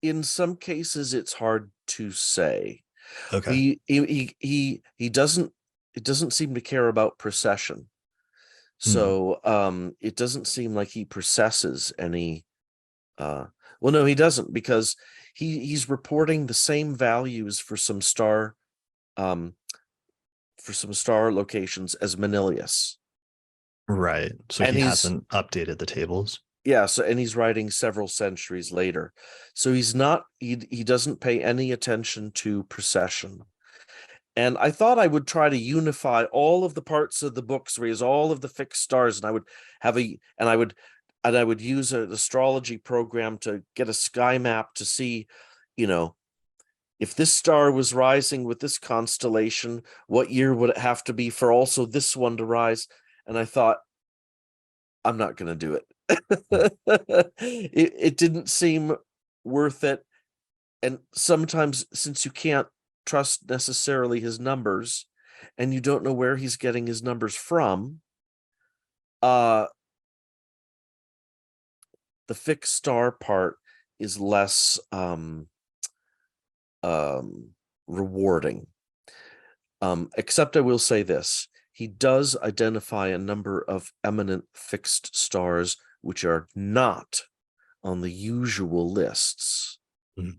in some cases it's hard to say. Okay. He doesn't, it doesn't seem to care about precession. Hmm. So it doesn't seem like he processes any well, no, he doesn't, because he's reporting the same values for some star locations as Manilius. Right. So And he he's hasn't updated the tables. yeah, so and he's writing several centuries later. So he's not, he doesn't pay any attention to precession. And I thought I would try to unify all of the parts of the books where he has all of the fixed stars, and I would have I would use an astrology program to get a sky map to see, if this star was rising with this constellation, what year would it have to be for also this one to rise? And I thought, I'm not going to do it. It didn't seem worth it. And sometimes, since you can't trust necessarily his numbers, and you don't know where he's getting his numbers from, the fixed star part is less rewarding. Except I will say this: he does identify a number of eminent fixed stars which are not on the usual lists. Mhm.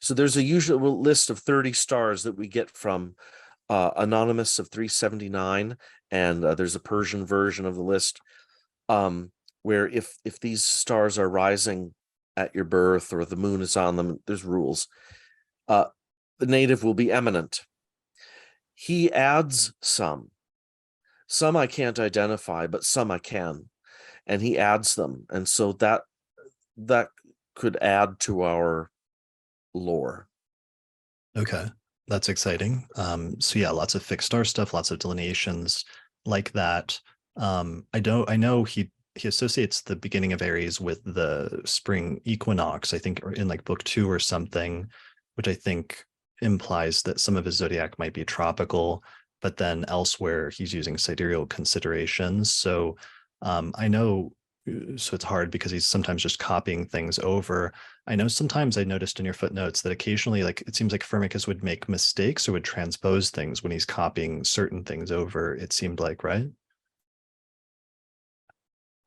So there's a usual list of 30 stars that we get from Anonymous of 379, and there's a Persian version of the list, where if these stars are rising at your birth or the moon is on them, there's rules. The native will be eminent. He adds some I can't identify, but some I can, and he adds them, and so that could add to our lore. Okay. That's exciting. So yeah, lots of fixed star stuff, lots of delineations like that. I know he associates the beginning of Aries with the spring equinox, I think, or in like book 2 or something, which I think implies that some of his zodiac might be tropical, but then elsewhere he's using sidereal considerations. So I know, so it's hard because he's sometimes just copying things over. I know sometimes I noticed in your footnotes that occasionally, like, it seems like Firmicus would make mistakes or would transpose things when he's copying certain things over, it seemed like, right?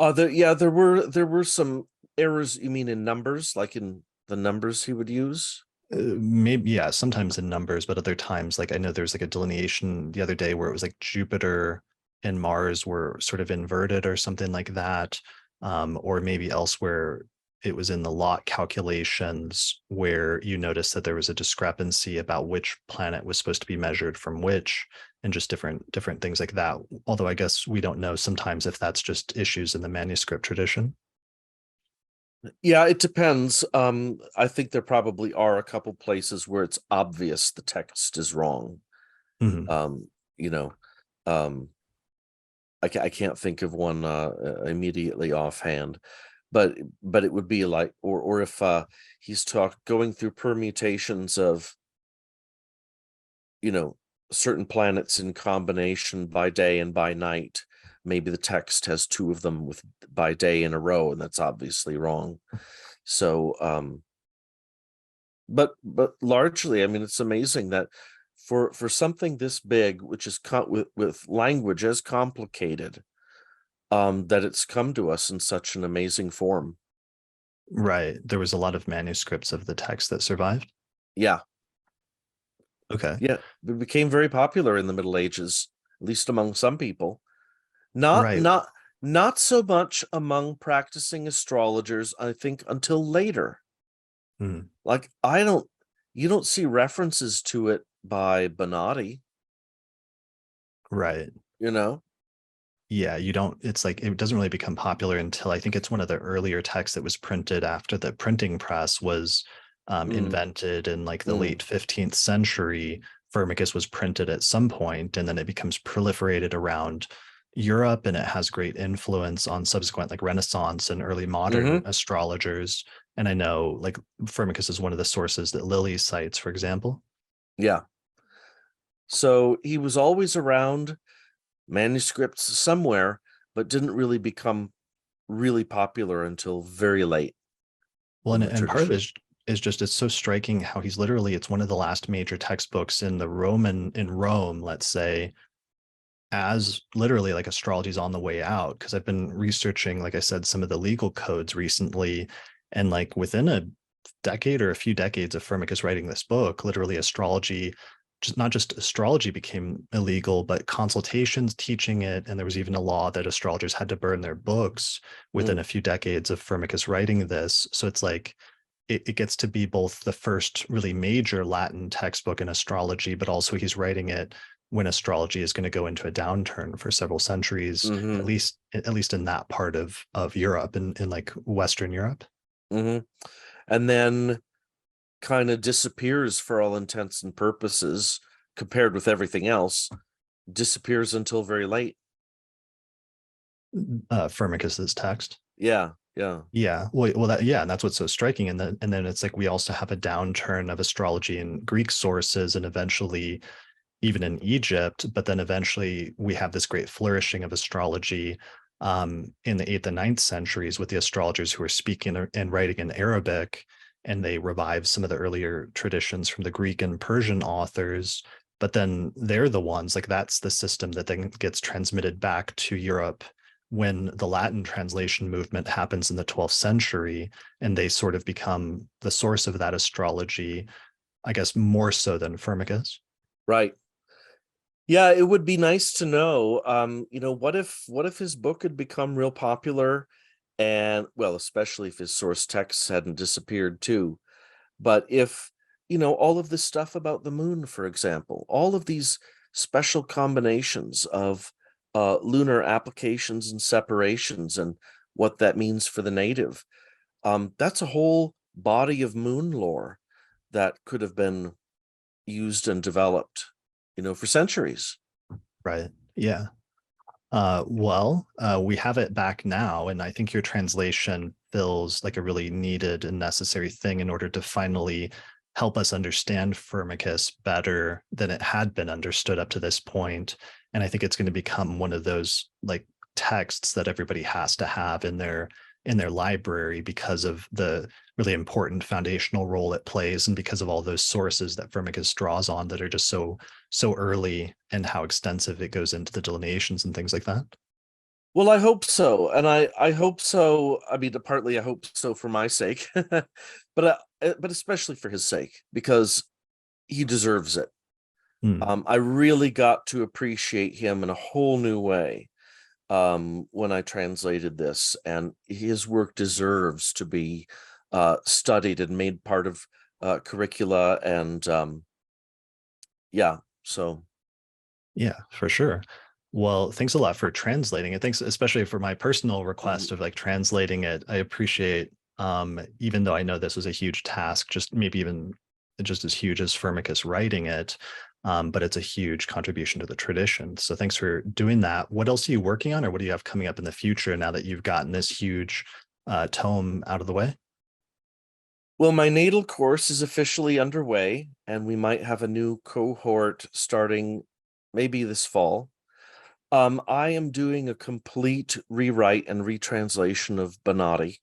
There were some errors. You mean in numbers, like in the numbers he would use? Maybe, yeah, sometimes in numbers, but other times, like I know there's like a delineation the other day where it was like Jupiter and Mars were sort of inverted or something like that. Or maybe elsewhere it was in the lot calculations where you noticed that there was a discrepancy about which planet was supposed to be measured from which, and just different things like that. Although I guess we don't know sometimes if that's just issues in the manuscript tradition. Yeah, it depends. I think there probably are a couple places where it's obvious the text is wrong. Mhm. Um, you know, um, I can't think of one immediately offhand, but it would be like, or if he's going through permutations of, certain planets in combination by day and by night, maybe the text has two of them with by day in a row, and that's obviously wrong. So but largely, I mean, it's amazing that for something this big, which is with language as complicated, that it's come to us in such an amazing form. Right. There was a lot of manuscripts of the text that survived. Yeah, Okay. yeah, it became very popular in the Middle Ages, at least among some people. Not Right. not Not so much among practicing astrologers, I think, until later. Hmm. Like, you don't see references to it by Bonatti, Right. you know? Yeah, you don't, it's like it doesn't really become popular until I think it's one of the earlier texts that was printed after the printing press was Mm, invented in like the mm, late 15th century. Firmicus was printed at some point, and then it becomes proliferated around Europe, and it has great influence on subsequent like Renaissance and early modern mm-hmm. astrologers. And I know like Firmicus is one of the sources that Lilly cites, for example. Yeah. So he was always around, manuscripts somewhere, but didn't really become really popular until very late Well, in and, the and part of it tradition. is just it's so striking how he's literally it's one of the last major textbooks in the Roman in Rome, let's say, as literally like astrology's on the way out. Because I've been researching, like I said, some of the legal codes recently, and like within a decade or a few decades of Firmicus writing this book, literally astrology, just not just astrology became illegal, but consultations teaching it, and there was even a law that astrologers had to burn their books within Mm, a few decades of Firmicus writing this. So it's like it gets to be both the first really major Latin textbook in astrology, but also he's writing it when astrology is going to go into a downturn for several centuries, mm-hmm, at least in that part of Europe and in like Western Europe. mm-hmm. And then kind of disappears for all intents and purposes compared with everything else, disappears until very late. Firmicus's text. Yeah, yeah. Yeah, well, and that's what's so striking. And then it's like we also have a downturn of astrology in Greek sources, and eventually even in Egypt. But then eventually we have this great flourishing of astrology in the 8th and 9th centuries with the astrologers who are speaking and writing in Arabic, and they revive some of the earlier traditions from the Greek and Persian authors. But then they're the ones like that's the system that then gets transmitted back to Europe when the Latin translation movement happens in the 12th century, and they sort of become the source of that astrology, I guess more so than Firmicus. Right. Yeah, it would be nice to know, what if his book had become real popular, and well, especially if his source texts hadn't disappeared too. But if, all of this stuff about the moon, for example, all of these special combinations of lunar applications and separations and what that means for the native, that's a whole body of moon lore that could have been used and developed, for centuries. Right. Yeah. We have it back now, and I think your translation fills like a really needed and necessary thing in order to finally help us understand Firmicus better than it had been understood up to this point. And I think it's going to become one of those like texts that everybody has to have in their library because of the really important foundational role it plays and because of all those sources that Firmicus draws on that are just so early and how extensive it goes into the delineations and things like that. Well, I hope so, and I hope so. I mean, partly I hope so for my sake, but especially for his sake, because he deserves it. Hmm. I really got to appreciate him in a whole new way when I translated this, and his work deserves to be studied and made part of curricula. And yeah, so Yeah, for sure. Well, thanks a lot for translating it. Thanks, especially for my personal request mhm. of like translating it. I appreciate, even though I know this was a huge task, just maybe even just as huge as Firmicus writing it, but it's a huge contribution to the tradition. So thanks for doing that. What else are you working on, or what do you have coming up in the future now that you've gotten this huge tome out of the way? Well, my natal course is officially underway, and we might have a new cohort starting maybe this fall. I am doing a complete rewrite and retranslation of Bonatti.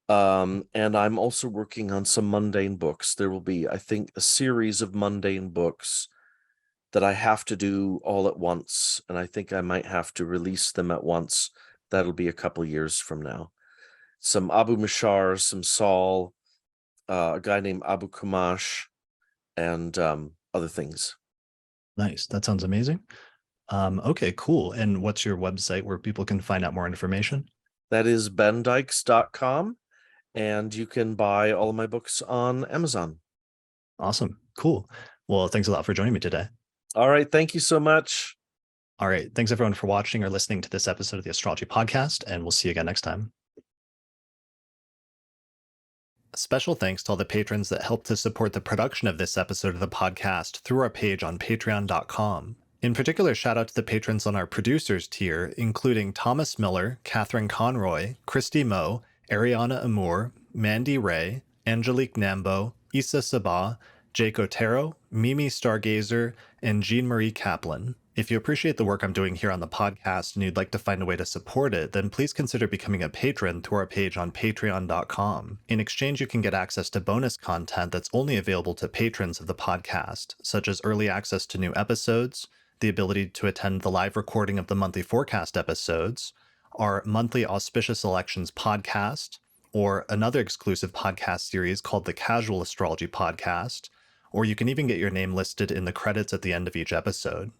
And I'm also working on some mundane books. There will be, I think, a series of mundane books that I have to do all at once, and I think I might have to release them at once. That'll be a couple years from now. Some Abu Mashar, some Saul, a guy named Abu Kumash, and other things. Nice. That sounds amazing. Okay, cool. And what's your website where people can find out more information? That is bendykes.com, and you can buy all of my books on Amazon. Awesome. Cool. Well, thanks a lot for joining me today. All right. Thank you so much. All right. Thanks everyone for watching or listening to this episode of the Astrology Podcast, and we'll see you again next time. Special thanks to all the patrons that helped to support the production of this episode of the podcast through our page on patreon.com. In particular, shout out to the patrons on our producers tier, including Thomas Miller, Catherine Conroy, Christy Moe, Ariana Amour, Mandy Ray, Angelique Nambo, Issa Sabah, Jake Otero, Mimi Stargazer, and Jean-Marie Kaplan. If you appreciate the work I'm doing here on the podcast and you'd like to find a way to support it, then please consider becoming a patron through our page on patreon.com. In exchange, you can get access to bonus content that's only available to patrons of the podcast, such as early access to new episodes, the ability to attend the live recording of the monthly forecast episodes, our monthly auspicious elections podcast, or another exclusive podcast series called the Casual Astrology Podcast, or you can even get your name listed in the credits at the end of each episode.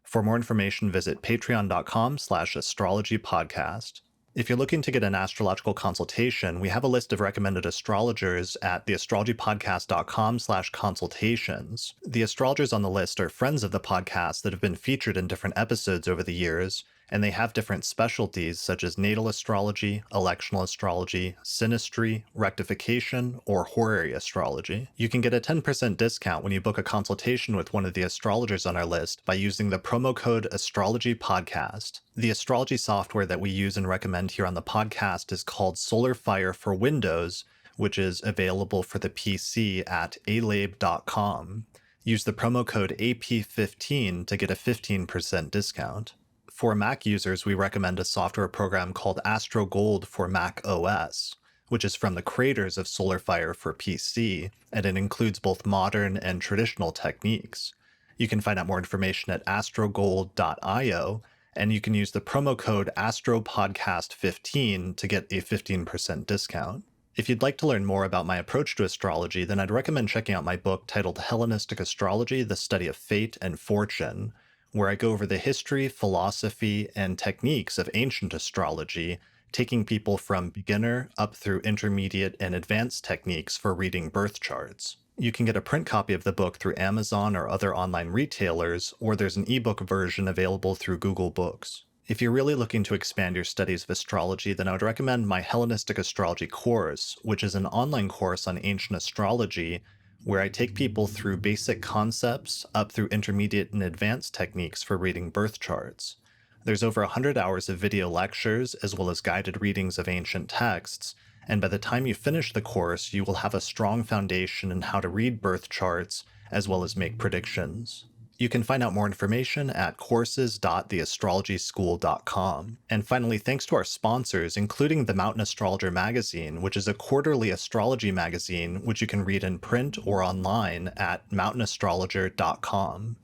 For more information, visit patreon.com/astrologypodcast. If you're looking to get an astrological consultation, we have a list of recommended astrologers at theastrologypodcast.com/consultations. The astrologers on the list are friends of the podcast that have been featured in different episodes over the years, and they have different specialties such as natal astrology, electional astrology, synastry, rectification, or horary astrology. You can get a 10% discount when you book a consultation with one of the astrologers on our list by using the promo code astrologypodcast. The astrology software that we use and recommend here on the podcast is called SolarFire for Windows, which is available for the PC at alabe.com. Use the promo code AP15 to get a 15% discount. For Mac users, we recommend a software program called AstroGold for Mac OS, which is from the creators of SolarFire for PC, and it includes both modern and traditional techniques. You can find out more information at astrogold.io, and you can use the promo code AstroPodcast15 to get a 15% discount. If you'd like to learn more about my approach to astrology, then I'd recommend checking out my book titled Hellenistic Astrology, The Study of Fate and Fortune, where I go over the history, philosophy, and techniques of ancient astrology, taking people from beginner up through intermediate and advanced techniques for reading birth charts. You can get a print copy of the book through Amazon or other online retailers, or there's an ebook version available through Google Books. If you're really looking to expand your studies of astrology, then I would recommend my Hellenistic Astrology course, which is an online course on ancient astrology where I take people through basic concepts up through intermediate and advanced techniques for reading birth charts. There's over 100 hours of video lectures as well as guided readings of ancient texts, and by the time you finish the course, you will have a strong foundation in how to read birth charts as well as make predictions. You can find out more information at courses.theastrologyschool.com. And finally, thanks to our sponsors, including the Mountain Astrologer magazine, which is a quarterly astrology magazine which you can read in print or online at mountainastrologer.com.